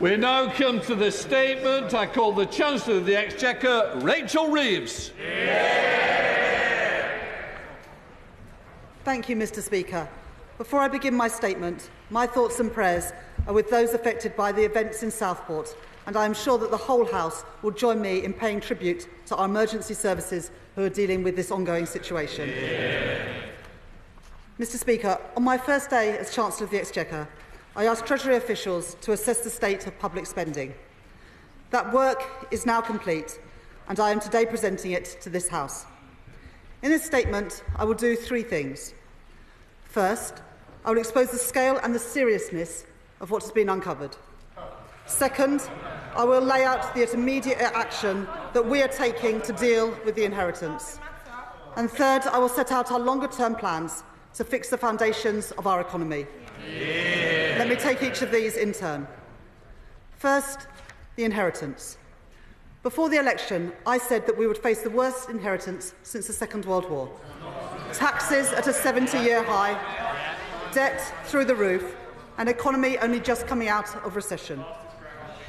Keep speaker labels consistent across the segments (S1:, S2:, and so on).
S1: We now come to the statement. I call the Chancellor of the Exchequer, Rachel Reeves.
S2: Thank you, Mr. Speaker. Before I begin my statement, my thoughts and prayers are with those affected by the events in Southport, and I am sure that the whole House will join me in paying tribute to our emergency services who are dealing with this ongoing situation. Mr. Speaker, on my first day as Chancellor of the Exchequer, I asked Treasury officials to assess the state of public spending. That work is now complete, and I am today presenting it to this House. In this statement, I will do three things. First, I will expose the scale and the seriousness of what has been uncovered. Second, I will lay out the immediate action that we are taking to deal with the inheritance. And third, I will set out our longer-term plans to fix the foundations of our economy. Let me take each of these in turn. First, the inheritance. Before the election, I said that we would face the worst inheritance since the Second World War. Taxes at a 70-year high, debt through the roof, an economy only just coming out of recession.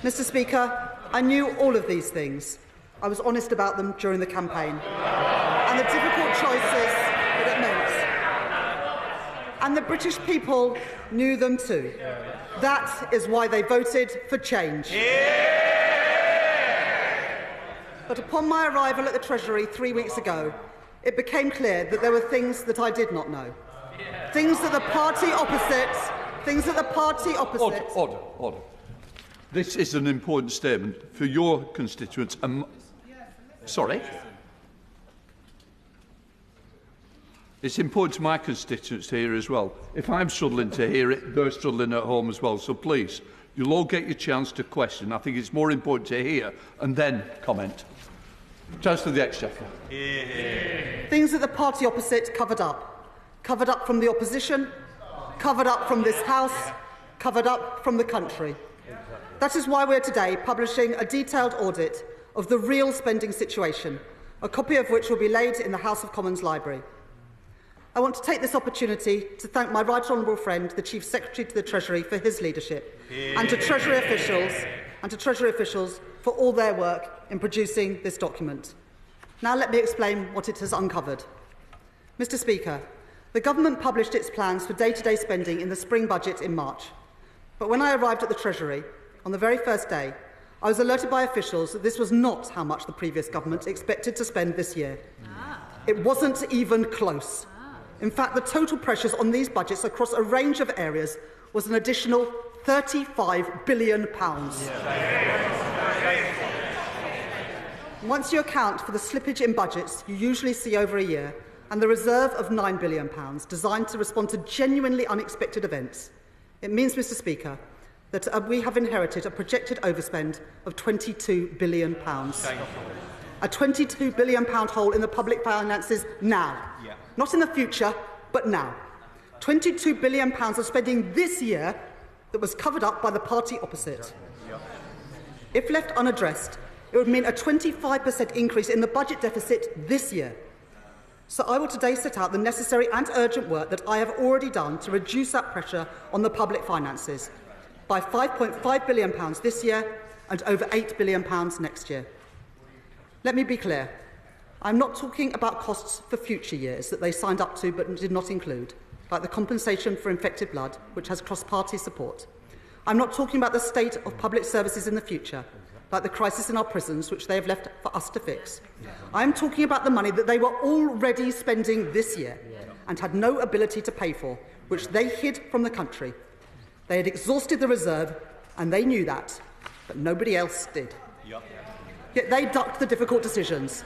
S2: Mr. Speaker, I knew all of these things. I was honest about them during the campaign, and the difficult choices that it meant. And the British people knew them too. That is why they voted for change. But upon my arrival at the Treasury 3 weeks ago, it became clear that there were things that I did not know. Things that the party opposite...
S1: Order. This is an important statement for your constituents. Sorry? It's important to my constituents to hear as well. If I'm struggling to hear it, they're struggling at home as well. So please, you'll all get your chance to question. I think it's more important to hear and then comment. Chancellor of the Exchequer.
S2: Things that the party opposite covered up. Covered up from the opposition, covered up from this House, covered up from the country. That is why we are today publishing a detailed audit of the real spending situation, a copy of which will be laid in the House of Commons library. I want to take this opportunity to thank my right honourable friend, the Chief Secretary to the Treasury, for his leadership, and to Treasury officials for all their work in producing this document. Now let me explain what it has uncovered. Mr. Speaker, the government published its plans for day-to-day spending in the spring budget in March. But when I arrived at the Treasury, on the very first day, I was alerted by officials that this was not how much the previous government expected to spend this year. It wasn't even close. In fact, the total pressures on these budgets across a range of areas was an additional £35 billion. Once you account for the slippage in budgets you usually see over a year, and the reserve of £9 billion designed to respond to genuinely unexpected events, it means, Mr. Speaker, that we have inherited a projected overspend of £22 billion. A £22 billion hole in the public finances now. Not in the future, but now. £22 billion of spending this year that was covered up by the party opposite. If left unaddressed, it would mean a 25% increase in the budget deficit this year. So I will today set out the necessary and urgent work that I have already done to reduce that pressure on the public finances by £5.5 billion this year and over £8 billion next year. Let me be clear. I'm not talking about costs for future years that they signed up to but did not include, like the compensation for infected blood, which has cross-party support. I'm not talking about the state of public services in the future, like the crisis in our prisons, which they have left for us to fix. I'm talking about the money that they were already spending this year and had no ability to pay for, which they hid from the country. They had exhausted the reserve, and they knew that, but nobody else did. Yet they ducked the difficult decisions.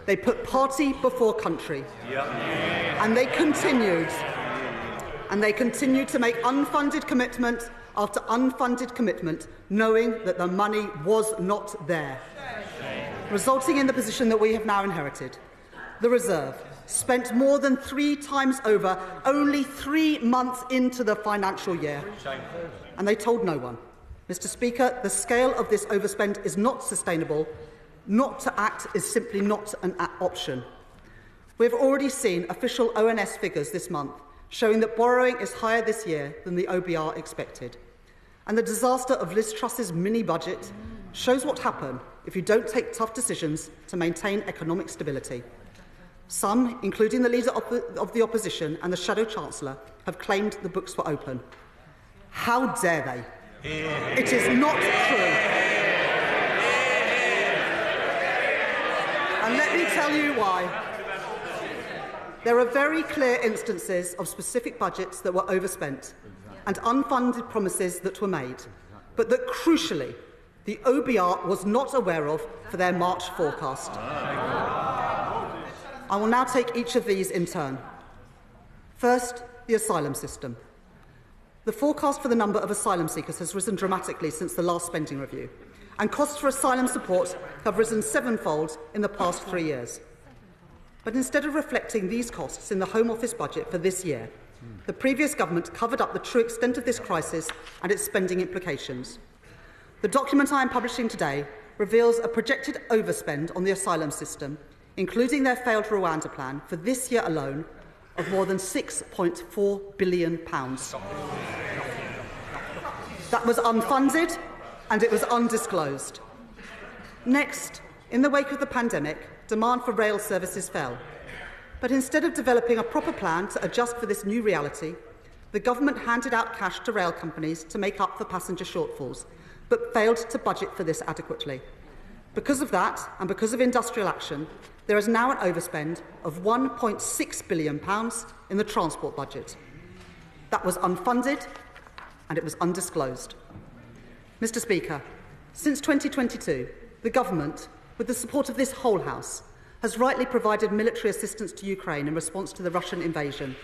S2: They put party before country. And they continued to make unfunded commitment after unfunded commitment, knowing that the money was not there, resulting in the position that we have now inherited. The reserve, spent more than 3 times over, only 3 months into the financial year. And they told no one. Mr. Speaker, the scale of this overspend is not sustainable. Not to act is simply not an option. We have already seen official ONS figures this month showing that borrowing is higher this year than the OBR expected. and the disaster of Liz Truss's mini-budget shows what happens if you don't take tough decisions to maintain economic stability. Some, including the Leader of the Opposition and the Shadow Chancellor, have claimed the books were open. How dare they? It is not true. And let me tell you why. There are very clear instances of specific budgets that were overspent and unfunded promises that were made, but that, crucially, the OBR was not aware of for their March forecast. I will now take each of these in turn. First, the asylum system. The forecast for the number of asylum seekers has risen dramatically since the last spending review, and costs for asylum support have risen sevenfold in the past 3 years. But instead of reflecting these costs in the Home Office budget for this year, the previous government covered up the true extent of this crisis and its spending implications. The document I am publishing today reveals a projected overspend on the asylum system, including their failed Rwanda plan, for this year alone, of more than £6.4 billion. That was unfunded and it was undisclosed. Next, in the wake of the pandemic, demand for rail services fell. But instead of developing a proper plan to adjust for this new reality, the government handed out cash to rail companies to make up for passenger shortfalls, but failed to budget for this adequately. Because of that, and because of industrial action, there is now an overspend of £1.6 billion in the transport budget. That was unfunded and it was undisclosed. Mr. Speaker, since 2022, the government, with the support of this whole House, has rightly provided military assistance to Ukraine in response to the Russian invasion.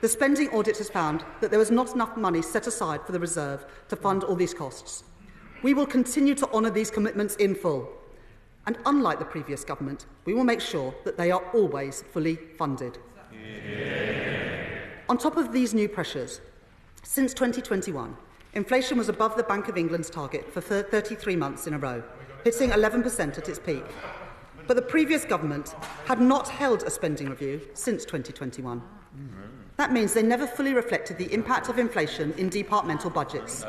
S2: The spending audit has found that there was not enough money set aside for the reserve to fund all these costs. We will continue to honour these commitments in full. And unlike the previous government, we will make sure that they are always fully funded. On top of these new pressures, since 2021, inflation was above the Bank of England's target for 33 months in a row, hitting 11% at its peak. But the previous government had not held a spending review since 2021. That means they never fully reflected the impact of inflation in departmental budgets.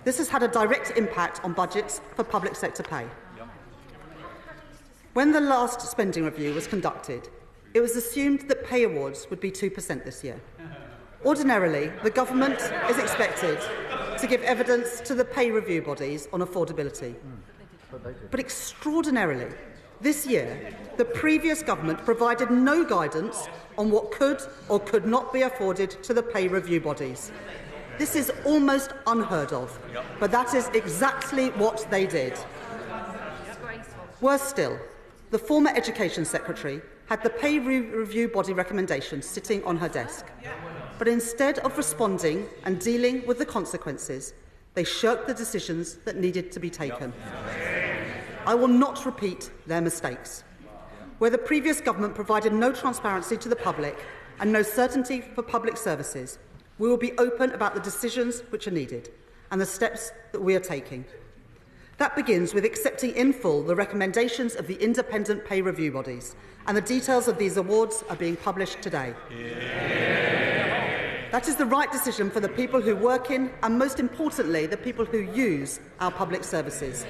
S2: This has had a direct impact on budgets for public sector pay. When the last spending review was conducted, it was assumed that pay awards would be 2% this year. Ordinarily, the government is expected to give evidence to the pay review bodies on affordability. But extraordinarily, this year, the previous government provided no guidance on what could or could not be afforded to the pay review bodies. This is almost unheard of, but that is exactly what they did. Worse still, the former Education Secretary had the pay review body recommendations sitting on her desk. But instead of responding and dealing with the consequences, they shirked the decisions that needed to be taken. I will not repeat their mistakes. Where the previous government provided no transparency to the public and no certainty for public services, we will be open about the decisions which are needed and the steps that we are taking. That begins with accepting in full the recommendations of the independent pay review bodies, and the details of these awards are being published today. That is the right decision for the people who work in, and most importantly, the people who use our public services,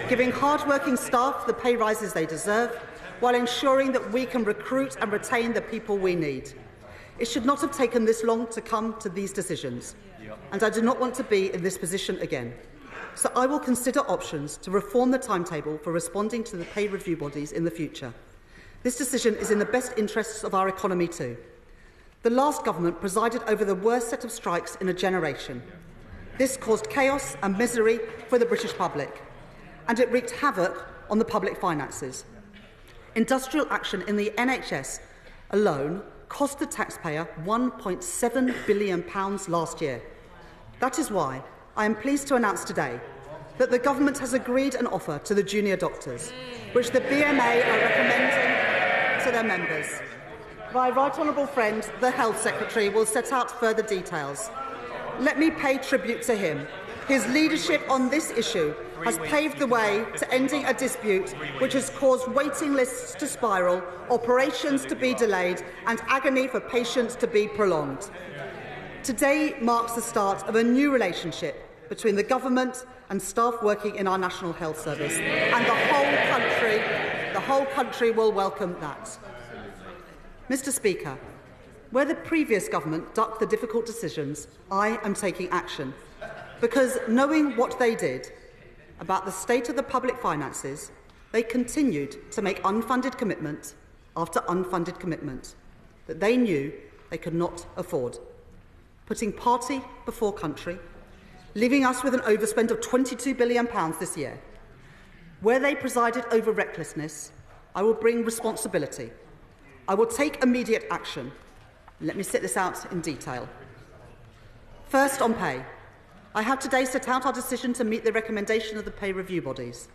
S2: giving hard-working staff the pay rises they deserve, while ensuring that we can recruit and retain the people we need. It should not have taken this long to come to these decisions, and I do not want to be in this position again. So I will consider options to reform the timetable for responding to the pay review bodies in the future. This decision is in the best interests of our economy too. The last government presided over the worst set of strikes in a generation. This caused chaos and misery for the British public, and it wreaked havoc on the public finances. Industrial action in the NHS alone cost the taxpayer £1.7 billion last year. That is why I am pleased to announce today that the government has agreed an offer to the junior doctors, which the BMA are recommending to their members. My right honourable friend, the Health Secretary, will set out further details. Let me pay tribute to him. His leadership on this issue has paved the way to ending a dispute which has caused waiting lists to spiral, operations to be delayed and agony for patients to be prolonged. Today marks the start of a new relationship between the government and staff working in our National Health Service, and the whole country will welcome that. Mr. Speaker, where the previous government ducked the difficult decisions, I am taking action, because knowing what they did about the state of the public finances, they continued to make unfunded commitment after unfunded commitment that they knew they could not afford, putting party before country, leaving us with an overspend of £22 billion this year. Where they presided over recklessness, I will bring responsibility. I will take immediate action. Let me set this out in detail. First, on pay. I have today set out our decision to meet the recommendation of the pay review bodies.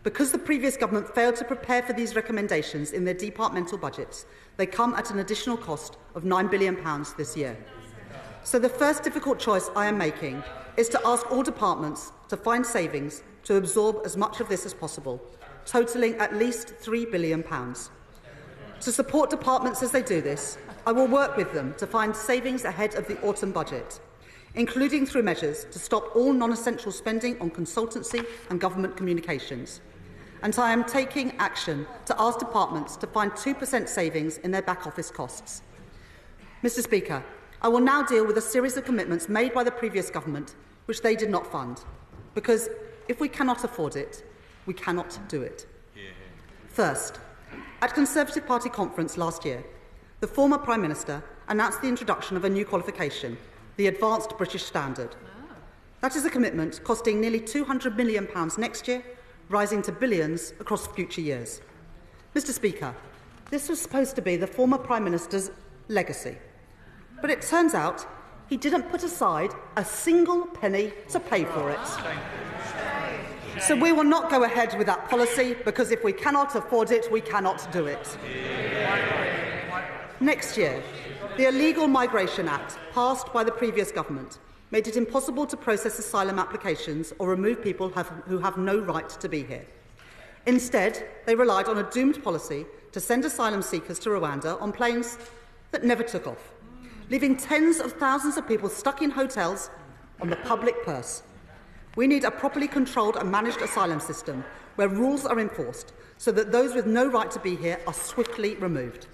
S2: Because the previous government failed to prepare for these recommendations in their departmental budgets, they come at an additional cost of £9 billion this year. So the first difficult choice I am making is to ask all departments to find savings to absorb as much of this as possible, totalling at least £3 billion. To support departments as they do this, I will work with them to find savings ahead of the autumn budget, including through measures to stop all non-essential spending on consultancy and government communications. And I am taking action to ask departments to find 2% savings in their back office costs. Mr. Speaker, I will now deal with a series of commitments made by the previous government which they did not fund, because if we cannot afford it, we cannot do it. First, at Conservative Party conference last year, the former Prime Minister announced the introduction of a new qualification, the Advanced British Standard. That is a commitment costing nearly £200 million next year, rising to billions across future years. Mr. Speaker, this was supposed to be the former Prime Minister's legacy, but it turns out he didn't put aside a single penny to pay for it. So we will not go ahead with that policy, because if we cannot afford it, we cannot do it. Next year, the Illegal Migration Act, passed by the previous government, made it impossible to process asylum applications or remove people who have no right to be here. Instead, they relied on a doomed policy to send asylum seekers to Rwanda on planes that never took off, leaving tens of thousands of people stuck in hotels on the public purse. We need a properly controlled and managed asylum system where rules are enforced so that those with no right to be here are swiftly removed.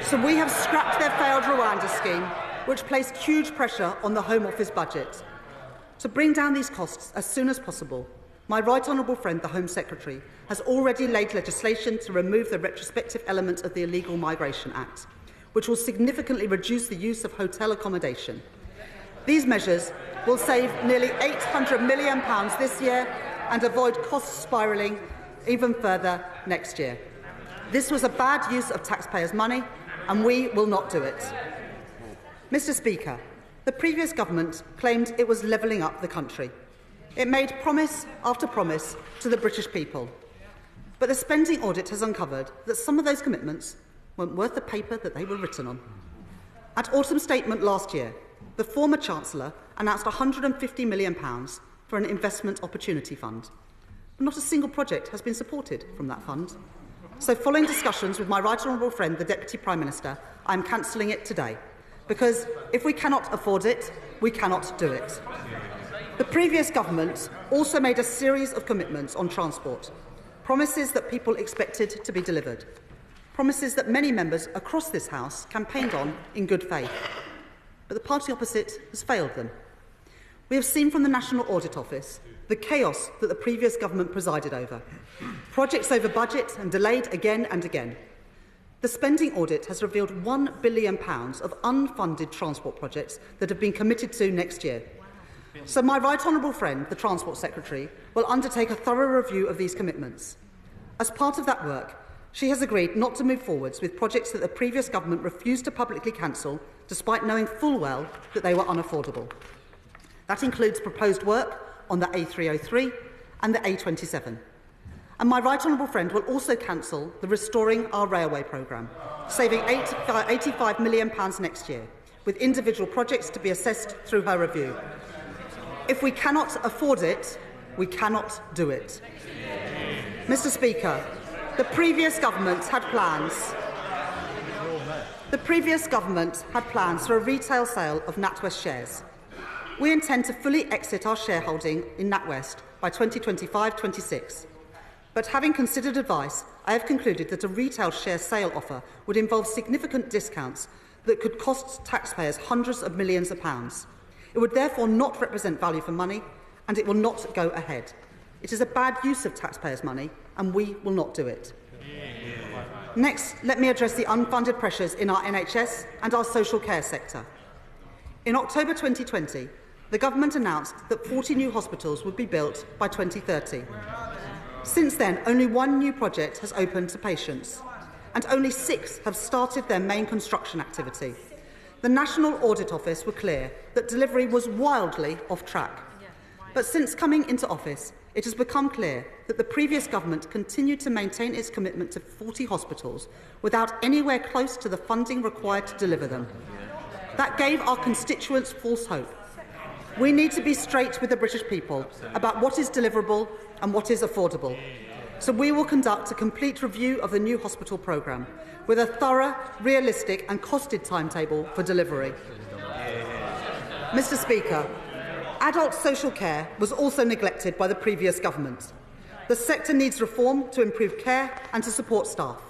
S2: So we have scrapped their failed Rwanda scheme, which placed huge pressure on the Home Office budget. To bring down these costs as soon as possible, my right honourable friend, the Home Secretary, has already laid legislation to remove the retrospective element of the Illegal Migration Act, which will significantly reduce the use of hotel accommodation. These measures will save nearly £800 million this year and avoid costs spiralling even further next year. This was a bad use of taxpayers' money, and we will not do it. Mr. Speaker, the previous government claimed it was levelling up the country. It made promise after promise to the British people. But the spending audit has uncovered that some of those commitments weren't worth the paper that they were written on. At autumn statement last year, the former Chancellor announced £150 million for an investment opportunity fund. But not a single project has been supported from that fund. So, following discussions with my right honourable friend, the Deputy Prime Minister, I am cancelling it today, because if we cannot afford it, we cannot do it. The previous government also made a series of commitments on transport, promises that people expected to be delivered, promises that many members across this House campaigned on in good faith. But the party opposite has failed them. We have seen from the National Audit Office the chaos that the previous government presided over. Projects over budget and delayed again and again. The spending audit has revealed £1 billion of unfunded transport projects that have been committed to next year. So my right honourable friend, the Transport Secretary, will undertake a thorough review of these commitments. As part of that work, she has agreed not to move forwards with projects that the previous government refused to publicly cancel, despite knowing full well that they were unaffordable. That includes proposed work on the A303 and the A27. And my right honourable friend will also cancel the Restoring Our Railway programme, saving £85 million next year, with individual projects to be assessed through her review. If we cannot afford it, we cannot do it. Mr. Speaker, the previous government had plans. The previous government had plans for a retail sale of NatWest shares. We intend to fully exit our shareholding in NatWest by 2025-26. But having considered advice, I have concluded that a retail share sale offer would involve significant discounts that could cost taxpayers hundreds of millions of pounds. It would therefore not represent value for money, and it will not go ahead. It is a bad use of taxpayers' money, and we will not do it. Next, let me address the unfunded pressures in our NHS and our social care sector. In October 2020, the government announced that 40 new hospitals would be built by 2030. Since then, only one new project has opened to patients, and only 6 have started their main construction activity. The National Audit Office were clear that delivery was wildly off track. But since coming into office, it has become clear that the previous government continued to maintain its commitment to 40 hospitals without anywhere close to the funding required to deliver them. That gave our constituents false hope. We need to be straight with the British people about what is deliverable and what is affordable. So we will conduct a complete review of the new hospital programme with a thorough, realistic and costed timetable for delivery. Mr Speaker, adult social care was also neglected by the previous government. The sector needs reform to improve care and to support staff.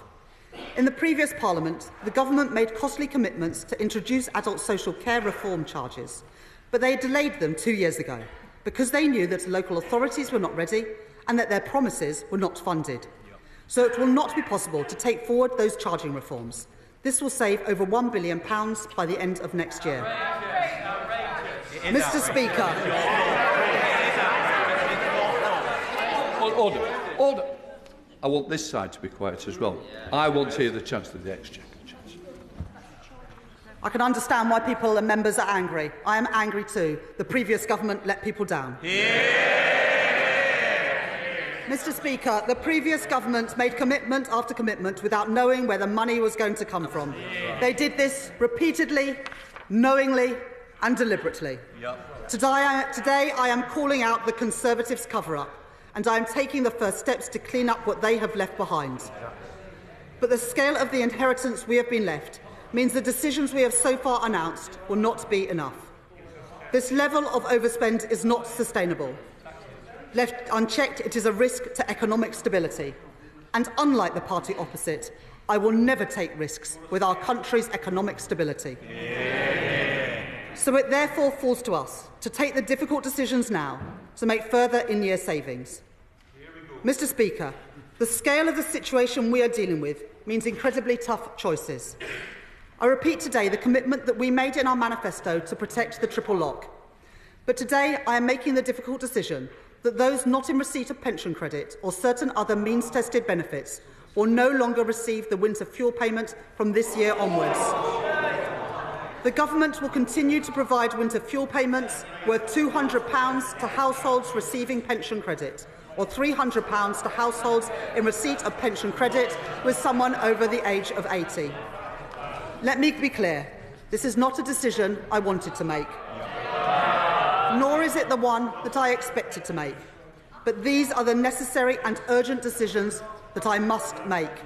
S2: In the previous Parliament, the government made costly commitments to introduce adult social care reform charges, but they delayed them 2 years ago because they knew that local authorities were not ready and that their promises were not funded. So it will not be possible to take forward those charging reforms. This will save over £1 billion by the end of next year. Mr Speaker.
S1: Order. I want this side to be quiet as well. I want to hear the Chancellor of the Exchequer.
S2: I can understand why people and members are angry. I am angry too. The previous government let people down. Mr Speaker, the previous government made commitment after commitment without knowing where the money was going to come from. They did this repeatedly, knowingly and deliberately. Today I am calling out the Conservatives' cover-up, and I am taking the first steps to clean up what they have left behind. But the scale of the inheritance we have been left means the decisions we have so far announced will not be enough. This level of overspend is not sustainable. Left unchecked, it is a risk to economic stability. And unlike the party opposite, I will never take risks with our country's economic stability. So it therefore falls to us to take the difficult decisions now to make further in-year savings. Mr Speaker, the scale of the situation we are dealing with means incredibly tough choices. I repeat today the commitment that we made in our manifesto to protect the triple lock. But today I am making the difficult decision that those not in receipt of pension credit or certain other means-tested benefits will no longer receive the winter fuel payment from this year onwards. The government will continue to provide winter fuel payments worth £200 to households receiving pension credit, or £300 to households in receipt of pension credit with someone over the age of 80. Let me be clear, this is not a decision I wanted to make, nor is it the one that I expected to make. But these are the necessary and urgent decisions that I must make.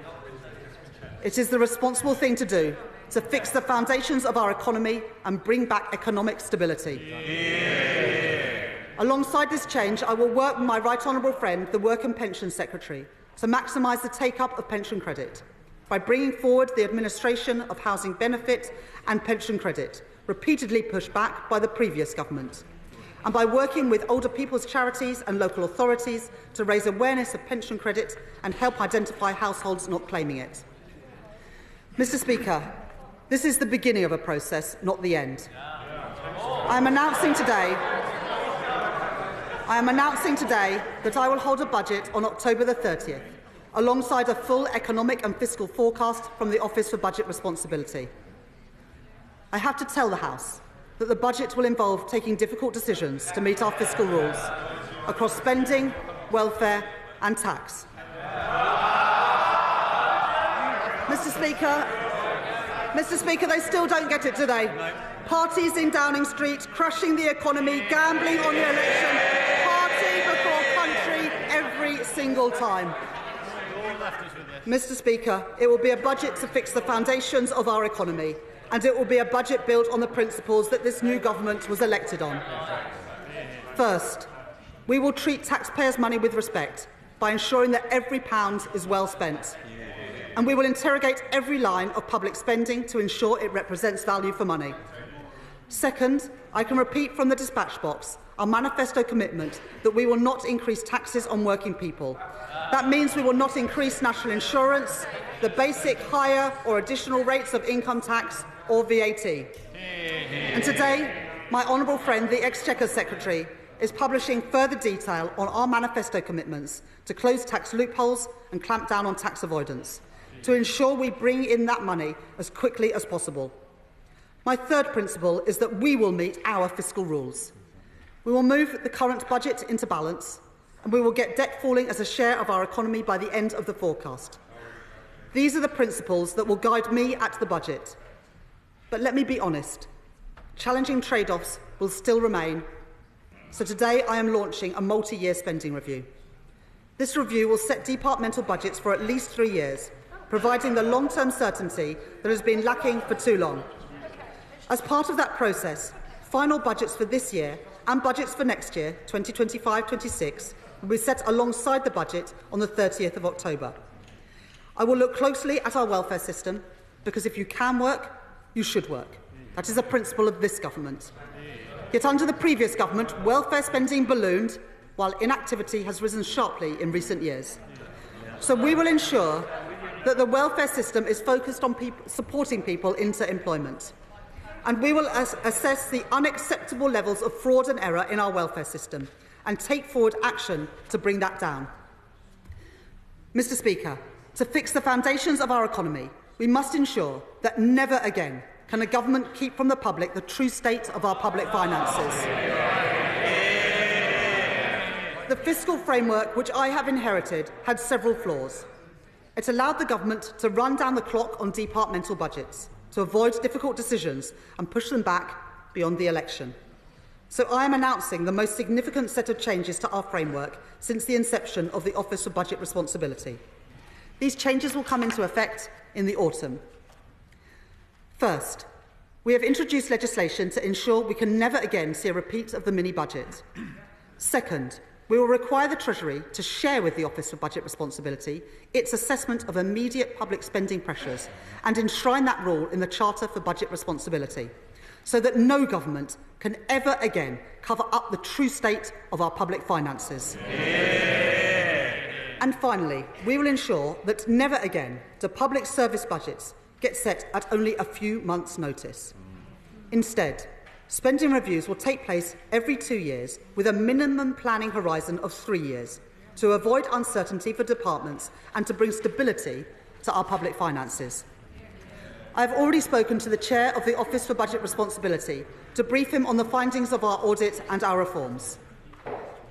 S2: It is the responsible thing to do, to fix the foundations of our economy and bring back economic stability. Alongside this change, I will work with my right honourable friend, the Work and Pension Secretary, to maximise the take-up of pension credit by bringing forward the administration of housing benefit and pension credit, repeatedly pushed back by the previous government, and by working with older people's charities and local authorities to raise awareness of pension credit and help identify households not claiming it. Mr Speaker, this is the beginning of a process, not the end. I am announcing today that I will hold a budget on October the 30th, alongside a full economic and fiscal forecast from the Office for Budget Responsibility. I have to tell the House that the budget will involve taking difficult decisions to meet our fiscal rules across spending, welfare and tax. Mr Speaker, they still don't get it today. Parties in Downing Street crushing the economy, gambling on the election, party before country every single time. Mr Speaker, it will be a budget to fix the foundations of our economy and it will be a budget built on the principles that this new government was elected on. First, we will treat taxpayers' money with respect by ensuring that every pound is well spent. And we will interrogate every line of public spending to ensure it represents value for money. Second, I can repeat from the dispatch box our manifesto commitment that we will not increase taxes on working people. That means we will not increase national insurance, the basic, higher or additional rates of income tax or VAT. And today, my honourable friend, the Exchequer Secretary, is publishing further detail on our manifesto commitments to close tax loopholes and clamp down on tax avoidance, to ensure we bring in that money as quickly as possible. My third principle is that we will meet our fiscal rules. We will move the current budget into balance, and we will get debt falling as a share of our economy by the end of the forecast. These are the principles that will guide me at the budget. But let me be honest, challenging trade-offs will still remain. So today I am launching a multi-year spending review. This review will set departmental budgets for at least 3 years, providing the long-term certainty that has been lacking for too long. As part of that process, final budgets for this year and budgets for next year, 2025-26, will be set alongside the budget on the 30th of October. I will look closely at our welfare system, because if you can work, you should work. That is a principle of this government. Yet under the previous government, welfare spending ballooned, while inactivity has risen sharply in recent years. So we will ensure that the welfare system is focused on supporting people into employment. And we will assess the unacceptable levels of fraud and error in our welfare system and take forward action to bring that down. Mr. Speaker, to fix the foundations of our economy, we must ensure that never again can a government keep from the public the true state of our public finances. The fiscal framework which I have inherited had several flaws. It allowed the government to run down the clock on departmental budgets, to avoid difficult decisions and push them back beyond the election. So I am announcing the most significant set of changes to our framework since the inception of the Office for Budget Responsibility. These changes will come into effect in the autumn. First, we have introduced legislation to ensure we can never again see a repeat of the mini-budget. Second, we will require the Treasury to share with the Office for Budget Responsibility its assessment of immediate public spending pressures and enshrine that rule in the Charter for Budget Responsibility, so that no government can ever again cover up the true state of our public finances. And finally, we will ensure that never again do public service budgets get set at only a few months' notice. Instead, spending reviews will take place every 2 years with a minimum planning horizon of 3 years to avoid uncertainty for departments and to bring stability to our public finances. I have already spoken to the Chair of the Office for Budget Responsibility to brief him on the findings of our audit and our reforms.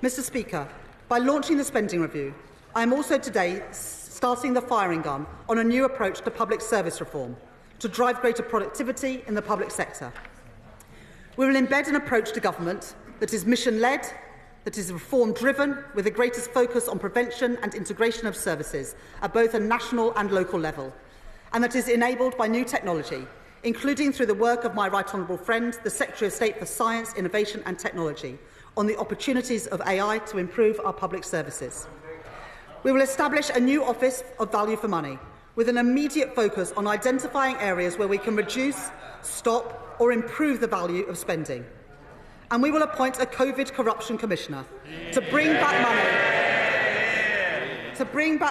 S2: Mr. Speaker, by launching the spending review, I am also today starting the firing gun on a new approach to public service reform to drive greater productivity in the public sector. We will embed an approach to government that is mission-led, that is reform-driven, with the greatest focus on prevention and integration of services at both a national and local level, and that is enabled by new technology, including through the work of my right honourable friend, the Secretary of State for Science, Innovation and Technology, on the opportunities of AI to improve our public services. We will establish a new Office of Value for Money, with an immediate focus on identifying areas where we can reduce, stop or improve the value of spending. And we will appoint a COVID Corruption Commissioner to bring back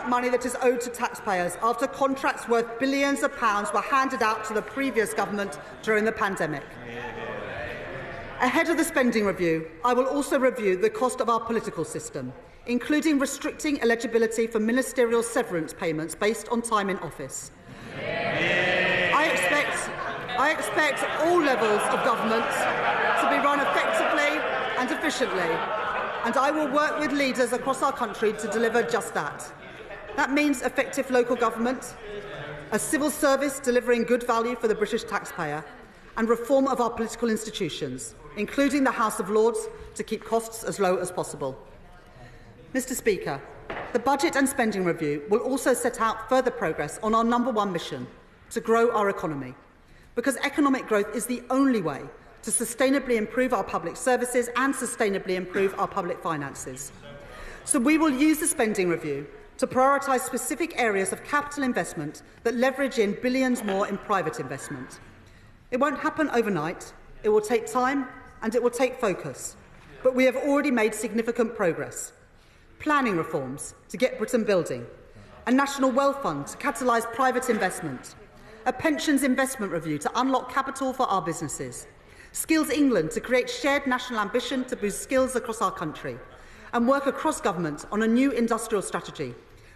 S2: money that is owed to taxpayers after contracts worth billions of pounds were handed out to the previous government during the pandemic. Ahead of the spending review, I will also review the cost of our political system, including restricting eligibility for ministerial severance payments based on time in office. I expect all levels of government to be run effectively and efficiently, and I will work with leaders across our country to deliver just that. That means effective local government, a civil service delivering good value for the British taxpayer, and reform of our political institutions, including the House of Lords, to keep costs as low as possible. Mr. Speaker, the Budget and Spending Review will also set out further progress on our #1 mission, to grow our economy. because economic growth is the only way to sustainably improve our public services and sustainably improve our public finances. So we will use the spending review to prioritise specific areas of capital investment that leverage in billions more in private investment. It won't happen overnight, it will take time and it will take focus, but we have already made significant progress. Planning reforms to get Britain building, a national wealth fund to catalyse private investment, a pensions investment review to unlock capital for our businesses, Skills England to create shared national ambition to boost skills across our country, and work across government on a new industrial strategy,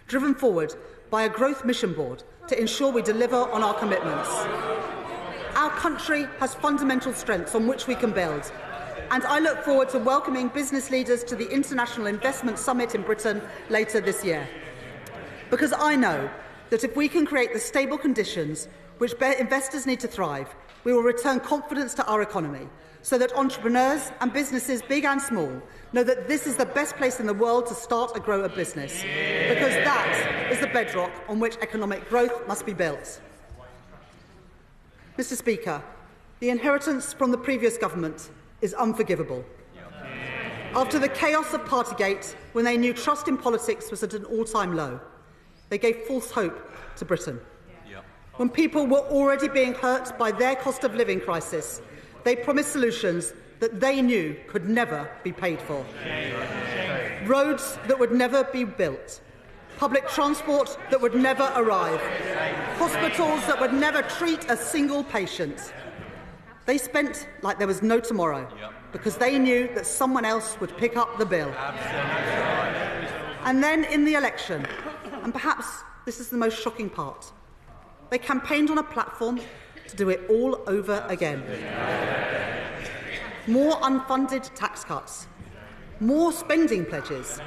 S2: driven forward by a growth mission board to ensure we deliver on our commitments. Our country has fundamental strengths on which we can build, and I look forward to welcoming business leaders to the International Investment Summit in Britain later this year. Because I know that if we can create the stable conditions which investors need to thrive, we will return confidence to our economy, so that entrepreneurs and businesses, big and small, know that this is the best place in the world to start and grow a business, because that is the bedrock on which economic growth must be built. Mr. Speaker, the inheritance from the previous government is unforgivable. After the chaos of Partygate, when they knew trust in politics was at an all-time low, they gave false hope to Britain. When people were already being hurt by their cost of living crisis, they promised solutions that they knew could never be paid for. Roads that would never be built, public transport that would never arrive, hospitals that would never treat a single patient. They spent like there was no tomorrow, because they knew that someone else would pick up the bill. And then in the election, and perhaps this is the most shocking part, they campaigned on a platform to do it all over again. More unfunded tax cuts, more spending pledges,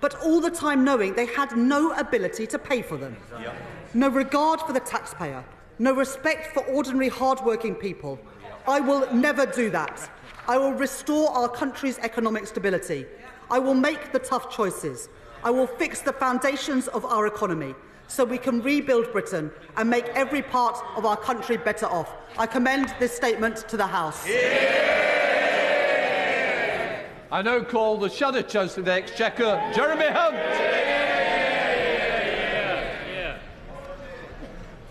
S2: but all the time knowing they had no ability to pay for them. No regard for the taxpayer, no respect for ordinary hard-working people. I will never do that. I will restore our country's economic stability. I will make the tough choices. I will fix the foundations of our economy so we can rebuild Britain and make every part of our country better off. I commend this statement to the House.
S1: I now call the Shadow Chancellor of the Exchequer, Jeremy Hunt.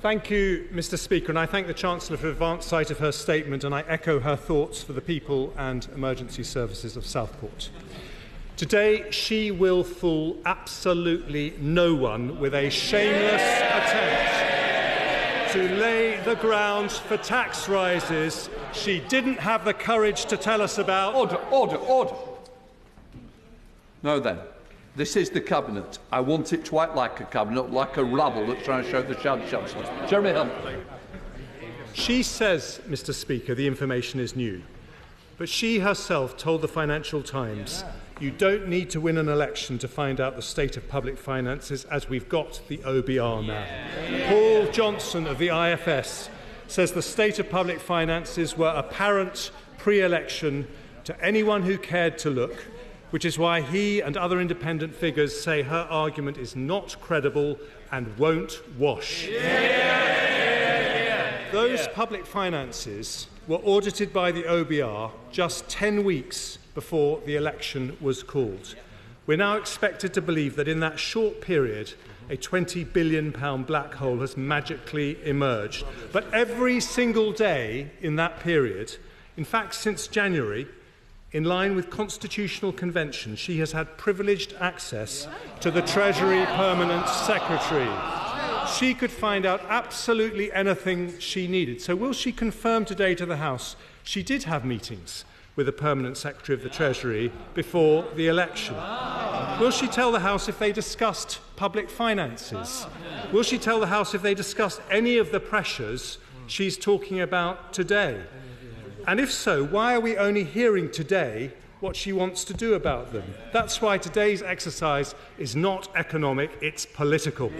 S3: Thank you, Mr. Speaker, and I thank the Chancellor for advance sight of her statement, and I echo her thoughts for the people and emergency services of Southport. Today, she will fool absolutely no one with a shameless attempt to lay the grounds for tax rises she didn't have the courage to tell us about.
S1: Order. Now then, this is the Cabinet. I want it to act like a Cabinet, like a rabble that's trying to show the Shadow Chancellor. Jeremy Hunt.
S3: She says, Mr. Speaker, the information is new. But she herself told the Financial Times, you don't need to win an election to find out the state of public finances, as we've got the OBR now. Paul Johnson of the IFS says the state of public finances were apparent pre-election to anyone who cared to look, which is why he and other independent figures say her argument is not credible and won't wash. Those public finances were audited by the OBR just 10 weeks before the election was called. We're now expected to believe that in that short period, a £20 billion black hole has magically emerged. But every single day in that period, in fact since January, in line with constitutional convention, she has had privileged access to the Treasury Permanent Secretary. She could find out absolutely anything she needed. So will she confirm today to the House she did have meetings with the Permanent Secretary of the Treasury before the election? Will she tell the House if they discussed public finances? Will she tell the House if they discussed any of the pressures she's talking about today? And if so, why are we only hearing today what she wants to do about them? That's why today's exercise is not economic, it's political.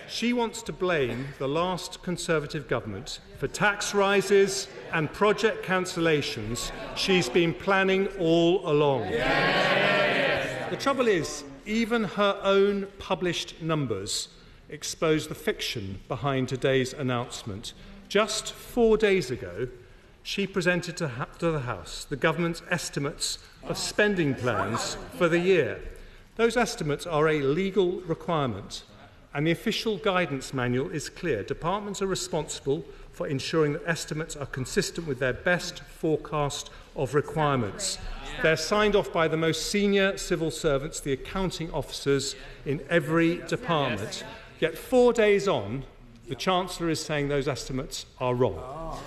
S3: She wants to blame the last Conservative government for tax rises and project cancellations she's been planning all along. The trouble is, even her own published numbers expose the fiction behind today's announcement. Just 4 days ago, she presented to the House the government's estimates of spending plans for the year. Those estimates are a legal requirement, and the official guidance manual is clear. Departments are responsible for ensuring that estimates are consistent with their best forecast of requirements. They're signed off by the most senior civil servants, the accounting officers in every department. Yet 4 days on, the Chancellor is saying those estimates are wrong.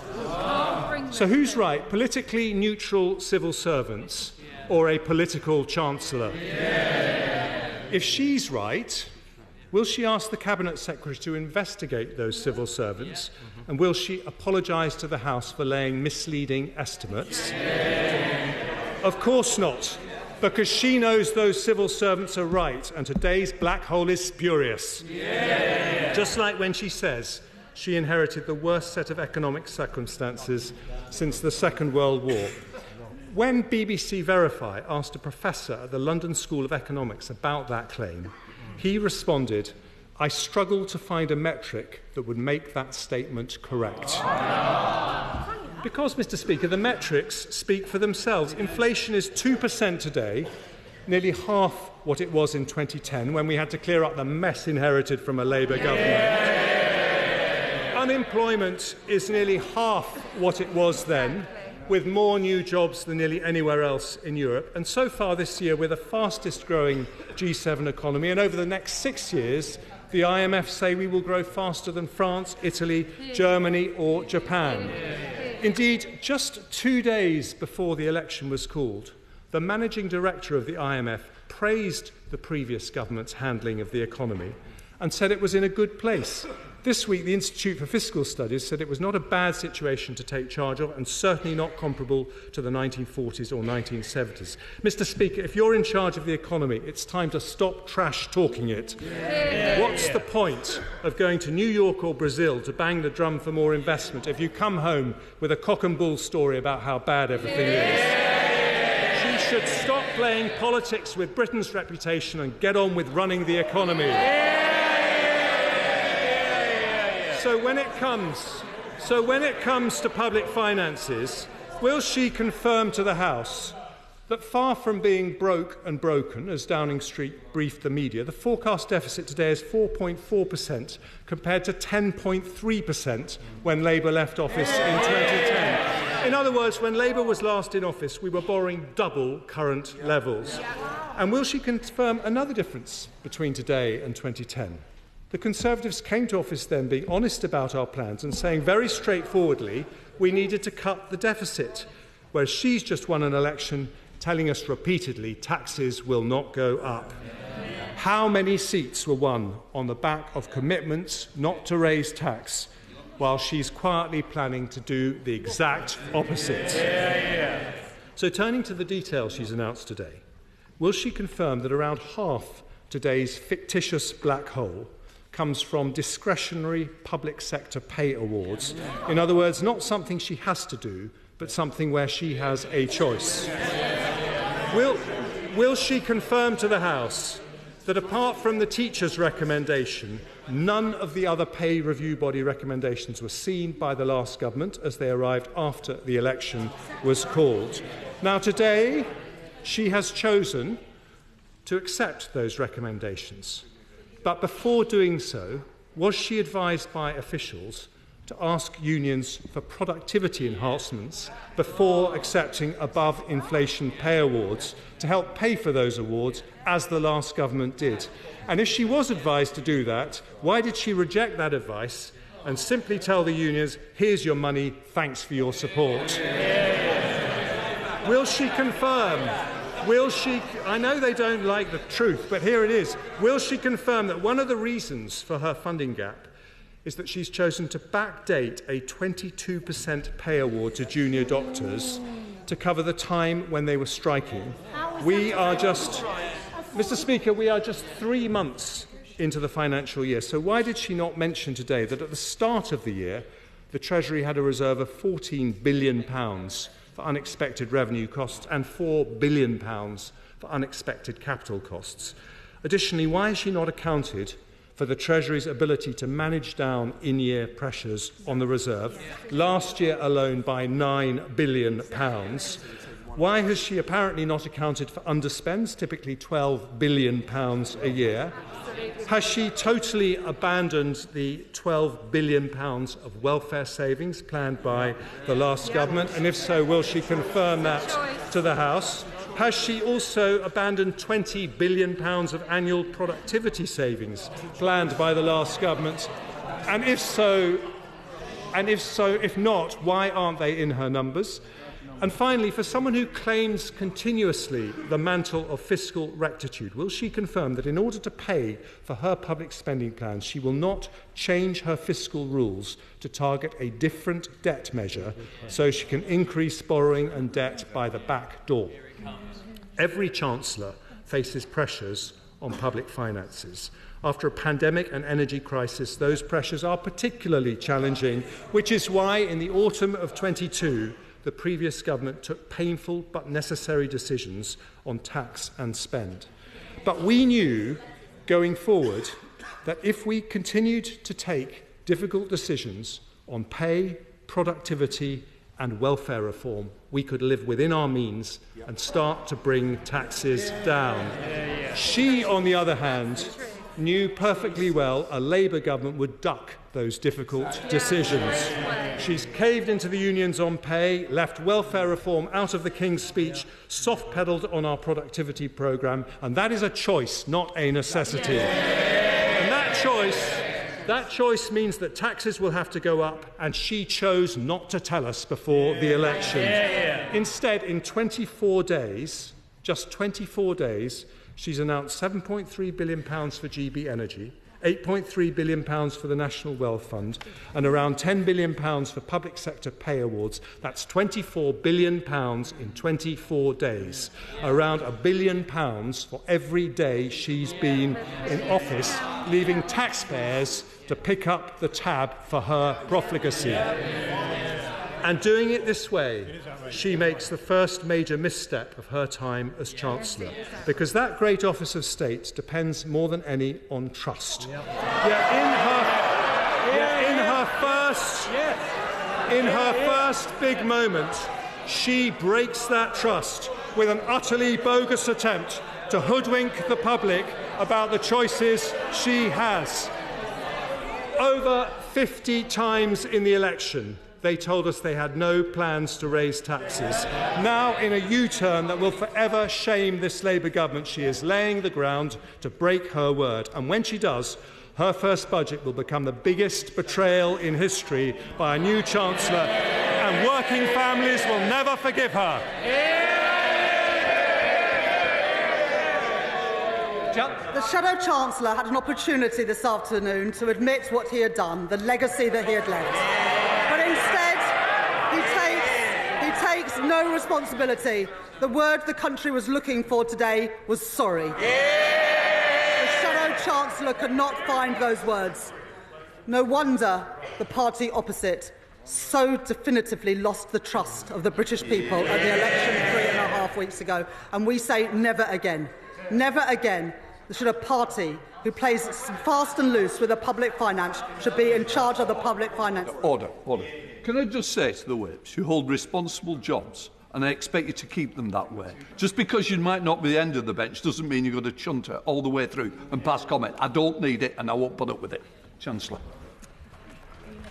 S3: So who's right, politically neutral civil servants or a political Chancellor? If she's right, will she ask the Cabinet Secretary to investigate those civil servants? And will she apologise to the House for laying misleading estimates? Of course not, because she knows those civil servants are right, and today's black hole is spurious. Just like when she says she inherited the worst set of economic circumstances since the Second World War. When BBC Verify asked a professor at the London School of Economics about that claim, he responded, "I struggle to find a metric that would make that statement correct." Because, Mr. Speaker, the metrics speak for themselves. Inflation is 2% today, nearly half what it was in 2010, when we had to clear up the mess inherited from a Labour government. Unemployment is nearly half what it was then, with more new jobs than nearly anywhere else in Europe. And so far this year, we're the fastest growing G7 economy. And over the next 6 years, the IMF say we will grow faster than France, Italy, Germany or Japan. Indeed, just 2 days before the election was called, the managing director of the IMF praised the previous government's handling of the economy and said it was in a good place. This week, the Institute for Fiscal Studies said it was not a bad situation to take charge of and certainly not comparable to the 1940s or 1970s. Mr. Speaker, if you're in charge of the economy, it's time to stop trash-talking it. What's the point of going to New York or Brazil to bang the drum for more investment if you come home with a cock-and-bull story about how bad everything is? She should stop playing politics with Britain's reputation and get on with running the economy. So when it comes to public finances, will she confirm to the House that far from being broke and broken, as Downing Street briefed the media, the forecast deficit today is 4.4% compared to 10.3% when Labour left office in 2010. In other words, when Labour was last in office, we were borrowing double current levels. And will she confirm another difference between today and 2010? The Conservatives came to office then being honest about our plans and saying very straightforwardly we needed to cut the deficit, whereas she's just won an election telling us repeatedly taxes will not go up. How many seats were won on the back of commitments not to raise tax, while she's quietly planning to do the exact opposite? So turning to the details she's announced today, will she confirm that around half today's fictitious black hole comes from discretionary public sector pay awards? In other words, not something she has to do, but something where she has a choice. Will she confirm to the House that apart from the teachers' recommendation, none of the other pay review body recommendations were seen by the last government as they arrived after the election was called? Now, today, she has chosen to accept those recommendations. But before doing so, was she advised by officials to ask unions for productivity enhancements before accepting above-inflation pay awards to help pay for those awards, as the last government did? And if she was advised to do that, why did she reject that advice and simply tell the unions, here's your money, thanks for your support? Will she confirm? I know they don't like the truth, but here it is. Will she confirm that one of the reasons for her funding gap is that she's chosen to backdate a 22% pay award to junior doctors to cover the time when they were striking? Mr. Speaker, we are just 3 months into the financial year. So why did she not mention today that at the start of the year, the Treasury had a reserve of £14 billion for unexpected revenue costs and £4 billion for unexpected capital costs? Additionally, why has she not accounted for the Treasury's ability to manage down in-year pressures on the reserve, last year alone by £9 billion. Why has she apparently not accounted for underspends, typically £12 billion a year? Has she totally abandoned the £12 billion of welfare savings planned by the last government? And if so, will she confirm that to the House? Has she also abandoned £20 billion of annual productivity savings planned by the last government? And if not, why aren't they in her numbers? And finally, for someone who claims continuously the mantle of fiscal rectitude, will she confirm that in order to pay for her public spending plans, she will not change her fiscal rules to target a different debt measure so she can increase borrowing and debt by the back door? Every Chancellor faces pressures on public finances. After a pandemic and energy crisis, those pressures are particularly challenging, which is why in the autumn of 22, the previous government took painful but necessary decisions on tax and spend. But we knew going forward that if we continued to take difficult decisions on pay, productivity and welfare reform, we could live within our means and start to bring taxes down. She, on the other hand, knew perfectly well a Labour government would duck those difficult decisions. She's caved into the unions on pay, left welfare reform out of the King's speech, soft-pedalled on our productivity programme, and that is a choice, not a necessity. And that choice means that taxes will have to go up, and she chose not to tell us before the election. Instead, in 24 days, just 24 days, she's announced £7.3 billion for GB Energy, £8.3 billion for the National Wealth Fund, and around £10 billion for public sector pay awards. That's £24 billion in 24 days. Around £1 billion for every day she's been in office, leaving taxpayers to pick up the tab for her profligacy. And doing it this way, she makes the first major misstep of her time as Chancellor, because that great office of state depends more than any on trust. Yet in her first big moment, she breaks that trust with an utterly bogus attempt to hoodwink the public about the choices she has. Over 50 times in the election, they told us they had no plans to raise taxes. Now, in a U-turn that will forever shame this Labour government, she is laying the ground to break her word. And when she does, her first budget will become the biggest betrayal in history by a new Chancellor, and working families will never forgive her.
S2: The Shadow Chancellor had an opportunity this afternoon to admit what he had done, the legacy that he had left. But instead, he takes no responsibility. The word the country was looking for today was sorry. The Shadow Chancellor could not find those words. No wonder the party opposite so definitively lost the trust of the British people at the election 3.5 weeks ago. And we say never again. Never again should a party who plays fast and loose with the public finance should be in charge of the public finance.
S1: Order. Can I just say to the whips, you hold responsible jobs, and I expect you to keep them that way. Just because you might not be the end of the bench doesn't mean you've got to chunt it all the way through and pass comment. I don't need it, and I won't put up with it. Chancellor.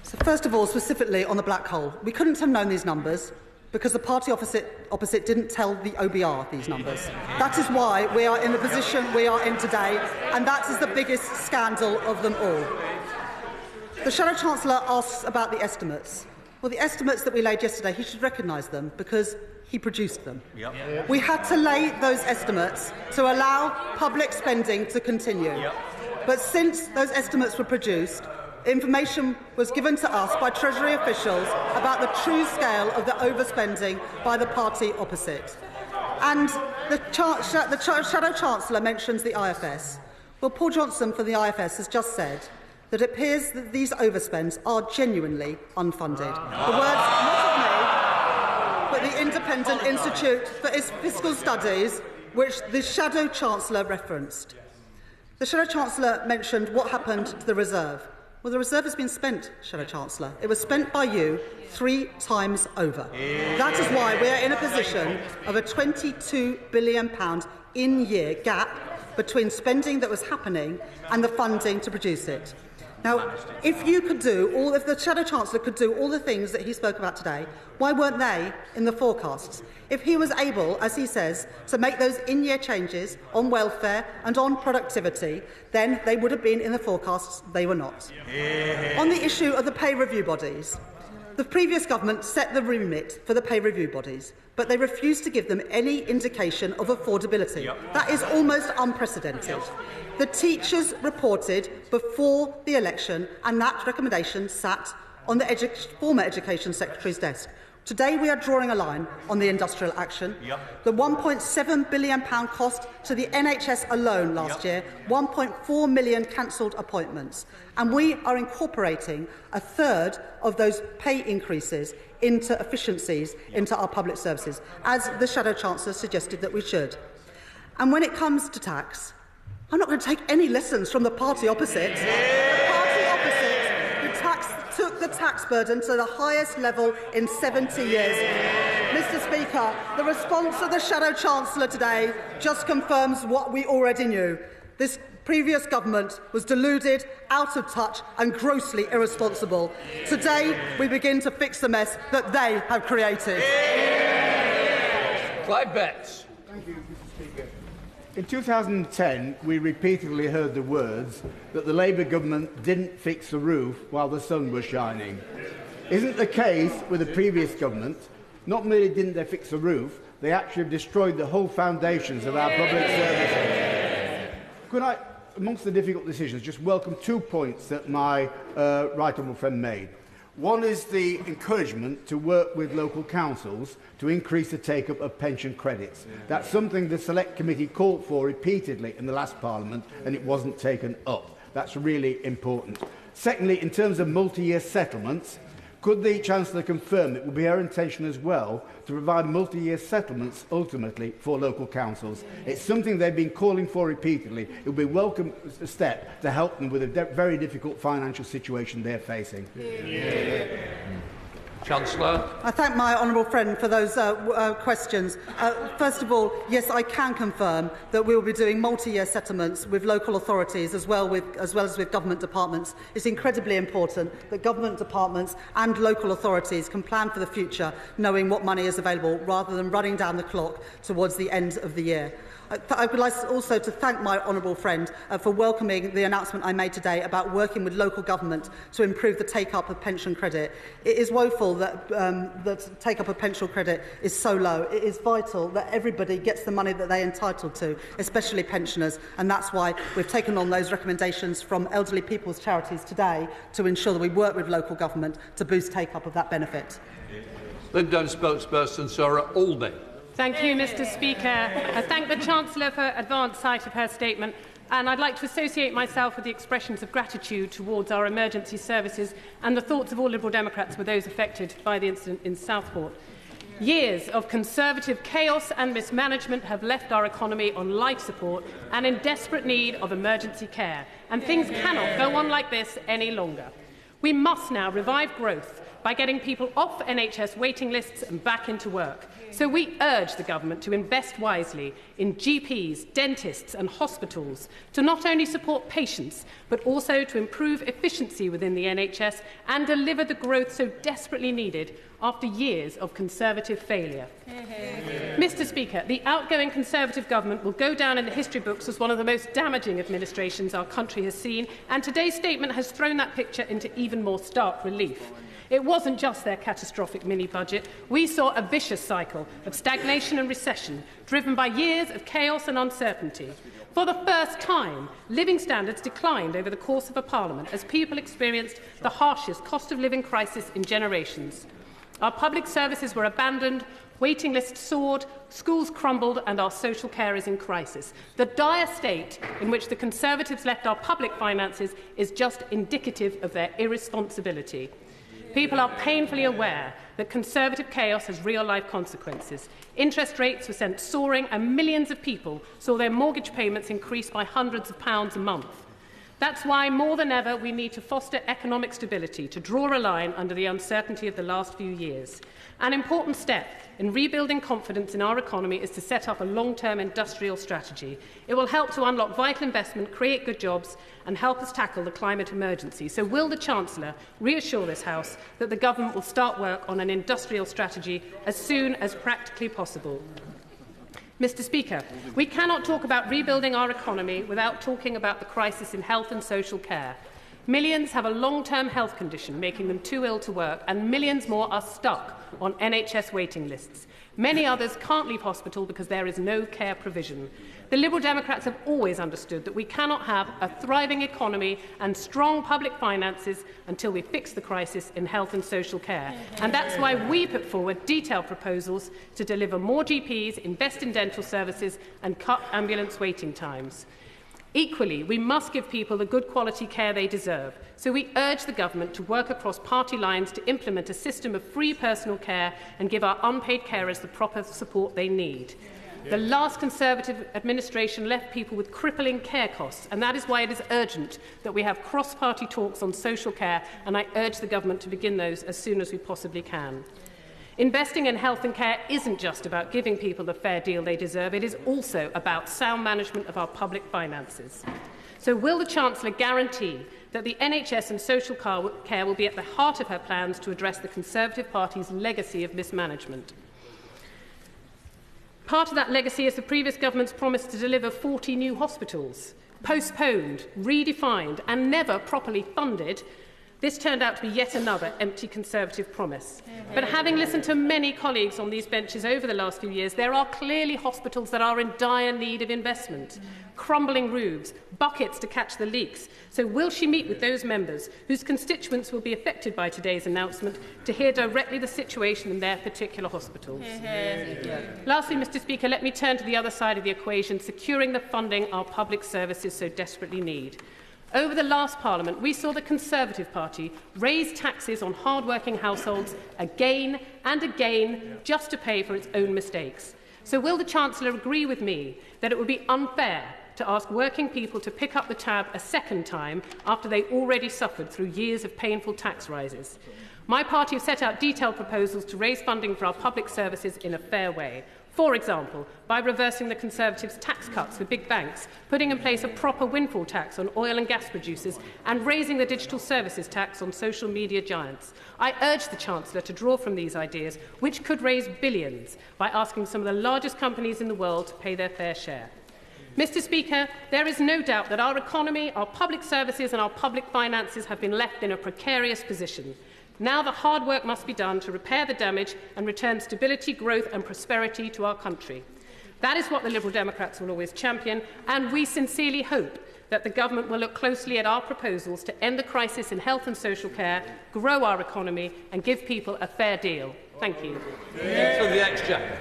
S2: So first of all, specifically on the black hole, we couldn't have known these numbers because the party opposite didn't tell the OBR these numbers. That is why we are in the position we are in today, and that is the biggest scandal of them all. The Shadow Chancellor asks about the estimates. Well, the estimates that we laid yesterday, he should recognise them because he produced them. Yep. We had to lay those estimates to allow public spending to continue. Yep. But since those estimates were produced, information was given to us by Treasury officials about the true scale of the overspending by the party opposite. And the Shadow Chancellor mentions the IFS. Well, Paul Johnson from the IFS has just said that it appears that these overspends are genuinely unfunded. The words not of me, but the Independent Institute for Fiscal Studies, which the Shadow Chancellor referenced. The Shadow Chancellor mentioned what happened to the reserve. Well, the reserve has been spent, Shadow Chancellor. It was spent by you 3 times over. That is why we are in a position of a £22 billion in-year gap between spending that was happening and the funding to produce it. Now, if the Shadow Chancellor could do all the things that he spoke about today, why weren't they in the forecasts? If he was able, as he says, to make those in-year changes on welfare and on productivity, then they would have been in the forecasts. They were not. On the issue of the pay review bodies, the previous government set the remit for the pay review bodies, but they refused to give them any indication of affordability. That is almost unprecedented. The teachers reported before the election, and that recommendation sat on the former Education Secretary's desk. Today we are drawing a line on the industrial action. The £1.7 billion cost to the NHS alone last year, 1.4 million cancelled appointments. And we are incorporating a third of those pay increases into efficiencies into our public services, as the Shadow Chancellor suggested that we should. And when it comes to tax, I'm not going to take any lessons from the party opposite. The party opposite took the tax burden to the highest level in 70 years. Mr. Speaker, the response of the Shadow Chancellor today just confirms what we already knew. This previous government was deluded, out of touch and grossly irresponsible. Today, we begin to fix the mess that they have created.
S1: Clive Betts.
S4: Thank you, Mr. Speaker. In 2010, we repeatedly heard the words that the Labour government didn't fix the roof while the sun was shining. Isn't the case with the previous government? Not merely didn't they fix the roof, they actually have destroyed the whole foundations of our public services. Could I, amongst the difficult decisions, just welcome 2 points that my right honourable friend made? One is the encouragement to work with local councils to increase the take-up of pension credits. That's something the Select Committee called for repeatedly in the last Parliament, and it wasn't taken up. That's really important. Secondly, in terms of multi-year settlements, could the Chancellor confirm it will be her intention as well to provide multi-year settlements ultimately for local councils? It's something they've been calling for repeatedly. It will be a welcome step to help them with a very difficult financial situation they're facing.
S1: Chancellor.
S2: I thank my honourable friend for those questions. First of all, yes, I can confirm that we will be doing multi-year settlements with local authorities as well as with government departments. It's incredibly important that government departments and local authorities can plan for the future, knowing what money is available, rather than running down the clock towards the end of the year. I would like also to thank my honourable friend for welcoming the announcement I made today about working with local government to improve the take-up of pension credit. It is woeful that the take-up of pension credit is so low. It is vital that everybody gets the money that they're entitled to, especially pensioners, and that's why we've taken on those recommendations from elderly people's charities today to ensure that we work with local government to boost take-up of that benefit.
S1: Lib Dem spokesperson Sarah Olney.
S5: Thank you, Mr. Speaker. I thank the Chancellor for advance sight of her statement, and I'd like to associate myself with the expressions of gratitude towards our emergency services, and the thoughts of all Liberal Democrats were those affected by the incident in Southport. Years of Conservative chaos and mismanagement have left our economy on life support and in desperate need of emergency care, and things cannot go on like this any longer. We must now revive growth by getting people off NHS waiting lists and back into work. So we urge the government to invest wisely in GPs, dentists and hospitals to not only support patients, but also to improve efficiency within the NHS and deliver the growth so desperately needed after years of Conservative failure. Mr. Speaker, the outgoing Conservative government will go down in the history books as one of the most damaging administrations our country has seen, and today's statement has thrown that picture into even more stark relief. It wasn't just their catastrophic mini-budget. We saw a vicious cycle of stagnation and recession, driven by years of chaos and uncertainty. For the first time, living standards declined over the course of a parliament as people experienced the harshest cost of living crisis in generations. Our public services were abandoned, waiting lists soared, schools crumbled and our social care is in crisis. The dire state in which the Conservatives left our public finances is just indicative of their irresponsibility. People are painfully aware that Conservative chaos has real-life consequences. Interest rates were sent soaring and millions of people saw their mortgage payments increase by hundreds of pounds a month. That's why, more than ever, we need to foster economic stability, to draw a line under the uncertainty of the last few years. An important step in rebuilding confidence in our economy is to set up a long-term industrial strategy. It will help to unlock vital investment, create good jobs and help us tackle the climate emergency. So will the Chancellor reassure this House that the Government will start work on an industrial strategy as soon as practically possible? Mr. Speaker, we cannot talk about rebuilding our economy without talking about the crisis in health and social care. Millions have a long-term health condition, making them too ill to work, and millions more are stuck on NHS waiting lists. Many others can't leave hospital because there is no care provision. The Liberal Democrats have always understood that we cannot have a thriving economy and strong public finances until we fix the crisis in health and social care. And that's why we put forward detailed proposals to deliver more GPs, invest in dental services and cut ambulance waiting times. Equally, we must give people the good quality care they deserve, so we urge the Government to work across party lines to implement a system of free personal care and give our unpaid carers the proper support they need. The last Conservative administration left people with crippling care costs, and that is why it is urgent that we have cross-party talks on social care, and I urge the Government to begin those as soon as we possibly can. Investing in health and care isn't just about giving people the fair deal they deserve, it is also about sound management of our public finances. So will the Chancellor guarantee that the NHS and social care will be at the heart of her plans to address the Conservative Party's legacy of mismanagement? Part of that legacy is the previous government's promise to deliver 40 new hospitals. Postponed, redefined and never properly funded, this turned out to be yet another empty Conservative promise. But having listened to many colleagues on these benches over the last few years, there are clearly hospitals that are in dire need of investment. Crumbling roofs, buckets to catch the leaks. So will she meet with those members whose constituents will be affected by today's announcement to hear directly the situation in their particular hospitals? Lastly, Mr. Speaker, let me turn to the other side of the equation, securing the funding our public services so desperately need. Over the last Parliament, we saw the Conservative Party raise taxes on hard-working households again and again just to pay for its own mistakes. So will the Chancellor agree with me that it would be unfair to ask working people to pick up the tab a second time after they already suffered through years of painful tax rises? My party have set out detailed proposals to raise funding for our public services in a fair way. For example, by reversing the Conservatives' tax cuts for big banks, putting in place a proper windfall tax on oil and gas producers, and raising the digital services tax on social media giants. I urge the Chancellor to draw from these ideas, which could raise billions, by asking some of the largest companies in the world to pay their fair share. Mr. Speaker, there is no doubt that our economy, our public services and our public finances have been left in a precarious position. Now the hard work must be done to repair the damage and return stability, growth and prosperity to our country. That is what the Liberal Democrats will always champion, and we sincerely hope that the Government will look closely at our proposals to end the crisis in health and social care, grow our economy and give people a fair deal. Thank you.
S1: The Exchequer.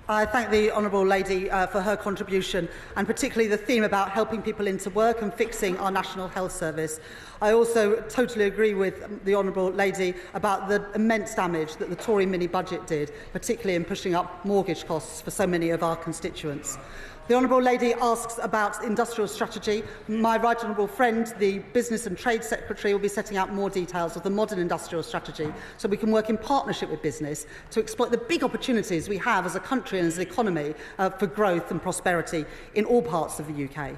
S2: I thank the Honourable Lady for her contribution, and particularly the theme about helping people into work and fixing our National Health Service. I also totally agree with the Honourable Lady about the immense damage that the Tory mini-budget did, particularly in pushing up mortgage costs for so many of our constituents. The Honourable Lady asks about industrial strategy. My right honourable friend, the Business and Trade Secretary, will be setting out more details of the modern industrial strategy so we can work in partnership with business to exploit the big opportunities we have as a country and as an economy for growth and prosperity in all parts of the UK.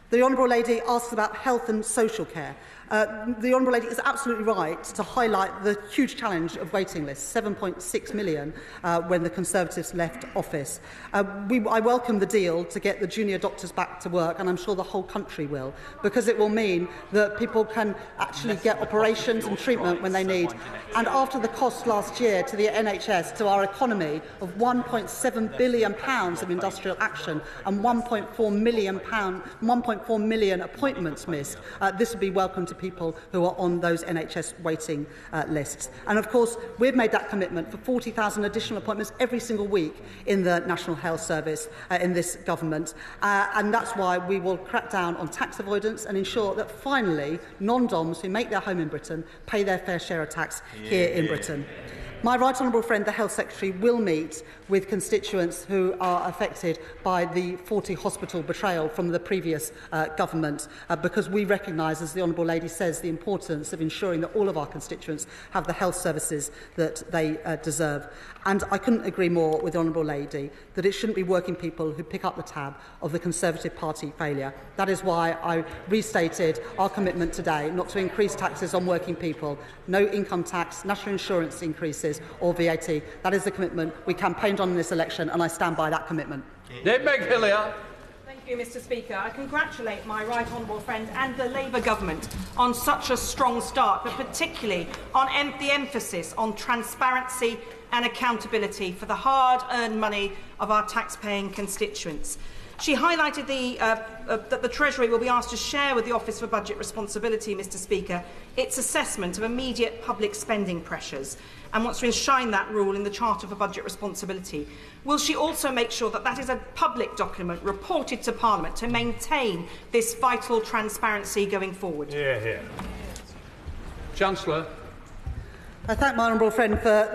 S2: The Honourable Lady asks about health and social care. The Honourable Lady is absolutely right to highlight the huge challenge of waiting lists, 7.6 million when the Conservatives left office. I welcome the deal to get the junior doctors back to work, and I'm sure the whole country will, because it will mean that people can actually get operations and treatment when they need. And after the cost last year to the NHS, to our economy, of £1.7 billion of industrial action and £1.4 million appointments missed, this would be welcome to people who are on those NHS waiting lists. And of course, we've made that commitment for 40,000 additional appointments every single week in the National Health Service in this government. And that's why we will crack down on tax avoidance and ensure that finally non-DOMs who make their home in Britain pay their fair share of tax here in Britain. My right honourable friend, the Health Secretary, will meet with constituents who are affected by the 40 hospital betrayal from the previous government, because we recognise, as the Honourable Lady says, the importance of ensuring that all of our constituents have the health services that they deserve. And I couldn't agree more with the Honourable Lady that it shouldn't be working people who pick up the tab of the Conservative Party failure. That is why I restated our commitment today not to increase taxes on working people, no income tax, national insurance increases or VAT. That is the commitment we campaigned on in this election, and I stand by that commitment.
S1: Hillier.
S6: Thank you, Mr. Speaker. I congratulate my right honourable friend and the Labour government on such a strong start, but particularly on the emphasis on transparency and accountability for the hard-earned money of our tax-paying constituents. She highlighted that the Treasury will be asked to share with the Office for Budget Responsibility, Mr. Speaker, its assessment of immediate public spending pressures and wants to enshrine that rule in the Charter for Budget Responsibility. Will she also make sure that that is a public document reported to Parliament to maintain this vital transparency going forward?
S1: Chancellor.
S2: I thank my honourable friend for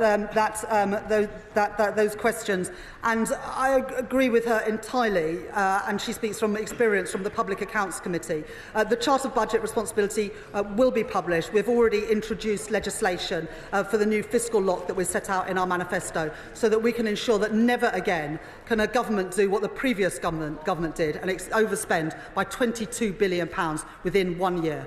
S2: those questions, and I agree with her entirely, and she speaks from experience from the Public Accounts Committee. The Charter of Budget Responsibility will be published. We've already introduced legislation for the new fiscal lock that we set out in our manifesto, so that we can ensure that never again can a government do what the previous government did and overspend by £22 billion within 1 year.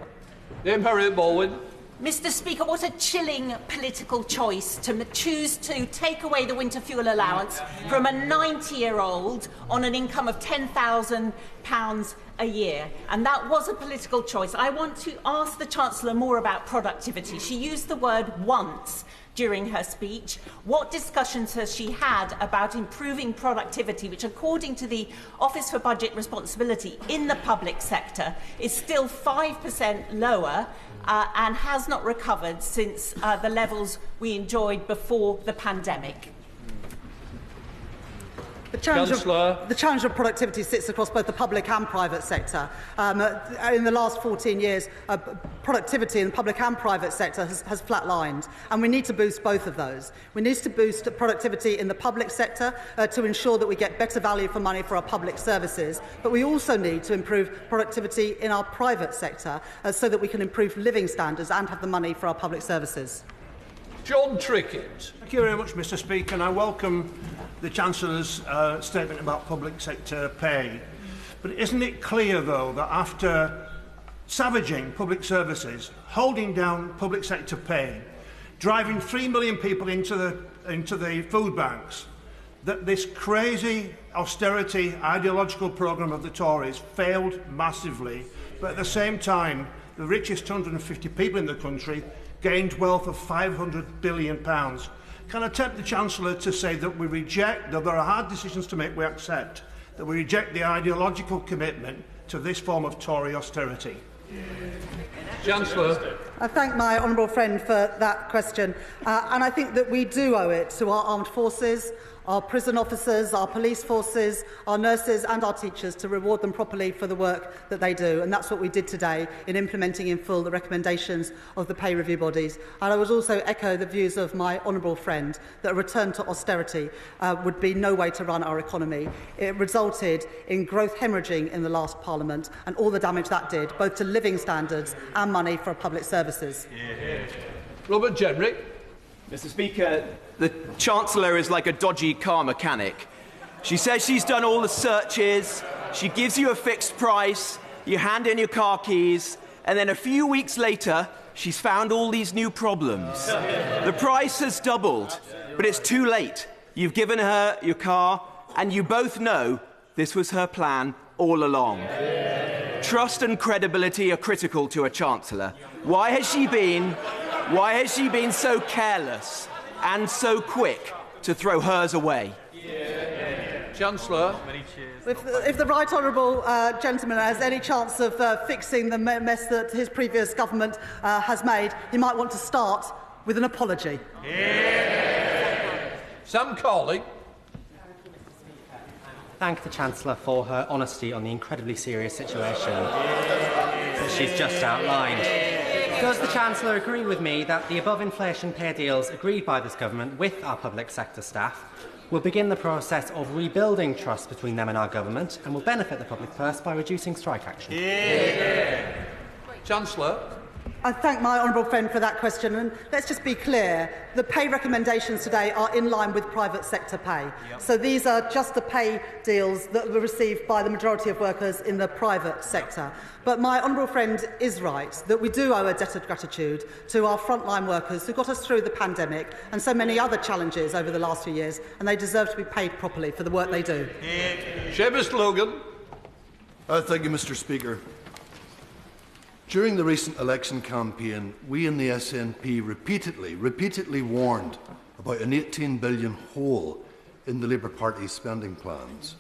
S1: Harriett Baldwin.
S7: Mr. Speaker, what a chilling political choice to choose to take away the winter fuel allowance from a 90-year-old on an income of £10,000 a year. And that was a political choice. I want to ask the Chancellor more about productivity. She used the word once during her speech. What discussions has she had about improving productivity, which according to the Office for Budget Responsibility in the public sector is still 5% lower and has not recovered since the levels we enjoyed before the pandemic?
S2: The challenge of productivity sits across both the public and private sector. In the last 14 years, productivity in the public and private sector has flatlined, and we need to boost both of those. We need to boost productivity in the public sector to ensure that we get better value for money for our public services, but we also need to improve productivity in our private sector so that we can improve living standards and have the money for our public services.
S1: John Trickett.
S8: Thank you very much, Mr. Speaker, and I welcome the Chancellor's statement about public sector pay. But isn't it clear, though, that after savaging public services, holding down public sector pay, driving 3 million people into the food banks, that this crazy austerity ideological programme of the Tories failed massively, but at the same time, the richest 150 people in the country gained wealth of £500 billion. Can I tempt the Chancellor to say that we reject, though there are hard decisions to make, we accept, that we reject the ideological commitment to this form of Tory austerity?
S1: Chancellor.
S2: I thank my honourable friend for that question, and I think that we do owe it to our armed forces, our prison officers, our police forces, our nurses and our teachers to reward them properly for the work that they do. And that's what we did today in implementing in full the recommendations of the pay review bodies. And I would also echo the views of my honourable friend that a return to austerity would be no way to run our economy. It resulted in growth hemorrhaging in the last Parliament and all the damage that did, both to living standards and money for public services.
S1: Robert Jenrick.
S9: Mr. Speaker, the Chancellor is like a dodgy car mechanic. She says she's done all the searches, she gives you a fixed price, you hand in your car keys, and then a few weeks later, she's found all these new problems. The price has doubled, but it's too late. You've given her your car, and you both know this was her plan all along. Trust and credibility are critical to a Chancellor. Why has she been so careless and so quick to throw hers away?
S1: Chancellor.
S2: If the right honourable gentleman has any chance of fixing the mess that his previous government has made, he might want to start with an apology.
S1: Sam Corley.
S10: Thank the Chancellor for her honesty on the incredibly serious situation that she's just outlined. Does the Chancellor agree with me that the above-inflation pay deals agreed by this government with our public sector staff will begin the process of rebuilding trust between them and our government and will benefit the public purse by reducing strike action?
S1: Chancellor.
S2: I thank my honourable friend for that question, and let's just be clear, the pay recommendations today are in line with private sector pay. Yep. So these are just the pay deals that were received by the majority of workers in the private sector. But my honourable friend is right that we do owe a debt of gratitude to our frontline workers who got us through the pandemic and so many other challenges over the last few years, and they deserve to be paid properly for the work they do.
S1: Seamus Logan.
S11: Thank you, Mr. Speaker. During the recent election campaign, we in the SNP repeatedly warned about an 18 billion hole in the Labour Party's spending plans.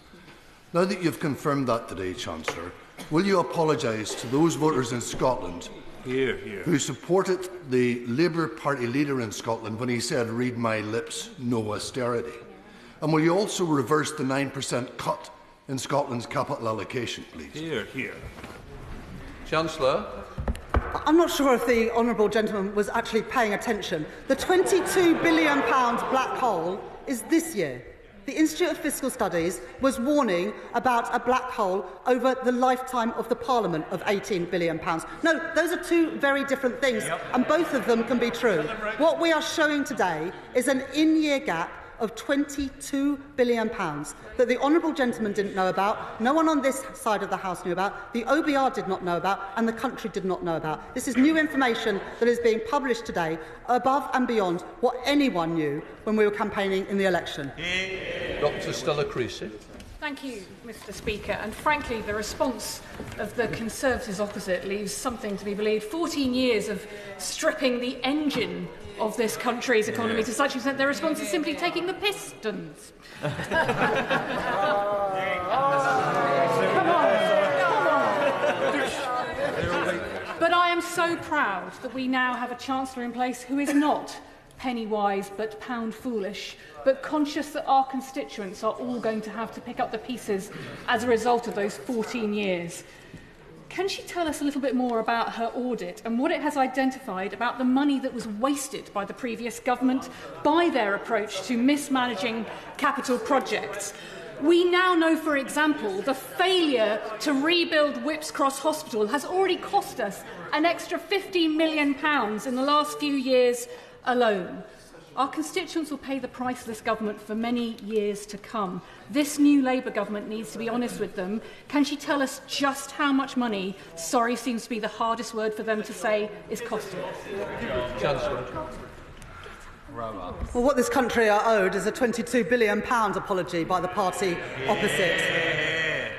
S11: Now that you've confirmed that today, Chancellor, will you apologise to those voters in Scotland who supported the Labour Party leader in Scotland when he said, "Read my lips, no austerity"? And will you also reverse the 9% cut in Scotland's capital allocation, please?
S1: Chancellor.
S2: I'm not sure if the honourable gentleman was actually paying attention. The £22 billion black hole is this year. The Institute of Fiscal Studies was warning about a black hole over the lifetime of the Parliament of £18 billion. No, those are two very different things, and both of them can be true. What we are showing today is an in-year gap of £22 billion that the honourable gentleman didn't know about, no one on this side of the House knew about, the OBR did not know about, and the country did not know about. This is new information that is being published today, above and beyond what anyone knew when we were campaigning in the election.
S1: Dr. Stella Creasy.
S5: Thank you, Mr. Speaker. And frankly, the response of the Conservatives opposite leaves something to be believed. 14 years of stripping the engine of this country's economy to such an extent their response is simply taking the pistons. Come on. But I am so proud that we now have a Chancellor in place who is not penny wise but pound foolish, but conscious that our constituents are all going to have to pick up the pieces as a result of those 14 years. Can she tell us a little bit more about her audit and what it has identified about the money that was wasted by the previous government by their approach to mismanaging capital projects? We now know, for example, the failure to rebuild Whipps Cross Hospital has already cost us an extra £15 million in the last few years alone. Our constituents will pay the price of this government for many years to come. This new Labour government needs to be honest with them. Can she tell us just how much money, sorry seems to be the hardest word for them to say, is costing us?
S1: Chancellor.
S2: Well, what this country are owed is a £22 billion apology by the party opposite.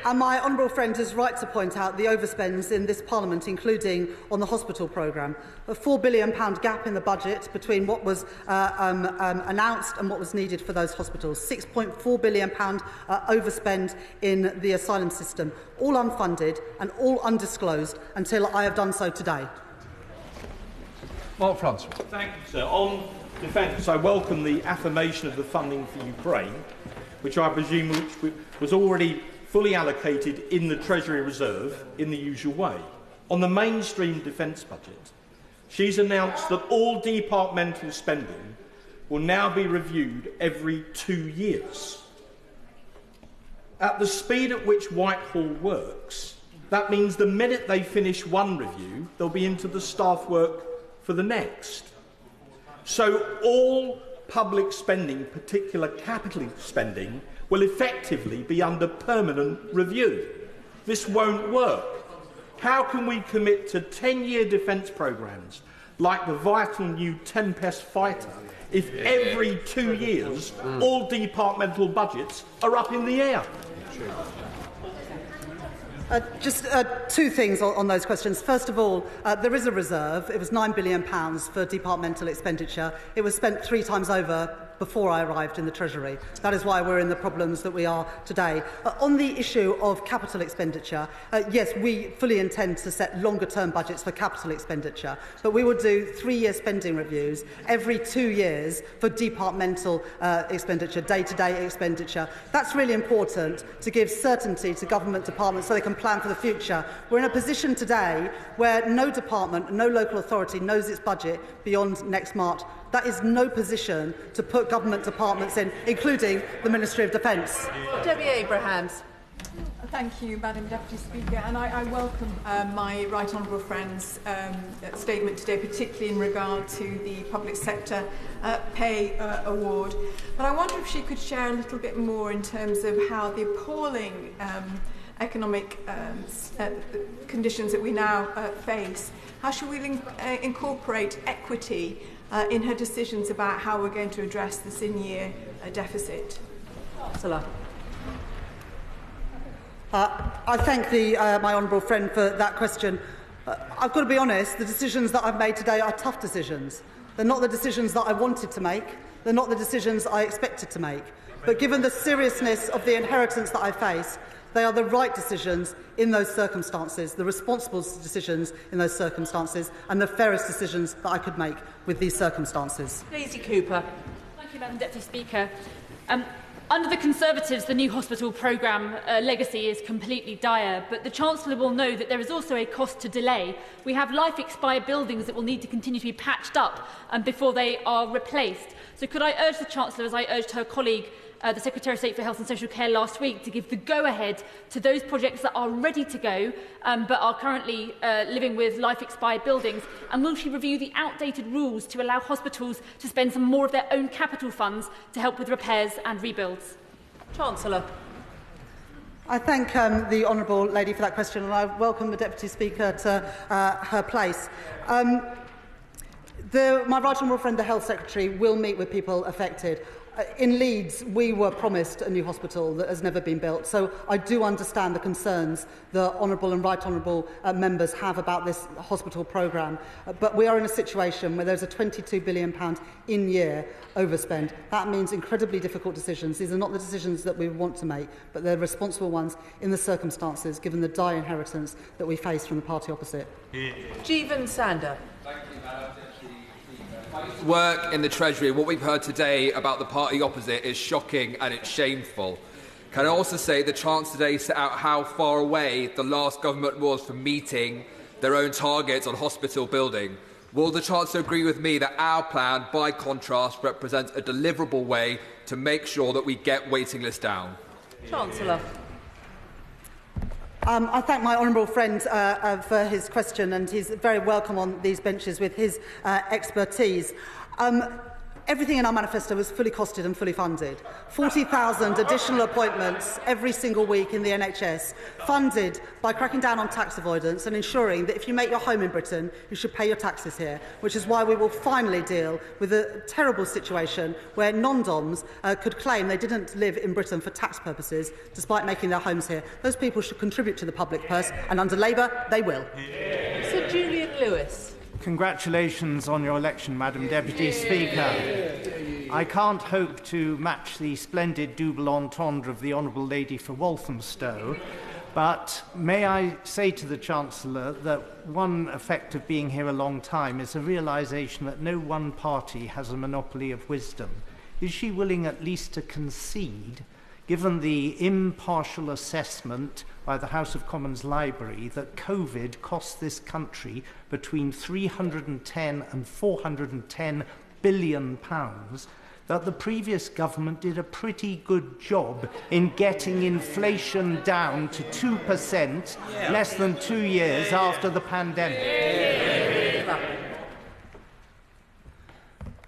S2: And my honourable friend is right to point out the overspends in this Parliament, including on the hospital programme. A £4 billion gap in the budget between what was announced and what was needed for those hospitals. £6.4 billion overspend in the asylum system, all unfunded and all undisclosed until I have done so today.
S1: Mark Francois.
S12: Thank you, sir. On defence, I welcome the affirmation of the funding for Ukraine, which I presume was already fully allocated in the Treasury Reserve in the usual way. On the mainstream defence budget, she's announced that all departmental spending will now be reviewed every 2 years. At the speed at which Whitehall works, that means the minute they finish one review, they'll be into the staff work for the next. So all public spending, particular capital spending, will effectively be under permanent review. This won't work. How can we commit to 10-year defence programmes like the vital new Tempest fighter if every 2 years all departmental budgets are up in the air?
S2: Just two things on those questions. First of all, there is a reserve. It was £9 billion for departmental expenditure. It was spent 3 times over before I arrived in the Treasury. That is why we're in the problems that we are today. On the issue of capital expenditure, yes, we fully intend to set longer-term budgets for capital expenditure, but we will do 3-year spending reviews every 2 years for departmental expenditure, day-to-day expenditure. That's really important to give certainty to government departments so they can plan for the future. We're in a position today where no department, no local authority knows its budget beyond next March. That is no position to put government departments in, including the Ministry of Defence.
S13: Debbie Abrahams.
S14: Thank you, Madam Deputy Speaker, and I welcome my right honourable friend's statement today, particularly in regard to the public sector pay award. But I wonder if she could share a little bit more in terms of how the appalling economic conditions that we now face, how should we incorporate equity in her decisions about how we're going to address this in-year deficit?
S13: Stella.
S2: I thank my honourable friend for that question. I've got to be honest, the decisions that I've made today are tough decisions. They're not the decisions that I wanted to make. They're not the decisions I expected to make. But given the seriousness of the inheritance that I face, they are the right decisions in those circumstances, the responsible decisions in those circumstances, and the fairest decisions that I could make with these circumstances.
S13: Creasy Cooper.
S15: Thank you, Madam Deputy Speaker. Under the Conservatives, the new hospital programme legacy is completely dire, but the Chancellor will know that there is also a cost to delay. We have life-expired buildings that will need to continue to be patched up before they are replaced. So could I urge the Chancellor, as I urged her colleague, the Secretary of State for Health and Social Care last week, to give the go-ahead to those projects that are ready to go but are currently living with life-expired buildings? And will she review the outdated rules to allow hospitals to spend some more of their own capital funds to help with repairs and rebuilds?
S13: Chancellor.
S2: I thank the honourable lady for that question, and I welcome the Deputy Speaker to her place. My right honourable friend, the Health Secretary, will meet with people affected. In Leeds, we were promised a new hospital that has never been built, so I do understand the concerns the honourable and right honourable members have about this hospital programme. But we are in a situation where there's a £22 billion in-year overspend. That means incredibly difficult decisions. These are not the decisions that we want to make, but they're responsible ones in the circumstances, given the dire inheritance that we face from the party opposite.
S13: Jeevan Sander.
S16: Thank you, Madam. Work in the Treasury. What we've heard today about the party opposite is shocking and it's shameful. Can I also say the Chancellor today set out how far away the last government was from meeting their own targets on hospital building? Will the Chancellor agree with me that our plan, by contrast, represents a deliverable way to make sure that we get waiting lists down?
S13: Chancellor.
S2: I thank my honourable friend for his question, and he's very welcome on these benches with his expertise. Everything in our manifesto was fully costed and fully funded. 40,000 additional appointments every single week in the NHS, funded by cracking down on tax avoidance and ensuring that if you make your home in Britain, you should pay your taxes here, which is why we will finally deal with a terrible situation where non-DOMs could claim they didn't live in Britain for tax purposes, despite making their homes here. Those people should contribute to the public purse, and under Labour, they will.
S13: Sir Julian Lewis.
S17: Congratulations on your election, Madam Deputy Speaker. I can't hope to match the splendid double entendre of the Honourable Lady for Walthamstow, but may I say to the Chancellor that one effect of being here a long time is a realisation that no one party has a monopoly of wisdom. Is she willing at least to concede, given the impartial assessment by the House of Commons Library that COVID cost this country between 310 and 410 billion pounds, that the previous government did a pretty good job in getting inflation down to 2% less than 2 years after the pandemic?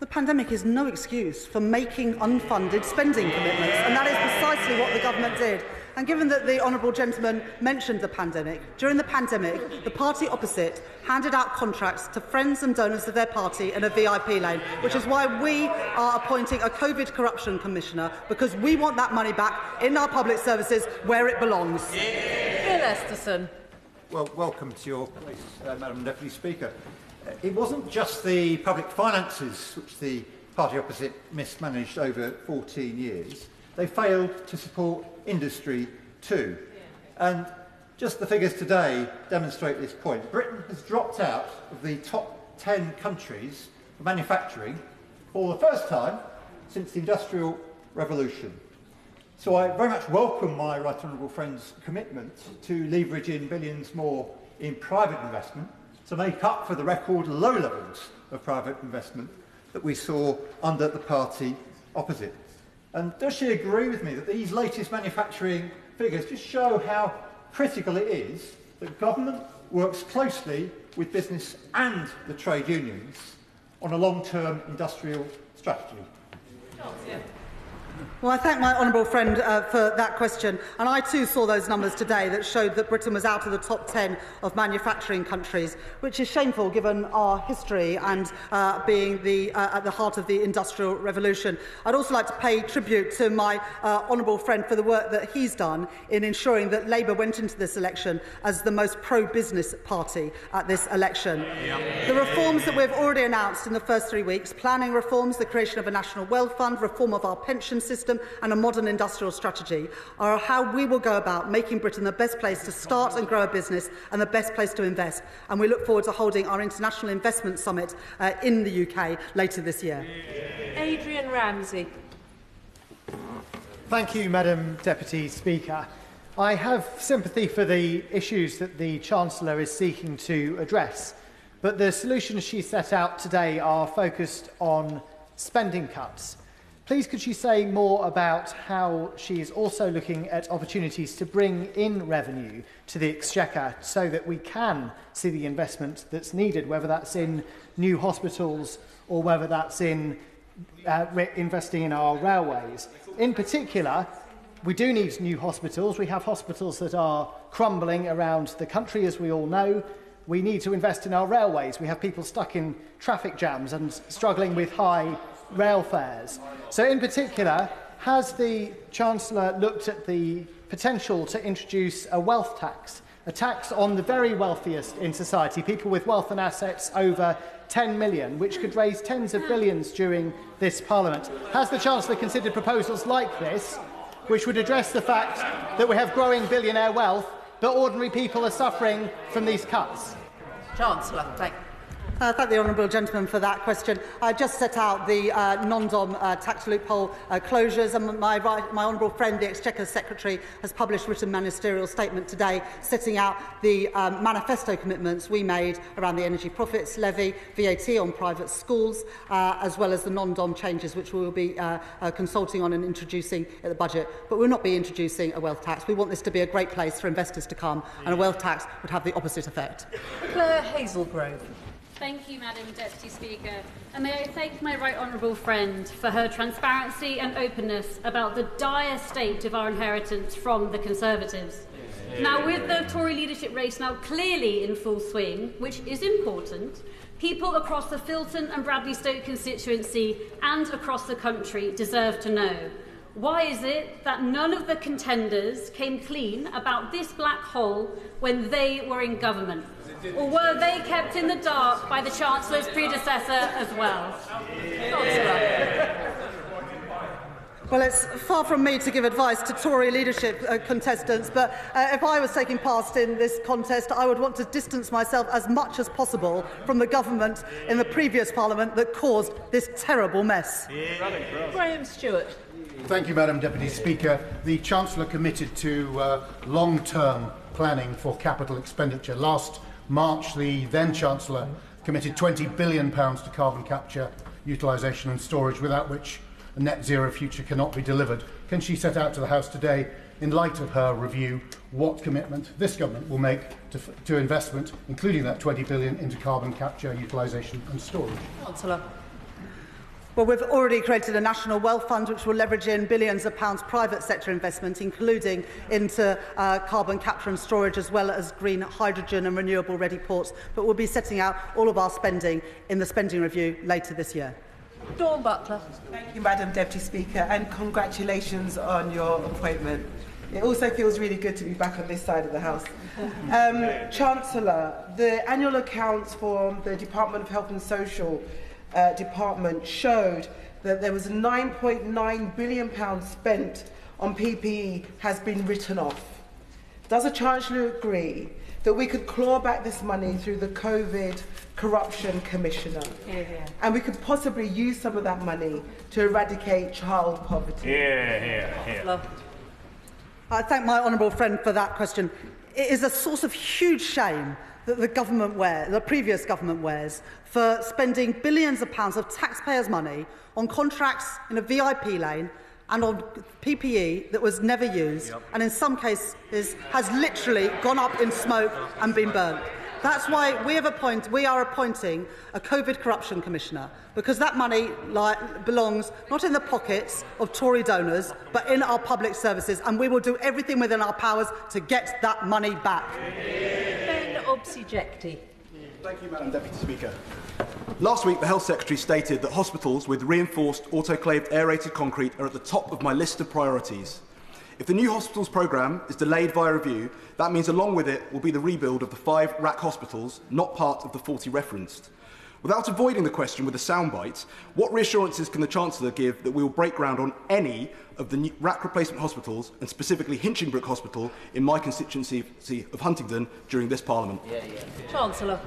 S2: The pandemic is no excuse for making unfunded spending commitments, and that is precisely what the government did. And given that the honourable gentleman mentioned the pandemic, during the pandemic, the party opposite handed out contracts to friends and donors of their party in a VIP lane, which is why we are appointing a COVID corruption commissioner, because we want that money back in our public services where it belongs.
S13: Bill Esterson.
S18: Well, welcome to your place, Madam Deputy Speaker. It wasn't just the public finances which the
S19: party opposite mismanaged over 14 years, they failed to support industry too. And just the figures today demonstrate this point. Britain has dropped out of the top 10 countries for manufacturing for the first time since the Industrial Revolution. So I very much welcome my right honourable friend's commitment to leverage in billions more in private investment to make up for the record low levels of private investment that we saw under the party opposite. And does she agree with me that these latest manufacturing figures just show how critical it is that government works closely with business and the trade unions on a long-term industrial strategy?
S2: Well, I thank my honourable friend for that question. And I too saw those numbers today that showed that Britain was out of the top 10 of manufacturing countries, which is shameful given our history and being at the heart of the Industrial Revolution. I'd also like to pay tribute to my honourable friend for the work that he's done in ensuring that Labour went into this election as the most pro-business party at this election. The reforms that we've already announced in the first 3 weeks, planning reforms, the creation of a national wealth fund, reform of our pension system and a modern industrial strategy, are how we will go about making Britain the best place to start and grow a business and the best place to invest. And we look forward to holding our International Investment Summit in the UK later this year.
S13: Adrian Ramsey.
S20: Thank you, Madam Deputy Speaker. I have sympathy for the issues that the Chancellor is seeking to address, but the solutions she set out today are focused on spending cuts. Please could she say more about how she is also looking at opportunities to bring in revenue to the Exchequer so that we can see the investment that's needed, whether that's in new hospitals or whether that's in investing in our railways. In particular, we do need new hospitals. We have hospitals that are crumbling around the country, as we all know. We need to invest in our railways. We have people stuck in traffic jams and struggling with high rail fares. So in particular, has the Chancellor looked at the potential to introduce a wealth tax, a tax on the very wealthiest in society, people with wealth and assets over 10 million, which could raise tens of billions during this Parliament? Has the Chancellor considered proposals like this, which would address the fact that we have growing billionaire wealth, but ordinary people are suffering from these cuts?
S13: Chancellor, thank you.
S2: Thank the honourable gentleman for that question. I just set out the non-dom tax loophole closures, and my honourable friend, the Exchequer Secretary, has published a written ministerial statement today setting out the manifesto commitments we made around the energy profits levy, VAT on private schools, as well as the non-dom changes which we will be consulting on and introducing at the budget. But we will not be introducing a wealth tax. We want this to be a great place for investors to come, and a wealth tax would have the opposite effect.
S13: Claire Hazelgrove.
S15: Thank you, Madam Deputy Speaker. And may I thank my right honourable friend for her transparency and openness about the dire state of our inheritance from the Conservatives. Now, with the Tory leadership race now clearly in full swing, which is important, people across the Filton and Bradley Stoke constituency and across the country deserve to know. Why is it that none of the contenders came clean about this black hole when they were in government? Or were they kept in the dark by the Chancellor's predecessor as well?
S2: Well, it's far from me to give advice to Tory leadership contestants, but if I was taking part in this contest, I would want to distance myself as much as possible from the government in the previous Parliament that caused this terrible mess.
S13: Graham Stewart.
S21: Thank you, Madam Deputy Speaker. The Chancellor committed to long-term planning for capital expenditure. Last March, the then-Chancellor committed £20 billion to carbon capture, utilisation and storage, without which a net-zero future cannot be delivered. Can she set out to the House today, in light of her review, what commitment this government will make to investment, including that £20 billion, into carbon capture, utilisation and storage?
S13: Chancellor.
S2: Well, we've already created a national wealth fund which will leverage in billions of pounds private sector investment, including into carbon capture and storage, as well as green hydrogen and renewable ready ports. But we'll be setting out all of our spending in the spending review later this year.
S13: Dawn Butler.
S22: Thank you, Madam Deputy Speaker, and congratulations on your appointment. It also feels really good to be back on this side of the House. Chancellor, the annual accounts from the Department of Health and Social department showed that there was £9.9 billion spent on PPE has been written off. Does the Chancellor agree that we could claw back this money through the COVID Corruption Commissioner? And we could possibly use some of that money to eradicate child poverty?
S2: I thank my honourable friend for that question. It is a source of huge shame that the previous government wears for spending billions of pounds of taxpayers' money on contracts in a VIP lane and on PPE that was never used, and in some cases has literally gone up in smoke and been burnt. That's why we are appointing a COVID Corruption Commissioner, because that money belongs not in the pockets of Tory donors, but in our public services, and we will do everything within our powers to get that money back.
S3: Thank you, Madam Deputy Speaker. Last week, the Health Secretary stated that hospitals with reinforced autoclaved aerated concrete are at the top of my list of priorities. If the new hospitals programme is delayed via review, that means along with it will be the rebuild of the 5 RAC hospitals, not part of the 40 referenced. Without avoiding the question with a soundbite, what reassurances can the Chancellor give that we will break ground on any of the new RAC replacement hospitals, and specifically Hinchingbrook Hospital in my constituency of Huntingdon during this Parliament?
S13: Chancellor.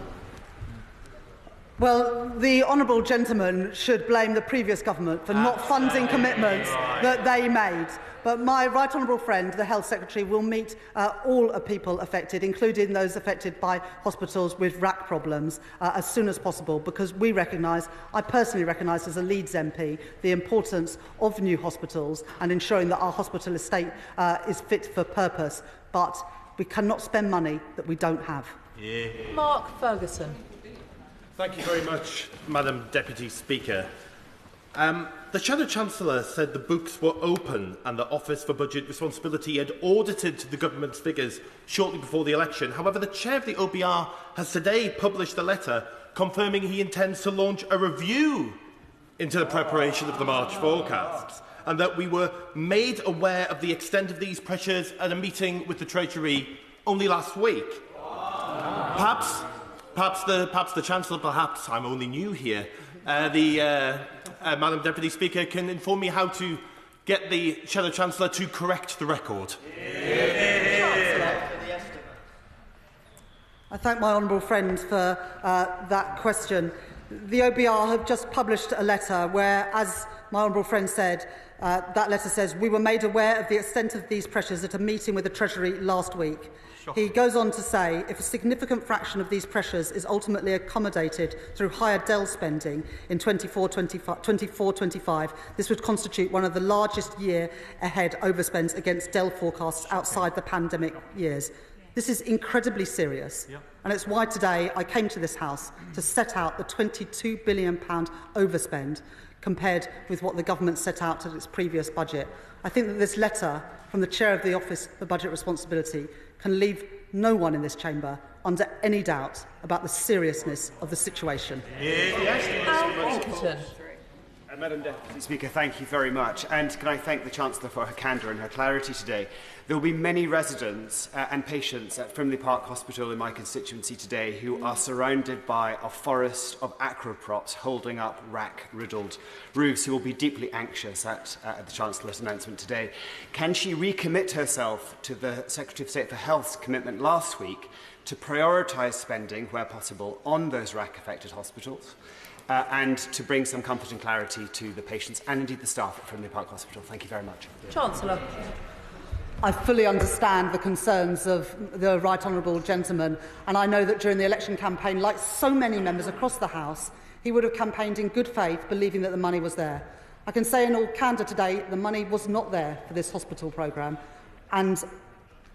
S2: Well, the honourable gentleman should blame the previous government for not funding commitments that they made. But my right honourable friend, the Health Secretary, will meet all people affected, including those affected by hospitals with RAC problems, as soon as possible, because I personally recognise as a Leeds MP, the importance of new hospitals and ensuring that our hospital estate is fit for purpose. But we cannot spend money that we don't have.
S13: Mark Ferguson.
S4: Thank you very much, Madam Deputy Speaker. The Shadow Chancellor said the books were open and the Office for Budget Responsibility had audited the government's figures shortly before the election. However, the chair of the OBR has today published a letter confirming he intends to launch a review into the preparation of the March forecasts, and that we were made aware of the extent of these pressures at a meeting with the Treasury only last week. Perhaps the Chancellor, perhaps I'm only new here, Madam Deputy Speaker, can inform me how to get the Shadow Chancellor to correct the record.
S2: I thank my honourable friend for that question. The OBR have just published a letter where, as my honourable friend said, that letter says, we were made aware of the extent of these pressures at a meeting with the Treasury last week. He goes on to say, if a significant fraction of these pressures is ultimately accommodated through higher DEL spending in 24-25, this would constitute one of the largest year-ahead overspends against DEL forecasts outside the pandemic years. This is incredibly serious, and it's why today I came to this House to set out the £22 billion overspend compared with what the government set out in its previous budget. I think that this letter from the Chair of the Office for Budget Responsibility can leave no one in this chamber under any doubt about the seriousness of the situation.
S23: Madam Deputy Speaker, thank you very much. And can I thank the Chancellor for her candour and her clarity today. There will be many residents and patients at Frimley Park Hospital in my constituency today who are surrounded by a forest of acroprops holding up RAC-riddled roofs, who will be deeply anxious at the Chancellor's announcement today. Can she recommit herself to the Secretary of State for Health's commitment last week to prioritise spending, where possible, on those RAC-affected hospitals? And to bring some comfort and clarity to the patients and indeed the staff at Frimley Park Hospital. Thank you very much.
S13: Chancellor.
S2: I fully understand the concerns of the right honourable gentleman, and I know that during the election campaign, like so many members across the House, he would have campaigned in good faith, believing that the money was there. I can say in all candour today, the money was not there for this hospital programme, and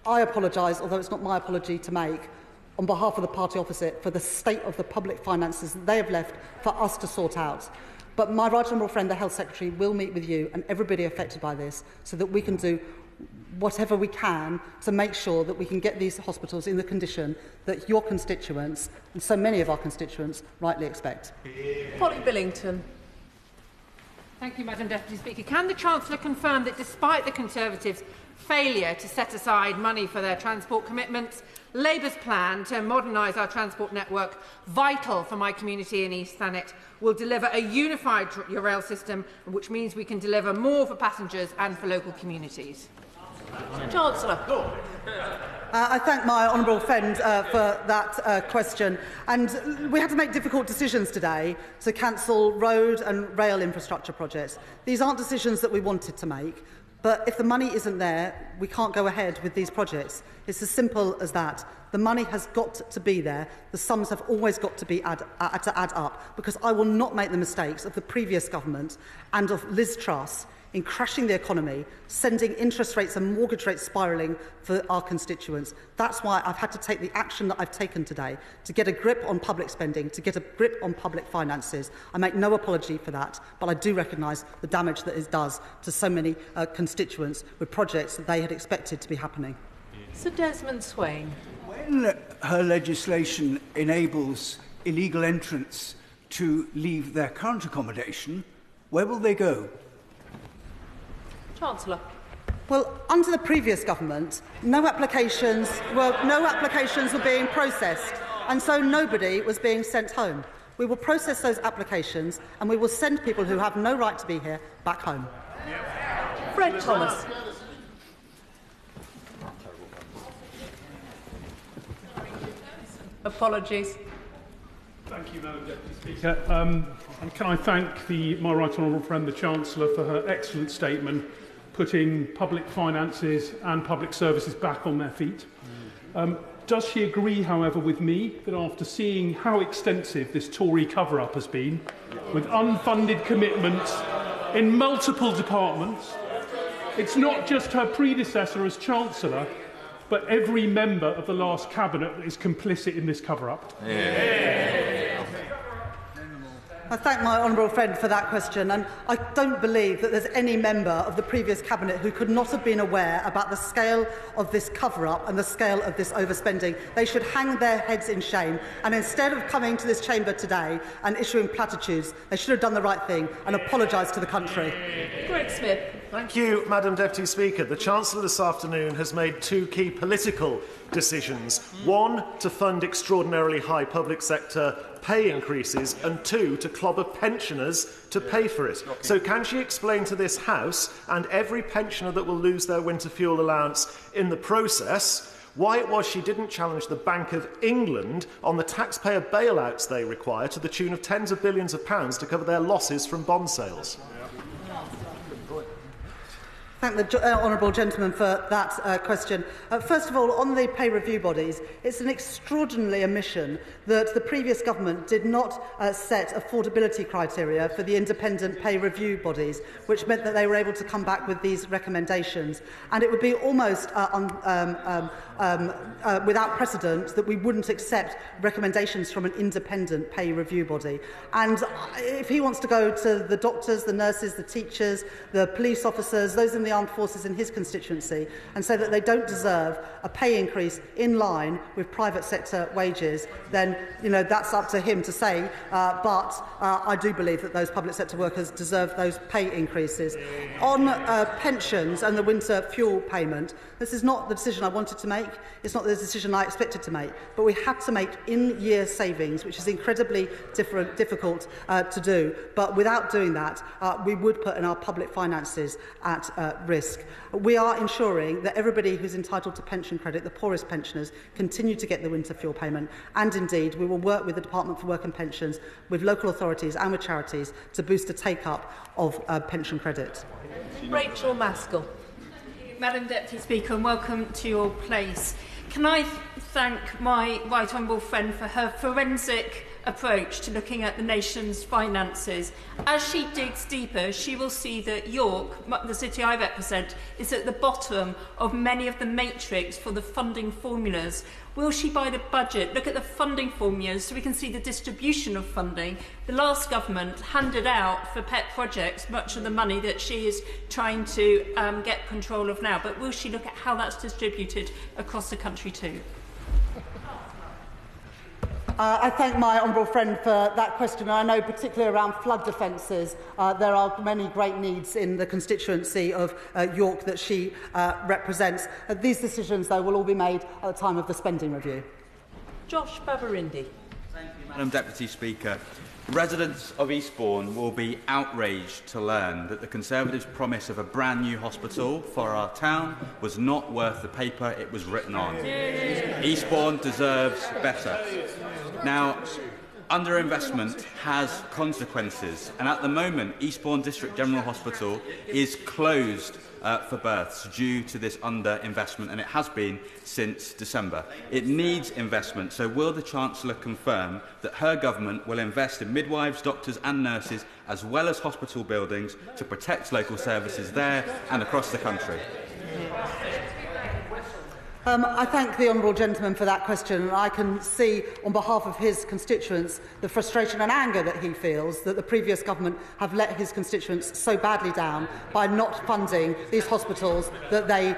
S2: I apologise, although it's not my apology to make, on behalf of the party opposite, for the state of the public finances that they have left for us to sort out. But my right honourable friend, the Health Secretary, will meet with you and everybody affected by this so that we can do whatever we can to make sure that we can get these hospitals in the condition that your constituents, and so many of our constituents, rightly expect.
S13: Polly Billington.
S6: Thank you, Madam Deputy Speaker. Can the Chancellor confirm that despite the Conservatives' failure to set aside money for their transport commitments, Labour's plan to modernise our transport network, vital for my community in East Thanet, will deliver a unified rail system, which means we can deliver more for passengers and for local communities?
S13: Chancellor.
S2: I thank my honourable friend for that question. And we had to make difficult decisions today to cancel road and rail infrastructure projects. These aren't decisions that we wanted to make. But if the money isn't there, we can't go ahead with these projects. It's as simple as that. The money has got to be there. The sums have always got to add up, because I will not make the mistakes of the previous government and of Liz Truss in crashing the economy, sending interest rates and mortgage rates spiralling for our constituents. That's why I've had to take the action that I've taken today, to get a grip on public spending, to get a grip on public finances. I make no apology for that, but I do recognise the damage that it does to so many constituents with projects that they had expected to be happening.
S13: Sir Desmond Swain.
S7: When her legislation enables illegal entrants to leave their current accommodation, where will they go?
S13: Chancellor.
S2: Well, under the previous government, no applications were being processed, and so nobody was being sent home. We will process those applications, and we will send people who have no right to be here back home.
S13: Fred Thomas. Apologies.
S8: Thank you, Madam Deputy Speaker. And can I thank my right honourable friend, the Chancellor, for her excellent statement, putting public finances and public services back on their feet. Does she agree, however, with me that after seeing how extensive this Tory cover-up has been, with unfunded commitments in multiple departments, it's not just her predecessor as Chancellor, but every member of the last cabinet that is complicit in this cover-up?
S2: I thank my honourable friend for that question, and I don't believe that there's any member of the previous cabinet who could not have been aware about the scale of this cover-up and the scale of this overspending. They should hang their heads in shame, and instead of coming to this chamber today and issuing platitudes, they should have done the right thing and apologised to the country.
S13: Greg Smith.
S24: Thank you, Madam Deputy Speaker. The Chancellor this afternoon has made two key political decisions. One, to fund extraordinarily high public sector pay increases, and two, to clobber pensioners to pay for it. So can she explain to this House and every pensioner that will lose their winter fuel allowance in the process why it was she didn't challenge the Bank of England on the taxpayer bailouts they require to the tune of tens of billions of pounds to cover their losses from bond sales?
S2: Thank the honourable gentleman for that question. First of all, on the pay review bodies, it's an extraordinary omission that the previous government did not set affordability criteria for the independent pay review bodies, which meant that they were able to come back with these recommendations. And it would be almost without precedent that we wouldn't accept recommendations from an independent pay review body. And if he wants to go to the doctors, the nurses, the teachers, the police officers, those in the armed forces in his constituency, and say that they don't deserve a pay increase in line with private sector wages, then that's up to him to say. But I do believe that those public sector workers deserve those pay increases. On pensions and the winter fuel payment, this is not the decision I wanted to make. It's not the decision I expected to make. But we had to make in-year savings, which is incredibly difficult to do. But without doing that, we would put in our public finances at risk. We are ensuring that everybody who's entitled to pension credit, the poorest pensioners, continue to get the winter fuel payment. And indeed, we will work with the Department for Work and Pensions, with local authorities and with charities to boost the take-up of pension credit.
S13: Rachel Maskell.
S6: Madam Deputy Speaker, and welcome to your place. Can I thank my right honourable friend for her forensic approach to looking at the nation's finances. As she digs deeper, she will see that York, the city I represent, is at the bottom of many of the matrix for the funding formulas. Will she, by the budget, look at the funding formulas so we can see the distribution of funding? The last government handed out for pet projects much of the money that she is trying to get control of now, but will she look at how that's distributed across the country too?
S2: I thank my honourable friend for that question. I know particularly around flood defences there are many great needs in the constituency of York that she represents. These decisions, though, will all be made at the time of the spending review.
S13: Josh Bavarindi.
S5: Thank you, Madam Deputy Speaker. Residents of Eastbourne will be outraged to learn that the Conservatives' promise of a brand new hospital for our town was not worth the paper it was written on. Eastbourne deserves better. Now, underinvestment has consequences, and at the moment, Eastbourne District General Hospital is closed for births due to this underinvestment, and it has been since December. It needs investment, so will the Chancellor confirm that her government will invest in midwives, doctors and nurses, as well as hospital buildings, to protect local services there and across the country?
S2: I thank the honourable gentleman for that question, and I can see on behalf of his constituents the frustration and anger that he feels that the previous government have let his constituents so badly down by not funding these hospitals that they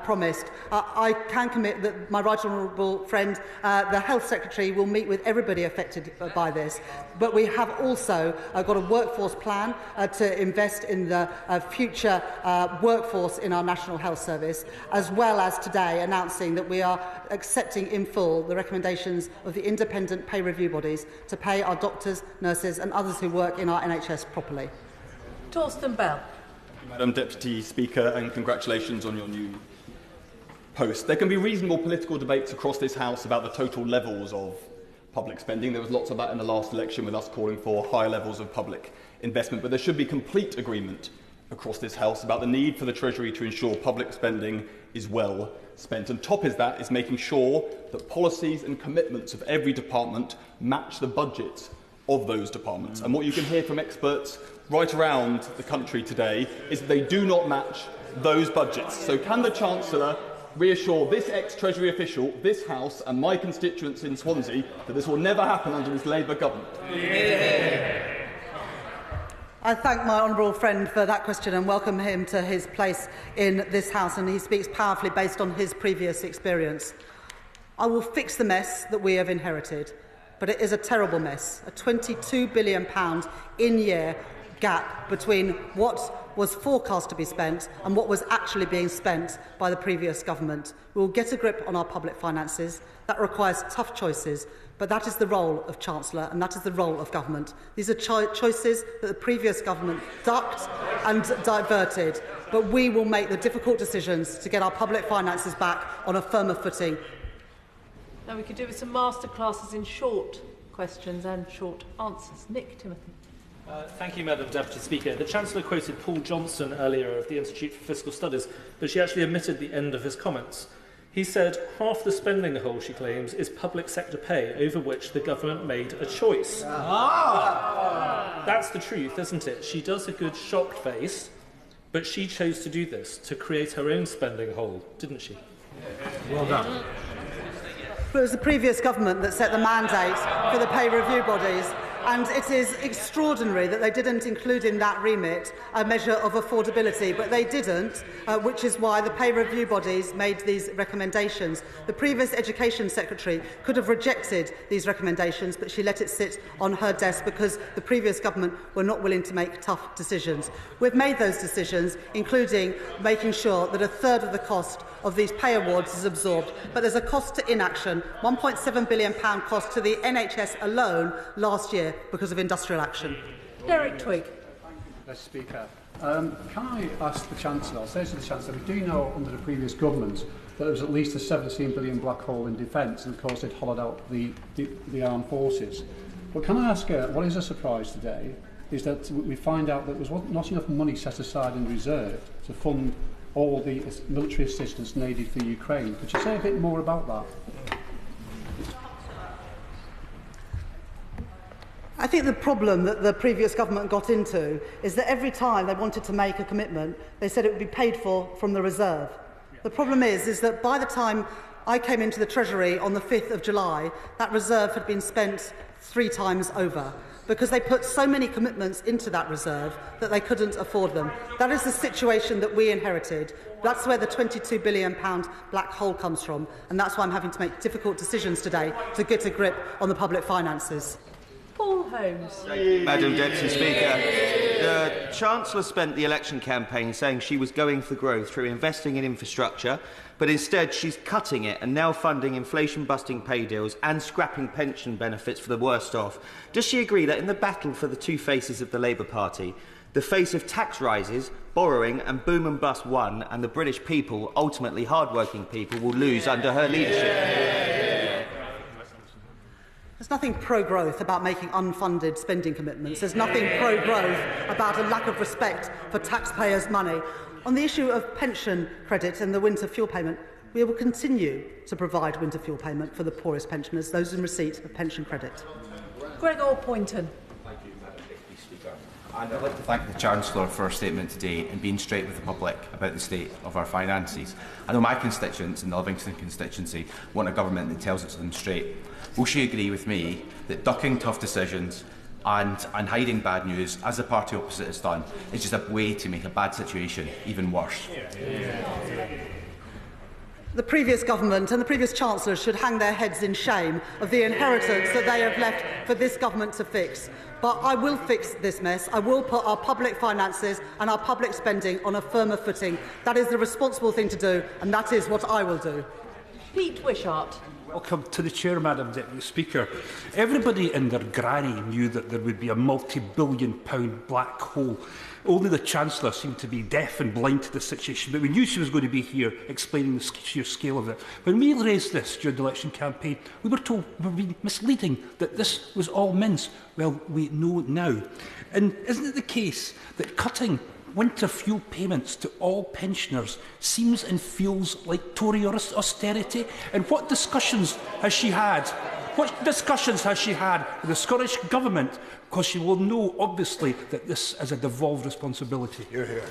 S2: promised. I can commit that my right honourable friend, the Health Secretary, will meet with everybody affected by this, but we have also got a workforce plan to invest in the future workforce in our National Health Service, as well as today announcing that we are accepting in full the recommendations of the independent pay review bodies to pay our doctors, nurses and others who work in our NHS properly.
S13: Torsten Bell.
S9: Madam Deputy Speaker, and congratulations on your new post. There can be reasonable political debates across this House about the total levels of public spending. There was lots of that in the last election, with us calling for higher levels of public investment, but there should be complete agreement across this House about the need for the Treasury to ensure public spending is well spent. And top is that is making sure that policies and commitments of every department match the budgets of those departments. And what you can hear from experts right around the country today is that they do not match those budgets. So can the Chancellor reassure this ex-Treasury official, this House and my constituents in Swansea that this will never happen under this Labour government?
S2: Yeah. I thank my honourable friend for that question and welcome him to his place in this House, and he speaks powerfully based on his previous experience. I will fix the mess that we have inherited, but it is a terrible mess, a £22 billion in-year gap between what was forecast to be spent and what was actually being spent by the previous government. We will get a grip on our public finances. That requires tough choices, but that is the role of Chancellor and that is the role of government. These are choices that the previous government ducked and diverted, but we will make the difficult decisions to get our public finances back on a firmer footing.
S13: Now we could do with some masterclasses in short questions and short answers. Nick Timothy.
S10: Thank you, Madam Deputy Speaker. The Chancellor quoted Paul Johnson earlier of the Institute for Fiscal Studies, but she actually omitted the end of his comments. He said half the spending hole, she claims, is public sector pay, over which the government made a choice. That's the truth, isn't it? She does a good shocked face, but she chose to do this, to create her own spending hole, didn't she?
S21: Well done.
S2: But it was the previous government that set the mandate for the pay review bodies, and it is extraordinary that they didn't include in that remit a measure of affordability, but they didn't, which is why the pay review bodies made these recommendations. The previous Education Secretary could have rejected these recommendations, but she let it sit on her desk because the previous government were not willing to make tough decisions. We've made those decisions, including making sure that a third of the cost of these pay awards is absorbed, but there's a cost to inaction, £1.7 billion cost to the NHS alone last year because of industrial action.
S13: Derek Twigg.
S21: Mr. Speaker, can I ask the Chancellor, I'll say to the Chancellor, we do know under the previous government that there was at least a £17 billion black hole in defence, and of course it hollowed out the armed forces. But can I ask her, what is a surprise today is that we find out that there was not enough money set aside in reserve to fund all the military assistance needed for Ukraine. Could you say a bit more about that?
S2: I think the problem that the previous government got into is that every time they wanted to make a commitment, they said it would be paid for from the reserve. The problem is that by the time I came into the Treasury on the 5th of July, that reserve had been spent 3 times over. because they put so many commitments into that reserve that they couldn't afford them. That is the situation that we inherited. That's where the £22 billion black hole comes from, and that's why I'm having to make difficult decisions today to get a grip on the public finances.
S13: Paul Holmes.
S1: Madam Deputy Speaker, the Chancellor spent the election campaign saying she was going for growth through investing in infrastructure, but instead she's cutting it and now funding inflation-busting pay deals and scrapping pension benefits for the worst off. Does she agree that in the battle for the two faces of the Labour Party, the face of tax rises, borrowing and boom and bust won, and the British people, ultimately hard-working people, will lose under her leadership?
S2: There's nothing pro-growth about making unfunded spending commitments. There's nothing pro-growth about a lack of respect for taxpayers' money. On the issue of pension credit and the winter fuel payment, we will continue to provide winter fuel payment for the poorest pensioners, those in receipt of pension credit.
S13: Gregor Poynton.
S11: And I'd like to thank the Chancellor for her statement today and being straight with the public about the state of our finances. I know my constituents in the Livingston constituency want a government that tells it to them straight. Will she agree with me that ducking tough decisions and hiding bad news, as the party opposite has done, is just a way to make a bad situation even worse?
S2: The previous government and the previous Chancellor should hang their heads in shame of the inheritance that they have left for this government to fix. But I will fix this mess. I will put our public finances and our public spending on a firmer footing. That is the responsible thing to do, and that is what I will do.
S13: Pete Wishart.
S12: Welcome to the Chair, Madam Deputy Speaker. Everybody in their granny knew that there would be a multi-billion-pound black hole. Only the Chancellor seemed to be deaf and blind to the situation, but we knew she was going to be here explaining the sheer scale of it. When we raised this during the election campaign, we were told we were being misleading, that this was all mince. Well, we know now. And isn't it the case that cutting winter fuel payments to all pensioners seems and feels like Tory austerity? And what discussions has she had? What discussions has she had with the Scottish Government? Because she will know, obviously, that this is a devolved responsibility. Hear, hear.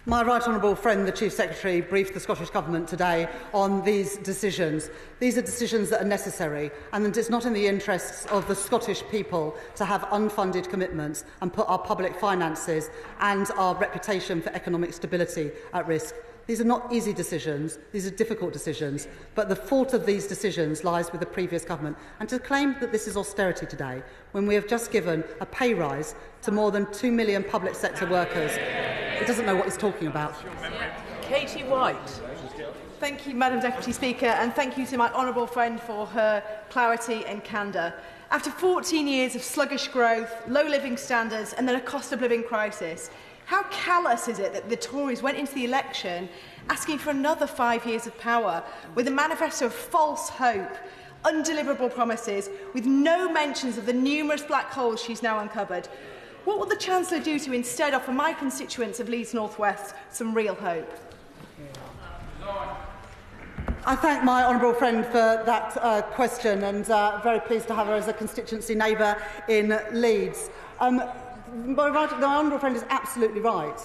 S2: My right honourable friend, the Chief Secretary, briefed the Scottish Government today on these decisions. These are decisions that are necessary, and it's not in the interests of the Scottish people to have unfunded commitments and put our public finances and our reputation for economic stability at risk. These are not easy decisions, these are difficult decisions, but the fault of these decisions lies with the previous government. And to claim that this is austerity today, when we have just given a pay rise to more than 2 million public sector workers, it doesn't know what he's talking about.
S13: Katie White.
S14: Thank you, Madam Deputy Speaker, and thank you to my honourable friend for her clarity and candour. After 14 years of sluggish growth, low living standards and then a cost of living crisis, how callous is it that the Tories went into the election asking for another 5 years of power with a manifesto of false hope, undeliverable promises, with no mentions of the numerous black holes she's now uncovered? What will the Chancellor do to instead offer my constituents of Leeds North West some real hope?
S2: I thank my honourable friend for that question, and very pleased to have her as a constituency neighbour in Leeds. The honourable friend is absolutely right.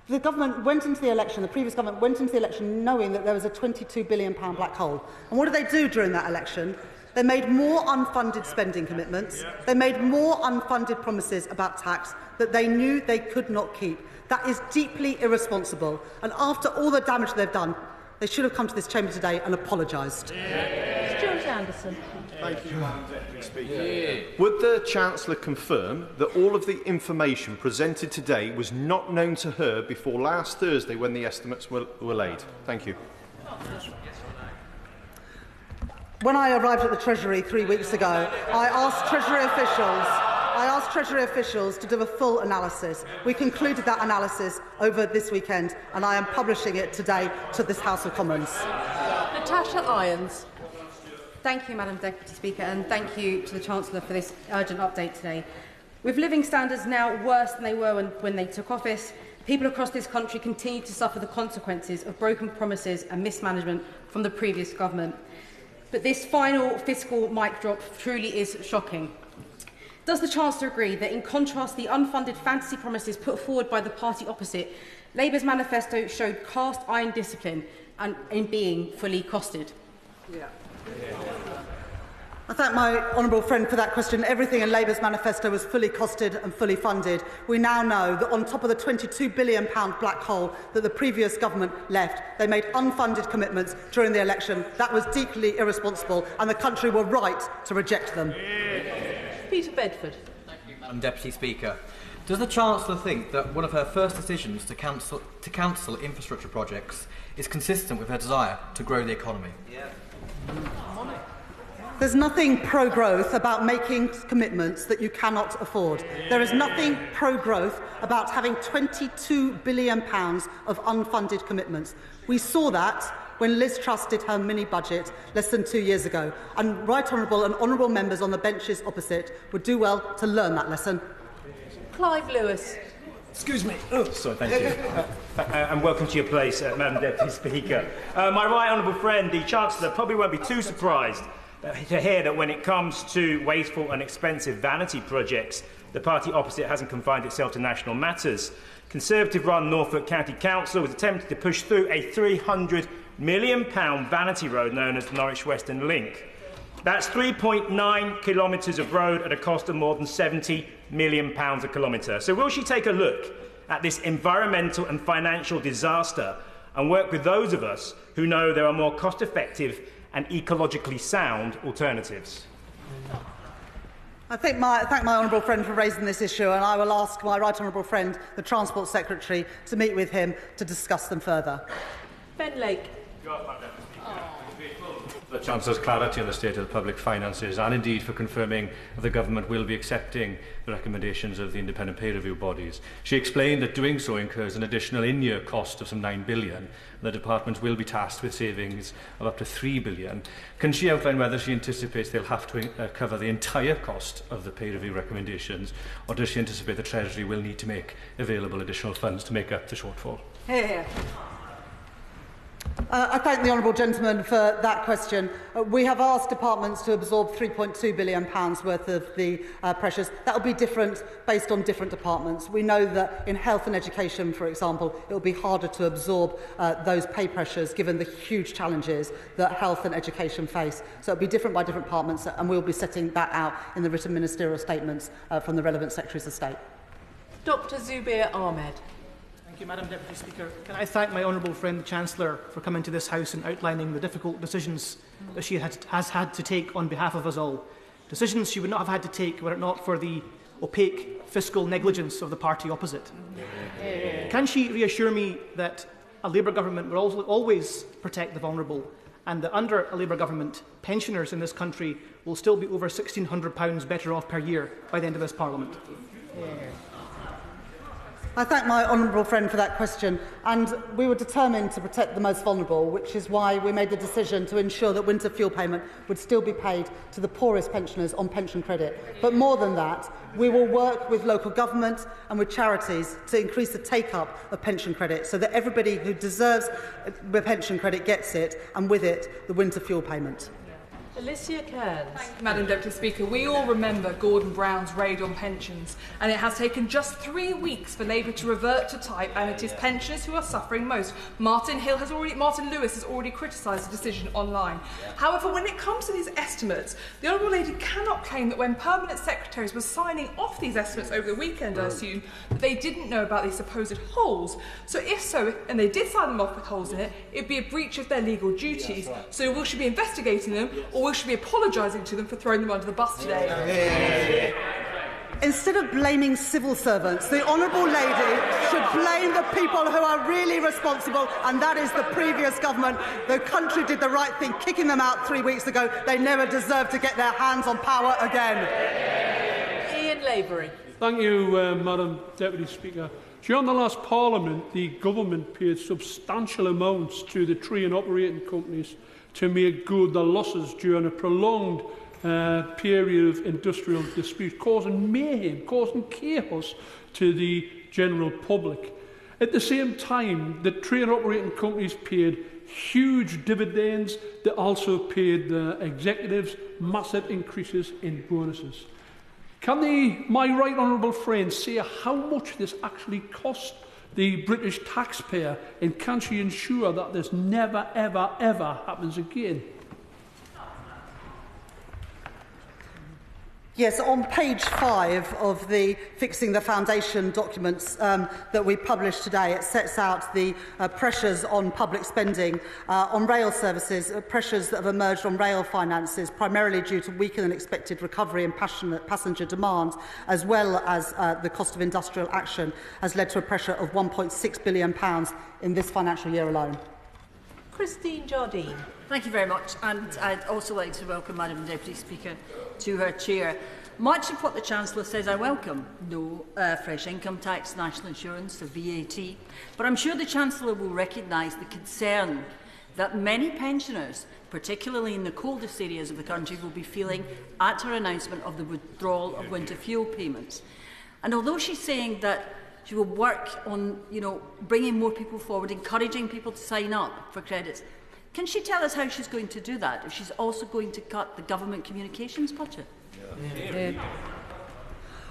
S2: The government went into the election, the previous government went into the election knowing that there was a £22 billion black hole. And what did they do during that election? They made more unfunded spending commitments. They made more unfunded promises about tax that they knew they could not keep. That is deeply irresponsible. And after all the damage they've done, they should have come to this chamber today and apologised.
S13: Stuart Anderson.
S4: Thank you, Madam Deputy Speaker. Would the Chancellor confirm that all of the information presented today was not known to her before last Thursday when the estimates were laid? Thank you.
S2: When I arrived at the Treasury 3 weeks ago, I asked Treasury officials to do a full analysis. We concluded that analysis over this weekend, and I am publishing it today to this House of Commons.
S13: Natasha Irons.
S25: Thank you, Madam Deputy Speaker, and thank you to the Chancellor for this urgent update today. With living standards now worse than they were when they took office, people across this country continue to suffer the consequences of broken promises and mismanagement from the previous government. But this final fiscal mic drop truly is shocking. Does the Chancellor agree that, in contrast to the unfunded fantasy promises put forward by the party opposite, Labour's manifesto showed cast iron discipline and in being fully costed?
S2: I thank my honourable friend for that question. Everything in Labour's manifesto was fully costed and fully funded. We now know that on top of the £22 billion black hole that the previous government left, they made unfunded commitments during the election. That was deeply irresponsible, and the country were right to reject them.
S13: Peter Bedford.
S16: Thank you, Madam Deputy Speaker. Does the Chancellor think that one of her first decisions to cancel infrastructure projects is consistent with her desire to grow the economy? Yeah.
S2: There's nothing pro-growth about making commitments that you cannot afford. There is nothing pro-growth about having £22 billion of unfunded commitments. We saw that when Liz Truss did her mini-budget less than 2 years ago, and right honourable and honourable members on the benches opposite would do well to learn that lesson.
S13: Clive Lewis.
S17: Excuse me. Oh, sorry, thank you. And welcome to your place, Madam Deputy Speaker. My right honourable friend, the Chancellor, probably won't be too surprised to hear that when it comes to wasteful and expensive vanity projects, the party opposite hasn't confined itself to national matters. Conservative-run Norfolk County Council was attempting to push through a £300 million vanity road known as the Norwich Western Link. That's 3.9 kilometres of road at a cost of more than £70 million a kilometre. So will she take a look at this environmental and financial disaster and work with those of us who know there are more cost-effective and ecologically sound alternatives?
S2: I thank my honourable friend for raising this issue, and I will ask my right honourable friend, the Transport Secretary, to meet with him to discuss them further.
S13: Ben Lake.
S18: The Chancellor's clarity on the state of the public finances, and indeed for confirming that the Government will be accepting the recommendations of the independent peer review bodies. She explained that doing so incurs an additional in-year cost of some £9 billion, and the Department will be tasked with savings of up to £3 billion. Can she outline whether she anticipates they'll have to cover the entire cost of the peer review recommendations, or does she anticipate the Treasury will need to make available additional funds to make up the shortfall?
S2: Here. I thank the honourable gentleman for that question. We have asked departments to absorb £3.2 billion worth of the pressures. That will be different based on different departments. We know that in health and education, for example, it will be harder to absorb those pay pressures given the huge challenges that health and education face. So it will be different by different departments, and we will be setting that out in the written ministerial statements from the relevant Secretaries of State.
S13: Dr Zubair Ahmed.
S19: Thank you, Madam Deputy Speaker. Can I thank my honourable friend, the Chancellor, for coming to this House and outlining the difficult decisions that she has had to take on behalf of us all. Decisions she would not have had to take were it not for the opaque fiscal negligence of the party opposite. Can she reassure me that a Labour government will always protect the vulnerable, and that under a Labour government, pensioners in this country will still be over £1,600 better off per year by the end of this Parliament?
S2: I thank my honourable friend for that question, and we were determined to protect the most vulnerable, which is why we made the decision to ensure that winter fuel payment would still be paid to the poorest pensioners on pension credit. But more than that, we will work with local government and with charities to increase the take-up of pension credit so that everybody who deserves the pension credit gets it, and with it, the winter fuel payment.
S13: Alicia Cairns.
S20: Thank you, Madam Deputy Speaker. We all remember Gordon Brown's raid on pensions, and it has taken just 3 weeks for Labour to revert to type, and it is pensioners who are suffering most. Martin Lewis has already criticised the decision online. However, when it comes to these estimates, the Honourable Lady cannot claim that when permanent secretaries were signing off these estimates over the weekend, I assume, that they didn't know about these supposed holes. So if so, and they did sign them off with holes in it, it would be a breach of their legal duties. So will she be investigating them, or will she be apologising to them for throwing them under the bus today?
S2: Instead of blaming civil servants, the Honourable Lady should blame the people who are really responsible, and that is the previous government. The country did the right thing, kicking them out 3 weeks ago. They never deserve to get their hands on power again.
S13: Ian Lavery.
S8: Thank you, Madam Deputy Speaker. During the last Parliament, the government paid substantial amounts to the train operating companies to make good the losses during a prolonged period of industrial dispute, causing mayhem, causing chaos to the general public. At the same time, the train operating companies paid huge dividends. They also paid the executives massive increases in bonuses. Can my right honourable friend say how much this actually cost the British taxpayer, and can she ensure that this never, ever, ever happens again?
S2: Yes, on page 5 of the Fixing the Foundation documents that we published today, it sets out the pressures on public spending on rail services, pressures that have emerged on rail finances, primarily due to weaker than expected recovery in passenger demand, as well as the cost of industrial action, has led to a pressure of £1.6 billion in this financial year alone.
S13: Christine Jardine.
S3: Thank you very much, and I'd also like to welcome Madam Deputy Speaker to her chair. Much of what the Chancellor says I welcome. No fresh income tax, national insurance, or VAT. But I'm sure the Chancellor will recognise the concern that many pensioners, particularly in the coldest areas of the country, will be feeling at her announcement of the withdrawal of winter fuel payments. And although she's saying that she will work on, bringing more people forward, encouraging people to sign up for credits, can she tell us how she's going to do that, if she's also going to cut the government communications budget?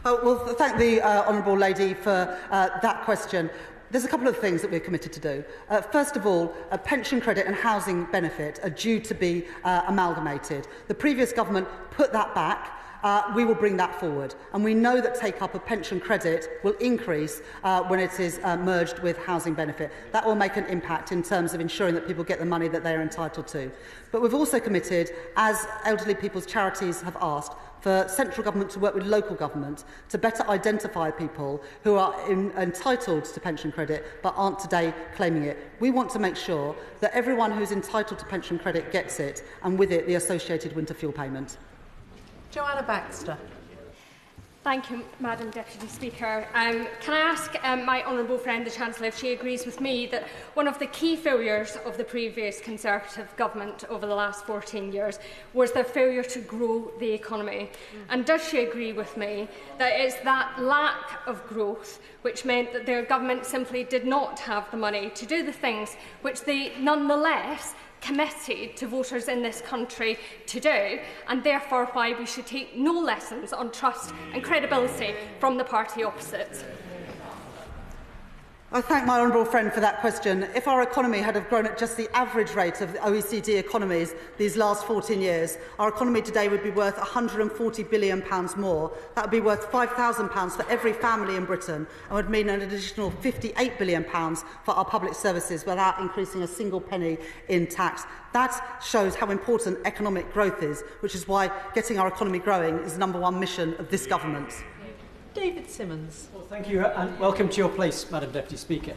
S2: Well, thank the Honourable Lady for that question. There's a couple of things that we're committed to do. First of all, a pension credit and housing benefit are due to be amalgamated. The previous government put that back. We will bring that forward. And we know that take-up of pension credit will increase when it is merged with housing benefit. That will make an impact in terms of ensuring that people get the money that they are entitled to. But we've also committed, as elderly people's charities have asked, for central government to work with local government to better identify people who are entitled to pension credit but aren't today claiming it. We want to make sure that everyone who's entitled to pension credit gets it, and with it the associated winter fuel payment.
S13: Joanna Baxter.
S7: Thank you, Madam Deputy Speaker. Can I ask my honourable friend, the Chancellor, if she agrees with me that one of the key failures of the previous Conservative government over the last 14 years was their failure to grow the economy? And does she agree with me that it's that lack of growth which meant that their government simply did not have the money to do the things which they nonetheless committed to voters in this country to do, and therefore why we should take no lessons on trust and credibility from the party opposites?
S2: I thank my honourable friend for that question. If our economy had have grown at just the average rate of the OECD economies these last 14 years, our economy today would be worth £140 billion more. That would be worth £5,000 for every family in Britain, and would mean an additional £58 billion for our public services without increasing a single penny in tax. That shows how important economic growth is, which is why getting our economy growing is the #1 mission of this government.
S13: David Simmons.
S15: Well, thank you, and welcome to your place, Madam Deputy Speaker.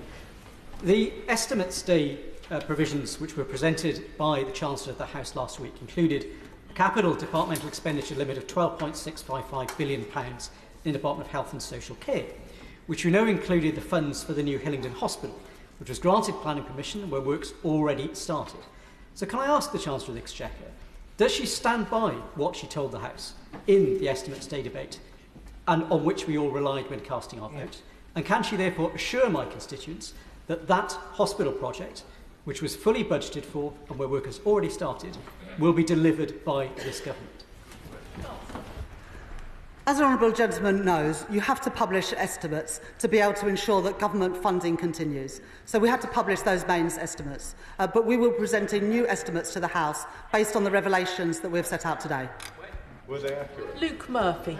S15: The Estimates Day provisions which were presented by the Chancellor of the House last week included a capital departmental expenditure limit of £12.655 billion in the Department of Health and Social Care, which we know included the funds for the new Hillingdon Hospital, which was granted planning permission where work's already started. So can I ask the Chancellor of the Exchequer, does she stand by what she told the House in the Estimates Day debate, and on which we all relied when casting our vote? And can she therefore assure my constituents that that hospital project, which was fully budgeted for and where work has already started, will be delivered by this government?
S2: As the honourable gentleman knows, you have to publish estimates to be able to ensure that government funding continues. So we had to publish those mains estimates. But we will be presenting new estimates to the House based on the revelations that we have set out today.
S24: Were they accurate?
S13: Luke Murphy.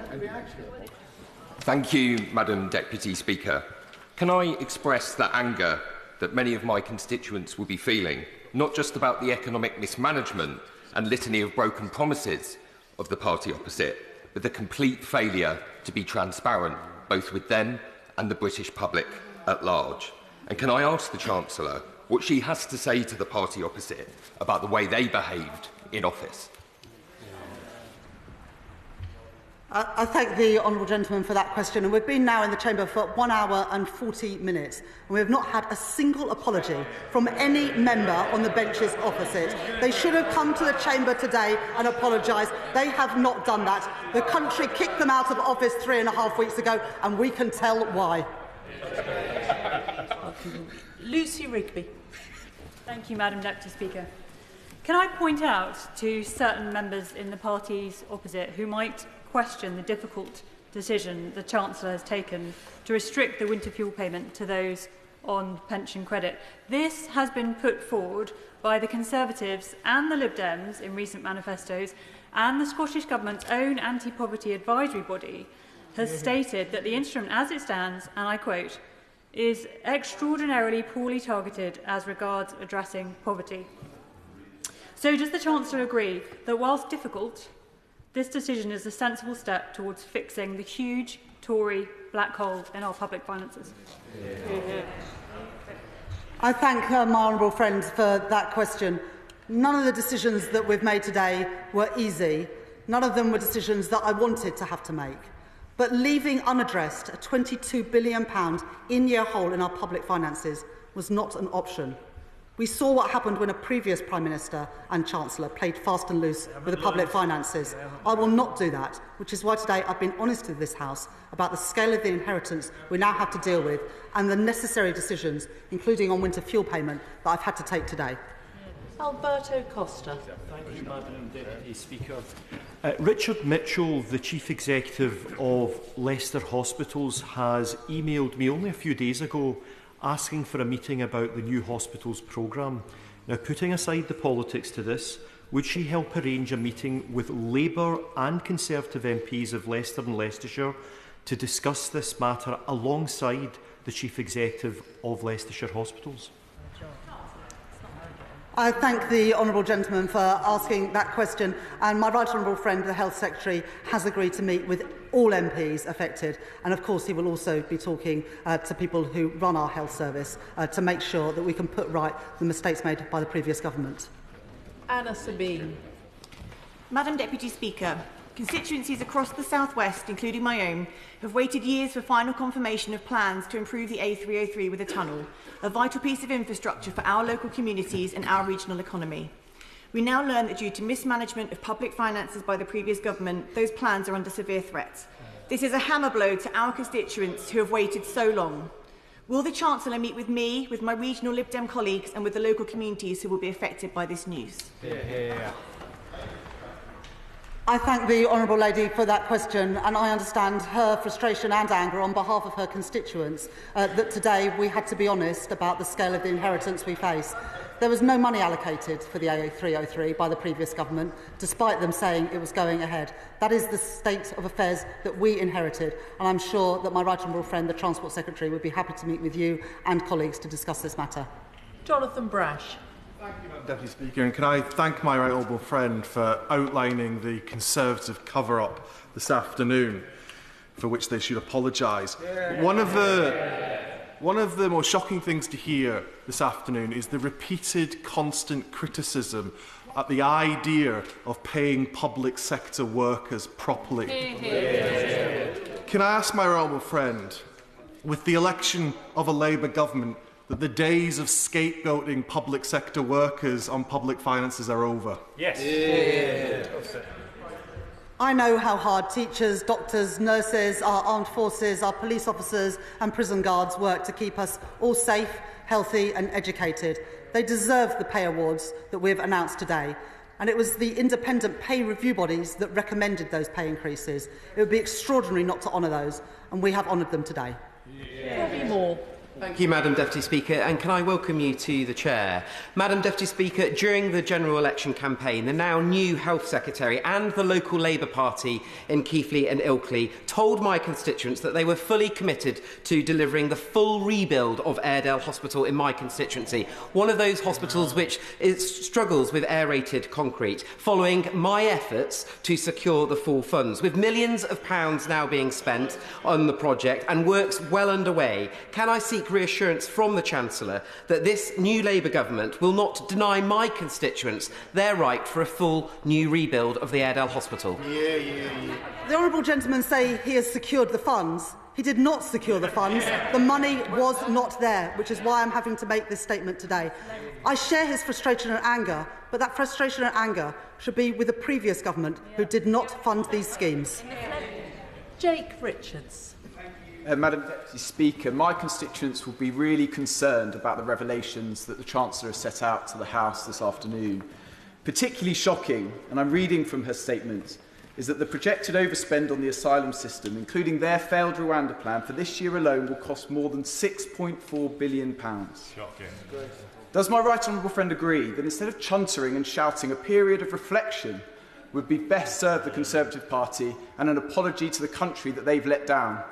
S22: Thank you, Madam Deputy Speaker. Can I express the anger that many of my constituents will be feeling, not just about the economic mismanagement and litany of broken promises of the party opposite, but the complete failure to be transparent, both with them and the British public at large? And can I ask the Chancellor what she has to say to the party opposite about the way they behaved in office?
S2: I thank the honourable gentleman for that question, and we've been now in the chamber for 1 hour and 40 minutes, and we have not had a single apology from any member on the benches opposite. They should have come to the chamber today and apologised. They have not done that. The country kicked them out of office 3.5 weeks ago, and we can tell why.
S13: Lucy Rigby.
S23: Thank you, Madam Deputy Speaker. Can I point out to certain members in the parties opposite who might question the difficult decision the Chancellor has taken to restrict the winter fuel payment to those on pension credit. This has been put forward by the Conservatives and the Lib Dems in recent manifestos, and the Scottish Government's own anti-poverty advisory body has stated that the instrument as it stands, and I quote, is extraordinarily poorly targeted as regards addressing poverty. So does the Chancellor agree that whilst difficult, this decision is a sensible step towards fixing the huge Tory black hole in our public finances?
S2: I thank my honourable friend for that question. None of the decisions that we've made today were easy. None of them were decisions that I wanted to have to make. But leaving unaddressed a £22 billion in-year hole in our public finances was not an option. We saw what happened when a previous Prime Minister and Chancellor played fast and loose with the public finances. I will not do that, which is why today I've been honest with this House about the scale of the inheritance we now have to deal with and the necessary decisions, including on winter fuel payment, that I've had to take today.
S13: Alberto Costa.
S5: Thank you, Madam Deputy Speaker. Richard Mitchell, the Chief Executive of Leicester Hospitals, has emailed me only a few days ago asking for a meeting about the new hospitals programme. Now, putting aside the politics to this, would she help arrange a meeting with Labour and Conservative MPs of Leicester and Leicestershire to discuss this matter alongside the Chief Executive of Leicestershire Hospitals?
S2: I thank the honourable gentleman for asking that question, and my right honourable friend, the Health Secretary, has agreed to meet with all MPs affected, and of course he will also be talking to people who run our health service to make sure that we can put right the mistakes made by the previous government.
S13: Anna Sabine.
S6: Madam Deputy Speaker, constituencies across the South West, including my own, have waited years for final confirmation of plans to improve the A303 with a tunnel, a vital piece of infrastructure for our local communities and our regional economy. We now learn that due to mismanagement of public finances by the previous government, those plans are under severe threat. This is a hammer blow to our constituents who have waited so long. Will the Chancellor meet with me, with my regional Lib Dem colleagues and with the local communities who will be affected by this news?
S2: I thank the honourable lady for that question, and I understand her frustration and anger on behalf of her constituents that today we had to be honest about the scale of the inheritance we face. There was no money allocated for the A303 by the previous government, despite them saying it was going ahead. That is the state of affairs that we inherited, and I'm sure that my right honourable friend, the Transport Secretary, would be happy to meet with you and colleagues to discuss this matter.
S13: Jonathan Brash.
S9: Thank you, Madam Deputy Speaker, and can I thank my right honourable friend for outlining the Conservative cover-up this afternoon, for which they should apologise. One of the most shocking things to hear this afternoon is the repeated, constant criticism at the idea of paying public sector workers properly. Can I ask my right honourable friend, with the election of a Labour government, that the days of scapegoating public sector workers on public finances are over?
S17: Yes.
S2: I know how hard teachers, doctors, nurses, our armed forces, our police officers and prison guards work to keep us all safe, healthy and educated. They deserve the pay awards that we've announced today. And it was the independent pay review bodies that recommended those pay increases. It would be extraordinary not to honour those, and we have honoured them today.
S13: Robbie Moore.
S10: Thank you, Madam Deputy Speaker, and can I welcome you to the Chair. Madam Deputy Speaker, during the general election campaign, the now new Health Secretary and the local Labour Party in Keighley and Ilkley told my constituents that they were fully committed to delivering the full rebuild of Airedale Hospital in my constituency, one of those hospitals which struggles with aerated concrete, following my efforts to secure the full funds. With millions of pounds now being spent on the project and works well underway, can I seek reassurance from the Chancellor that this new Labour government will not deny my constituents their right for a full new rebuild of the Airedale Hospital?
S2: The honourable gentleman say he has secured the funds. He did not secure the funds. The money was not there, which is why I'm having to make this statement today. I share his frustration and anger, but that frustration and anger should be with the previous government who did not fund these schemes.
S13: Jake Richards.
S21: Madam Deputy Speaker, my constituents will be really concerned about the revelations that the Chancellor has set out to the House this afternoon. Particularly shocking, and I'm reading from her statement, is that the projected overspend on the asylum system, including their failed Rwanda plan, for this year alone will cost more than £6.4 billion.
S18: Shocking.
S21: Does my right honourable friend agree that instead of chuntering and shouting, a period of reflection would be best served the Conservative Party and an apology to the country that they've let down?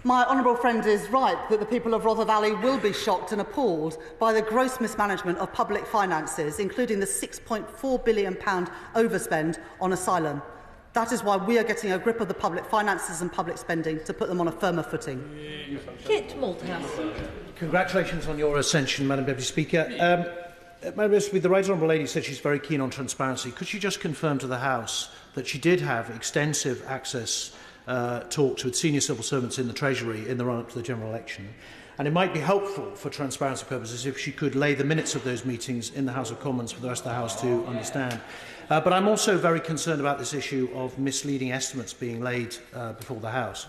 S2: My honourable friend is right that the people of Rother Valley will be shocked and appalled by the gross mismanagement of public finances, including the £6.4 billion overspend on asylum. That is why we are getting a grip of the public finances and public spending to put them on a firmer footing.
S13: Kit Malthouse.
S1: Congratulations on your ascension, Madam Deputy Speaker. Madam Deputy, the Right Honourable Lady said she's very keen on transparency. Could she just confirm to the House that she did have extensive access talks with senior civil servants in the Treasury in the run-up to the general election? And it might be helpful for transparency purposes if she could lay the minutes of those meetings in the House of Commons for the rest of the House to understand. But I'm also very concerned about this issue of misleading estimates being laid before the House.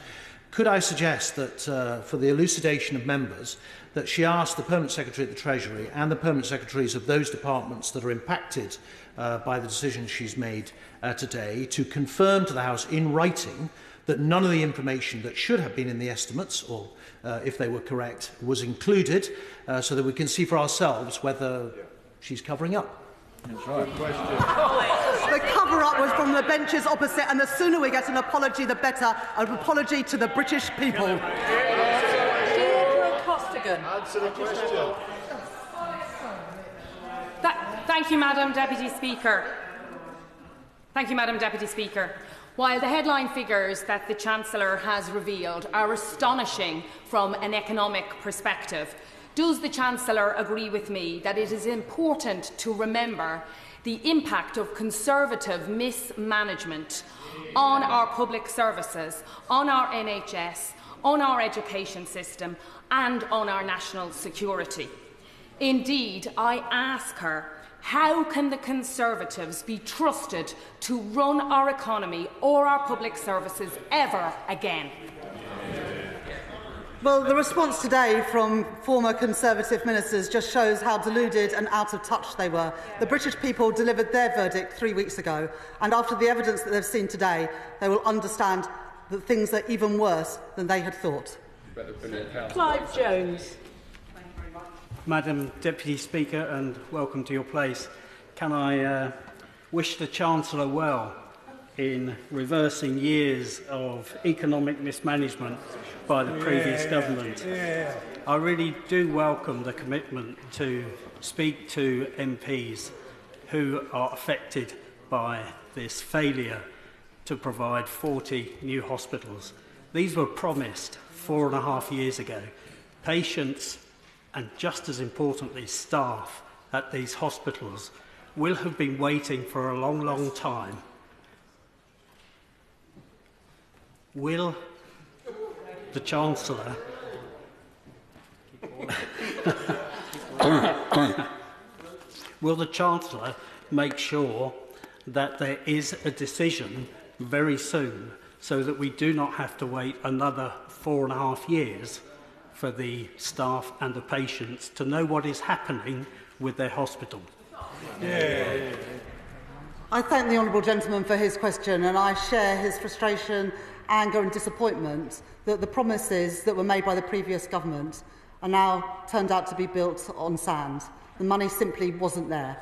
S1: Could I suggest that for the elucidation of members, that she ask the Permanent Secretary at the Treasury and the Permanent Secretaries of those departments that are impacted by the decisions she's made today to confirm to the House in writing that none of the information that should have been in the estimates, or if they were correct, was included, so that we can see for ourselves whether she's covering up.
S18: That's right.
S2: The cover-up was from the benches opposite, and the sooner we get an apology, the better. An apology to the British people.
S13: Answer the question.
S4: Thank you, Madam Deputy Speaker. Thank you, Madam Deputy Speaker. While the headline figures that the Chancellor has revealed are astonishing from an economic perspective, does the Chancellor agree with me that it is important to remember the impact of Conservative mismanagement on our public services, on our NHS, on our education system and on our national security? Indeed, I ask her, how can the Conservatives be trusted to run our economy or our public services ever again?
S2: Well, the response today from former Conservative ministers just shows how deluded and out of touch they were. The British people delivered their verdict 3 weeks ago, and after the evidence that they've seen today, they will understand that things are even worse than they had thought.
S13: Clive Jones.
S11: Madam Deputy Speaker, and welcome to your place. Can I wish the Chancellor well in reversing years of economic mismanagement by the previous government? I really do welcome the commitment to speak to MPs who are affected by this failure to provide 40 new hospitals. These were promised 4.5 years ago. Patients, and just as importantly, staff at these hospitals will have been waiting for a long, long time. Will the Chancellor make sure that there is a decision very soon so that we do not have to wait another 4.5 years for the staff and the patients to know what is happening with their hospital?
S2: I thank the honourable gentleman for his question, and I share his frustration, anger and disappointment that the promises that were made by the previous government are now turned out to be built on sand. The money simply wasn't there.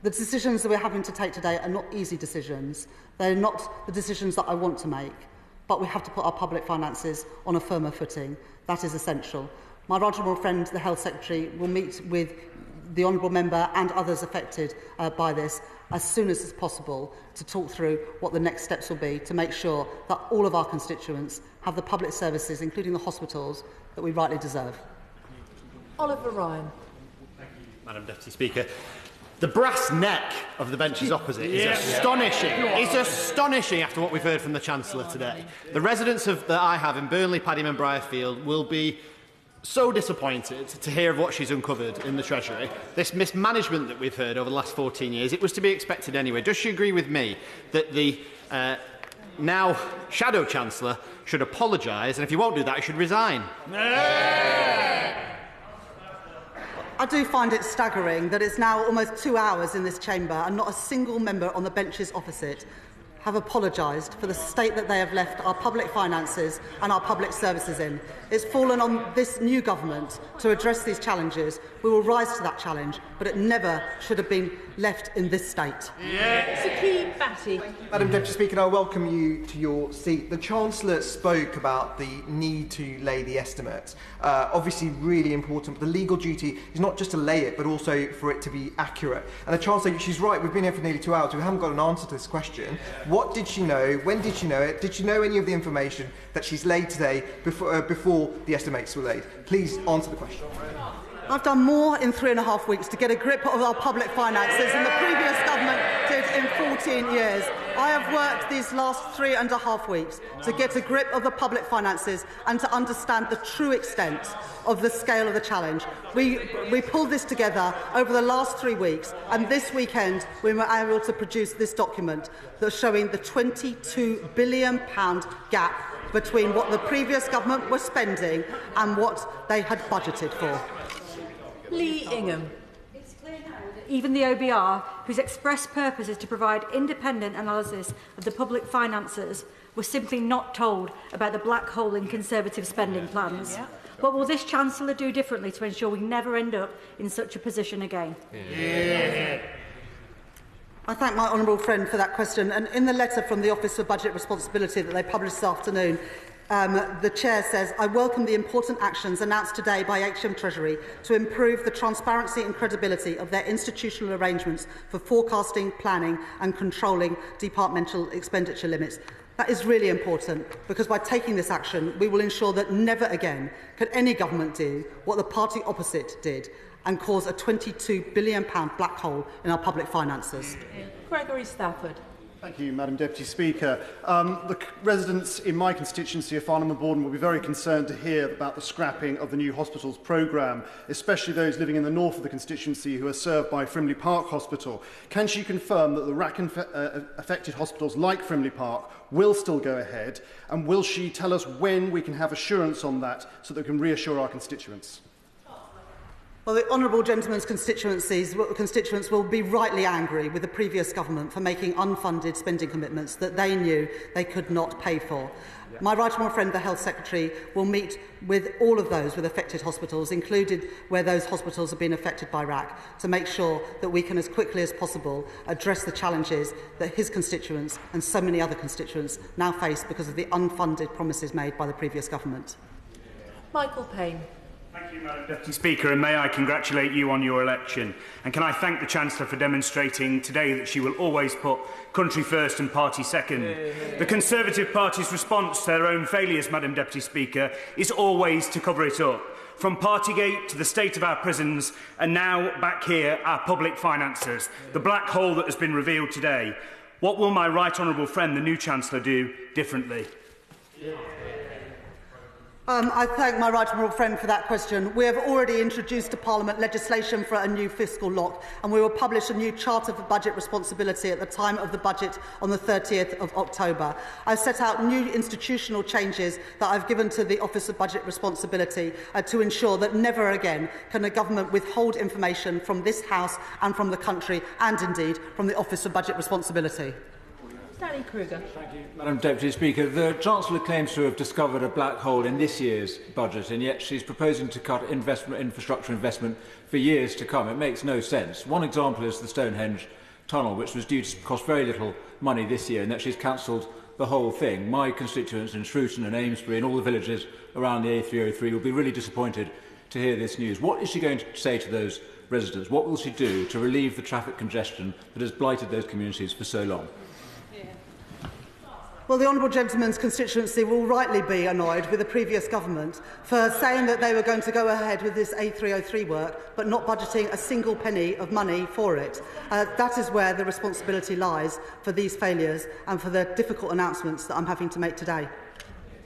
S2: The decisions that we're having to take today are not easy decisions. They're not the decisions that I want to make, but we have to put our public finances on a firmer footing. That is essential. My right honourable friend, the Health Secretary, will meet with the honourable member and others affected by this as soon as possible to talk through what the next steps will be to make sure that all of our constituents have the public services, including the hospitals, that we rightly deserve.
S13: Oliver Ryan.
S12: Thank you, Madam Deputy Speaker. The brass neck of the benches opposite is astonishing. It's astonishing after what we've heard from the Chancellor today. The residents that I have in Burnley, Padiham and Briarfield will be so disappointed to hear of what she's uncovered in the Treasury. This mismanagement that we've heard over the last 14 years, it was to be expected anyway. Does she agree with me that the now Shadow Chancellor should apologise, and if he won't do that, he should resign?
S2: I do find it staggering that it's now almost 2 hours in this chamber and not a single member on the benches opposite have apologised for the state that they have left our public finances and our public services in. It's fallen on this new government to address these challenges. We will rise to that challenge, but it never should have been left in this state.
S14: Madam Deputy Speaker, I welcome you to your seat. The Chancellor spoke about the need to lay the estimates. Obviously really important, but the legal duty is not just to lay it, but also for it to be accurate. And the Chancellor, she's right, we've been here for nearly 2 hours, we haven't got an answer to this question. What did she know? When did she know it? Did she know any of the information that she's laid today before the estimates were laid? Please answer the question.
S2: I've done more in 3.5 weeks to get a grip of our public finances than the previous government did in 14 years. I have worked these last 3.5 weeks to get a grip of the public finances and to understand the true extent of the scale of the challenge. We pulled this together over the last 3 weeks, and this weekend we were able to produce this document that's showing the £22 billion gap between what the previous government was spending and what they had budgeted for.
S23: Lee Ingham. It's clear now that even the OBR, whose express purpose is to provide independent analysis of the public finances, was simply not told about the black hole in Conservative spending plans. Yeah. What will this Chancellor do differently to ensure we never end up in such a position again?
S2: Yeah. I thank my honourable friend for that question. And in the letter from the Office for Budget Responsibility that they published this afternoon, the Chair says, I welcome the important actions announced today by HM Treasury to improve the transparency and credibility of their institutional arrangements for forecasting, planning and controlling departmental expenditure limits. That is really important because by taking this action, we will ensure that never again could any government do what the party opposite did and cause a £22 billion black hole in our public finances.
S23: Gregory Stafford.
S16: Thank you, Madam Deputy Speaker. The residents in my constituency of Farnham and Baldwin will be very concerned to hear about the scrapping of the new hospitals programme, especially those living in the north of the constituency who are served by Frimley Park Hospital. Can she confirm that the RAC-affected hospitals like Frimley Park will still go ahead, and will she tell us when we can have assurance on that so that we can reassure our constituents?
S2: Well, the honourable gentleman's constituents will be rightly angry with the previous government for making unfunded spending commitments that they knew they could not pay for. Yeah. My right honourable friend, the Health Secretary, will meet with all of those with affected hospitals, included where those hospitals have been affected by RAC, to make sure that we can, as quickly as possible, address the challenges that his constituents and so many other constituents now face because of the unfunded promises made by the previous government.
S23: Michael Payne.
S17: Thank you, Madam Deputy Speaker, and may I congratulate you on your election. And can I thank the Chancellor for demonstrating today that she will always put country first and party second. The Conservative Party's response to their own failures, Madam Deputy Speaker, is always to cover it up. From Partygate to the state of our prisons, and now back here, our public finances, the black hole that has been revealed today. What will my right honourable friend, the new Chancellor, do differently?
S2: I thank my right honourable friend for that question. We have already introduced to Parliament legislation for a new fiscal lock, and we will publish a new Charter for Budget Responsibility at the time of the budget on the 30th of October. I've set out new institutional changes that I've given to the Office of Budget Responsibility to ensure that never again can a government withhold information from this House and from the country, and indeed from the Office of Budget Responsibility.
S23: Danny Kruger.
S19: Thank you, Madam Deputy Speaker. The Chancellor claims to have discovered a black hole in this year's budget, and yet she's proposing to cut infrastructure investment for years to come. It makes no sense. One example is the Stonehenge tunnel, which was due to cost very little money this year, and that she's cancelled the whole thing. My constituents in Shrewsbury and Amesbury and all the villages around the A303 will be really disappointed to hear this news. What is she going to say to those residents? What will she do to relieve the traffic congestion that has blighted those communities for so long?
S2: Well, the honourable gentleman's constituency will rightly be annoyed with the previous government for saying that they were going to go ahead with this A303 work, but not budgeting a single penny of money for it. That is where the responsibility lies for these failures and for the difficult announcements that I'm having to make today.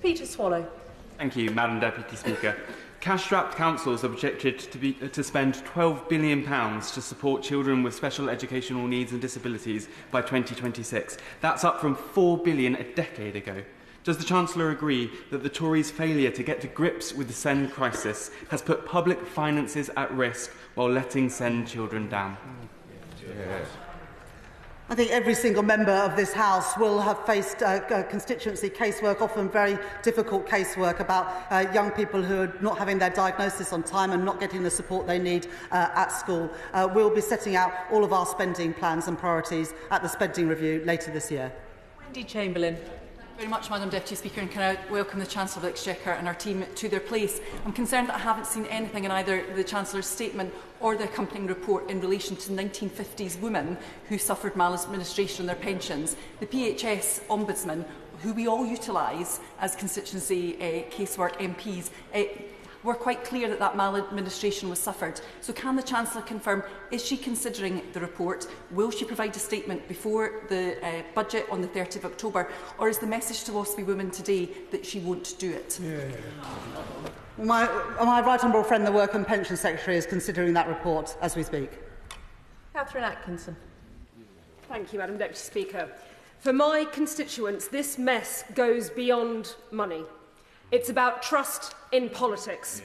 S23: Peter Swallow.
S20: Thank you, Madam Deputy Speaker. Cash-strapped councils are projected to spend £12 billion to support children with special educational needs and disabilities by 2026. That's up from £4 billion a decade ago. Does the Chancellor agree that the Tories' failure to get to grips with the SEND crisis has put public finances at risk while letting SEND children down?
S2: Yes. I think every single member of this House will have faced constituency casework, often very difficult casework about young people who are not having their diagnosis on time and not getting the support they need at school. We'll be setting out all of our spending plans and priorities at the spending review later this year.
S13: Wendy Chamberlain.
S3: Very much, Madam Deputy Speaker, and can I welcome the Chancellor of the Exchequer and our team to their place. I'm concerned that I haven't seen anything in either the Chancellor's statement or the accompanying report in relation to 1950s women who suffered maladministration on their pensions. The PHS Ombudsman, who we all utilise as constituency casework MPs, were quite clear that that maladministration was suffered. So can the Chancellor confirm, is she considering the report? Will she provide a statement before the budget on the 30th of October? Or is the message to WASPI women today that she won't do it?
S2: My right honourable friend, the Work and Pension Secretary, is considering that report as we speak.
S13: Catherine Atkinson.
S7: Thank you, Madam Deputy Speaker. For my constituents, this mess goes beyond money. It's about trust in politics.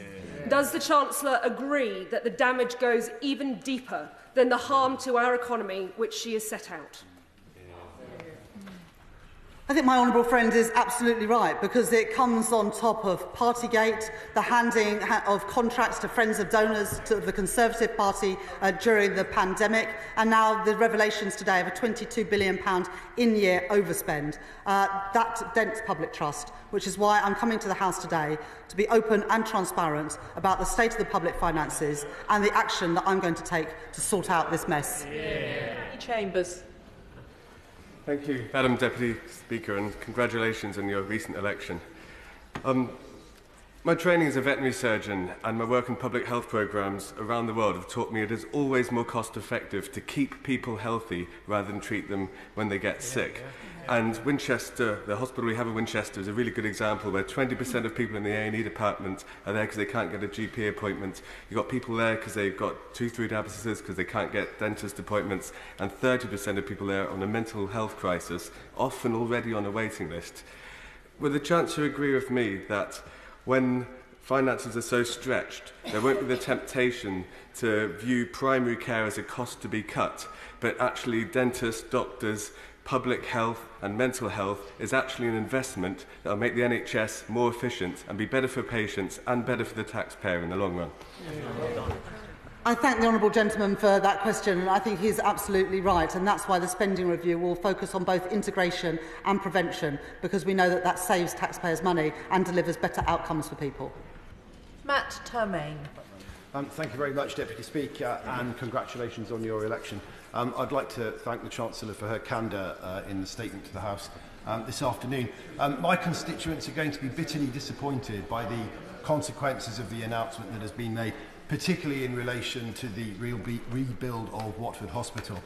S7: Does the Chancellor agree that the damage goes even deeper than the harm to our economy which she has set out?
S2: I think my honourable friend is absolutely right, because it comes on top of Partygate, the handing of contracts to friends of donors to the Conservative Party during the pandemic, and now the revelations today of a £22 billion in-year overspend. That dents public trust, which is why I'm coming to the House today to be open and transparent about the state of the public finances and the action that I'm going to take to sort out this mess.
S13: Chambers.
S8: Thank you, Madam Deputy Speaker, and congratulations on your recent election. My training as a veterinary surgeon and my work in public health programmes around the world have taught me it is always more cost-effective to keep people healthy rather than treat them when they get sick. And Winchester, the hospital we have in Winchester, is a really good example where 20% of people in the A&E department are there because they can't get a GP appointment. You've got people there because they've got tooth root abscesses because they can't get dentist appointments, and 30% of people there on a mental health crisis, often already on a waiting list. Would the Chancellor agree with me that when finances are so stretched, there won't be the temptation to view primary care as a cost to be cut, but actually dentists, doctors, public health and mental health is actually an investment that will make the NHS more efficient and be better for patients and better for the taxpayer in the long run?
S2: I thank the honourable gentleman for that question, and I think he's absolutely right, and that's why the spending review will focus on both integration and prevention, because we know that that saves taxpayers' money and delivers better outcomes for people.
S13: Matt Termaine.
S15: Thank you very much, Deputy Speaker, and congratulations on your election. I'd like to thank the Chancellor for her candour in the statement to the House this afternoon. My constituents are going to be bitterly disappointed by the consequences of the announcement that has been made, particularly in relation to the rebuild of Watford Hospital.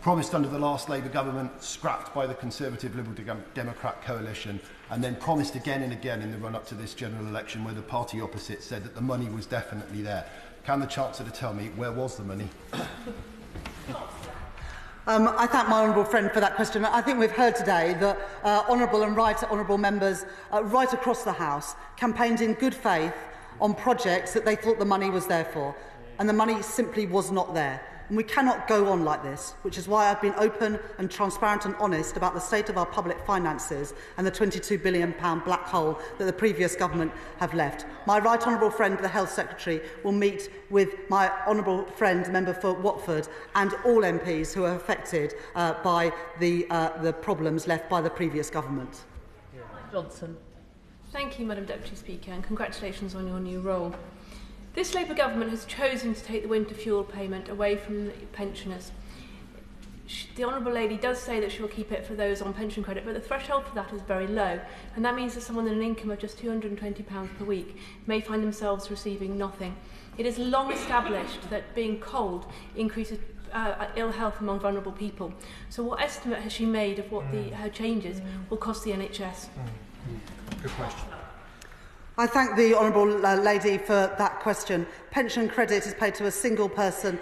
S15: Promised under the last Labour government, scrapped by the Conservative Liberal Democrat coalition, and then promised again and again in the run-up to this general election, where the party opposite said that the money was definitely there. Can the Chancellor tell me where was the money?
S2: I thank my honourable friend for that question. I think we've heard today that honourable and right honourable members right across the House campaigned in good faith on projects that they thought the money was there for, and the money simply was not there. And we cannot go on like this, which is why I've been open and transparent and honest about the state of our public finances and the £22 billion black hole that the previous government have left. My right honourable friend, the Health Secretary, will meet with my honourable friend, member for Watford, and all MPs who are affected by the problems left by the previous government.
S13: Johnson. Thank you, Madam Deputy Speaker, and congratulations on your new role. This Labour government has chosen to take the winter fuel payment away from the pensioners. The Honourable Lady does say that she will keep it for those on pension credit, but the threshold for that is very low, and that means that someone with an income of just £220 per week may find themselves receiving nothing. It is long established that being cold increases ill health among vulnerable people. So what estimate has she made of what her changes will cost the NHS?
S15: Good question.
S2: I thank the honourable lady for that question. Pension credit is paid to a single person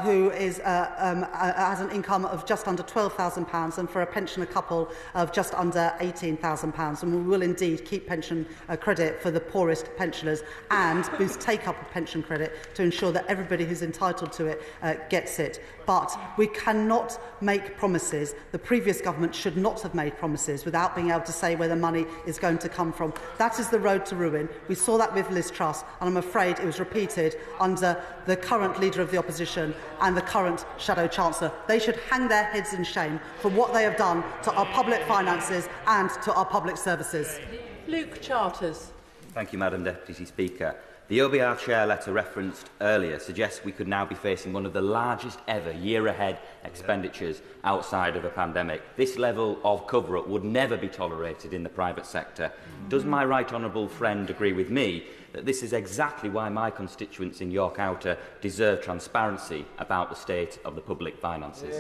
S2: who has an income of just under £12,000 and for a pensioner couple of just under £18,000. And we will indeed keep pension credit for the poorest pensioners and boost take-up of pension credit to ensure that everybody who's entitled to it gets it. But we cannot make promises. The previous government should not have made promises without being able to say where the money is going to come from. That is the road to ruin. We saw that with Liz Truss, and I'm afraid it was repeated under the current Leader of the Opposition and the current Shadow Chancellor. They should hang their heads in shame for what they have done to our public finances and to our public services.
S5: Luke Charters.
S6: Thank you, Madam Deputy Speaker. The OBR Chair letter referenced earlier suggests we could now be facing one of the largest ever year-ahead expenditures outside of a pandemic. This level of cover-up would never be tolerated in the private sector. Does my right honourable friend agree with me that this is exactly why my constituents in York Outer deserve transparency about the state of the public finances?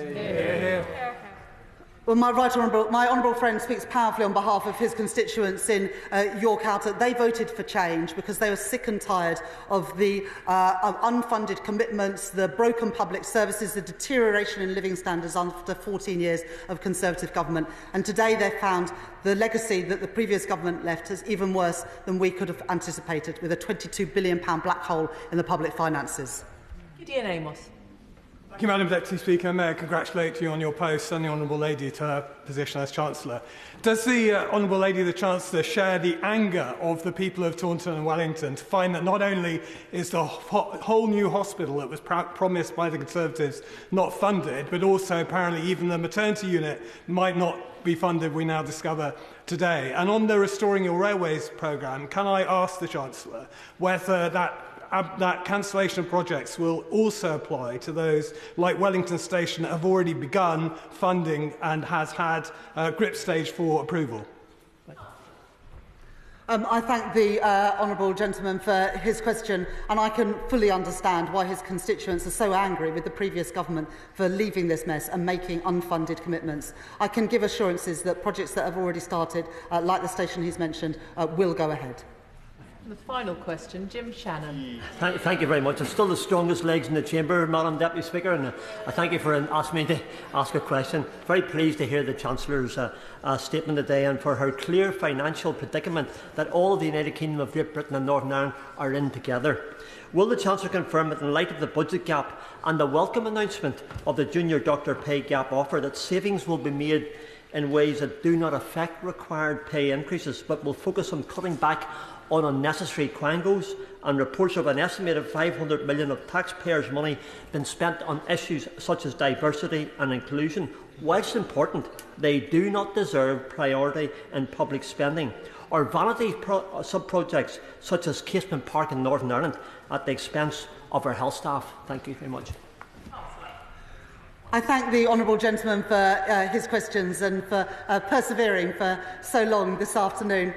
S2: Well, my honourable friend speaks powerfully on behalf of his constituents in York Outer. They voted for change because they were sick and tired of the unfunded commitments, the broken public services, the deterioration in living standards after 14 years of Conservative government. And today they found the legacy that the previous government left is even worse than we could have anticipated, with a £22 billion black hole in the public finances.
S5: Gideon Amos.
S22: Thank you, Madam Deputy Speaker. May I congratulate you on your post and the Honourable Lady to her position as Chancellor. Does the Honourable Lady, the Chancellor, share the anger of the people of Taunton and Wellington to find that not only is the whole new hospital that was promised by the Conservatives not funded, but also apparently even the maternity unit might not be funded, we now discover today? And on the Restoring Your Railways programme, can I ask the Chancellor whether that cancellation of projects will also apply to those like Wellington Station that have already begun funding and has had GRIP Stage 4 approval?
S2: I thank the honourable gentleman for his question, and I can fully understand why his constituents are so angry with the previous government for leaving this mess and making unfunded commitments. I can give assurances that projects that have already started, like the station he's mentioned, will go ahead.
S5: The final question, Jim Shannon.
S24: Thank you very much. I'm still the strongest legs in the chamber, Madam Deputy Speaker, and I thank you for asking me to ask a question. Very pleased to hear the Chancellor's statement today and for her clear financial predicament that all of the United Kingdom of Great Britain and Northern Ireland are in together. Will the Chancellor confirm that in light of the budget gap and the welcome announcement of the junior doctor pay gap offer that savings will be made in ways that do not affect required pay increases but will focus on cutting back on unnecessary quangos, and reports of an estimated £500 million of taxpayers' money being spent on issues such as diversity and inclusion? Whilst important, they do not deserve priority in public spending, or vanity sub-projects such as Casement Park in Northern Ireland at the expense of our health staff. Thank you very much.
S2: I thank the honourable gentleman for his questions and for persevering for so long this afternoon.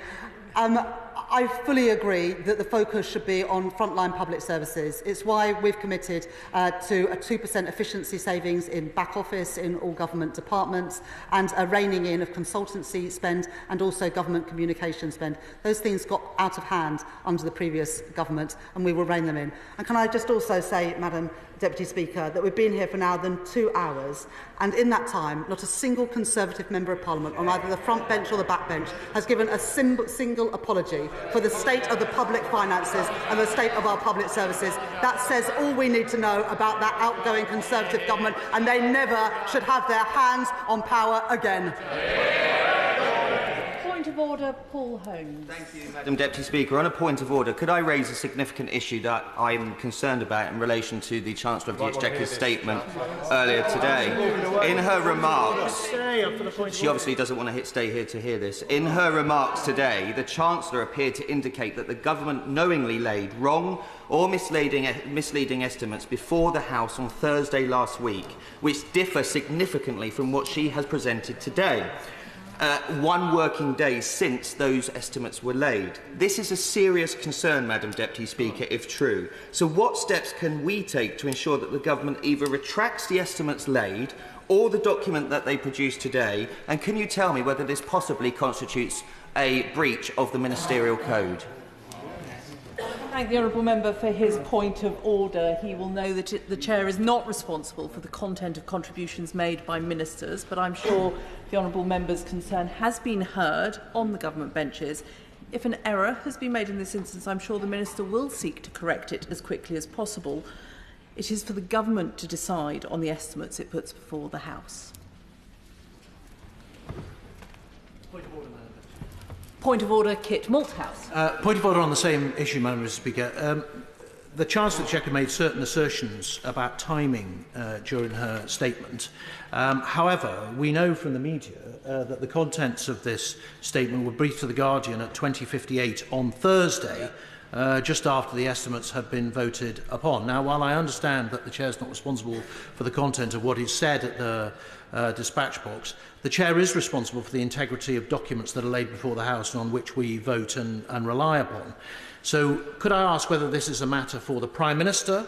S2: I fully agree that the focus should be on frontline public services. It's why we've committed to a 2% efficiency savings in back office in all government departments and a reining in of consultancy spend and also government communication spend. Those things got out of hand under the previous government and we will rein them in. And can I just also say, Madam Deputy Speaker, that we've been here for now than 2 hours, and in that time not a single Conservative Member of Parliament on either the front bench or the back bench has given a single apology for the state of the public finances and the state of our public services. That says all we need to know about that outgoing Conservative government, and they never should have their hands on power again.
S5: Point of order, Paul Holmes.
S6: Thank you, Madam Deputy Speaker. On a point of order, could I raise a significant issue that I am concerned about in relation to the Chancellor of the Exchequer's statement earlier today? In her remarks, she obviously doesn't want to stay here to hear this. In her remarks today, the Chancellor appeared to indicate that the government knowingly laid wrong or misleading estimates before the House on Thursday last week, which differ significantly from what she has presented today. 1 working day since those estimates were laid. This is a serious concern, Madam Deputy Speaker, if true. So what steps can we take to ensure that the government either retracts the estimates laid or the document that they produced today? And can you tell me whether this possibly constitutes a breach of the Ministerial Code?
S5: thank the honourable member for his point of order. He will know that the Chair is not responsible for the content of contributions made by ministers, but I'm sure the honourable member's concern has been heard on the government benches. If an error has been made in this instance, I'm sure the minister will seek to correct it as quickly as possible. It is for the government to decide on the estimates it puts before the House. Point of order, Kit Malthouse.
S1: Point of order on the same issue, Madam Speaker. The Chancellor of the Exchequer made certain assertions about timing during her statement. However, we know from the media that the contents of this statement were briefed to The Guardian at 20:58 on Thursday, just after the estimates had been voted upon. Now, while I understand that the Chair is not responsible for the content of what is said at the dispatch box, the Chair is responsible for the integrity of documents that are laid before the House and on which we vote and rely upon. So could I ask whether this is a matter for the Prime Minister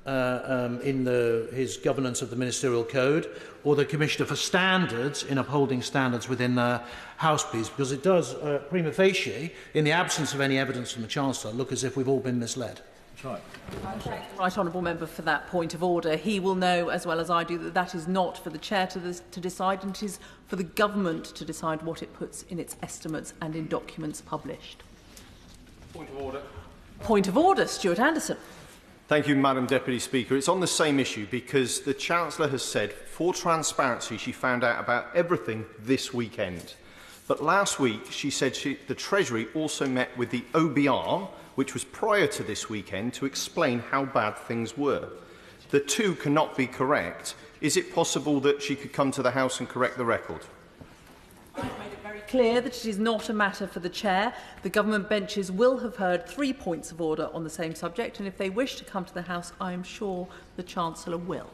S1: in his governance of the Ministerial Code, or the Commissioner for Standards in upholding standards within the House, please? Because it does, prima facie, in the absence of any evidence from the Chancellor, look as if we've all been misled. That's right.
S5: Right, honourable member, for that point of order. He will know, as well as I do, that that is not for the Chair to decide, and it is for the government to decide what it puts in its estimates and in documents published.
S9: Point of order.
S5: Point of order, Stuart Anderson.
S9: Thank you, Madam Deputy Speaker. It's on the same issue because the Chancellor has said, for transparency, she found out about everything this weekend. But last week, she said the Treasury also met with the OBR, which was prior to this weekend, to explain how bad things were. The two cannot be correct. Is it possible that she could come to the House and correct the record?
S5: I've made it very clear that it is not a matter for the Chair. The government benches will have heard 3 points of order on the same subject, and if they wish to come to the House, I am sure the Chancellor will.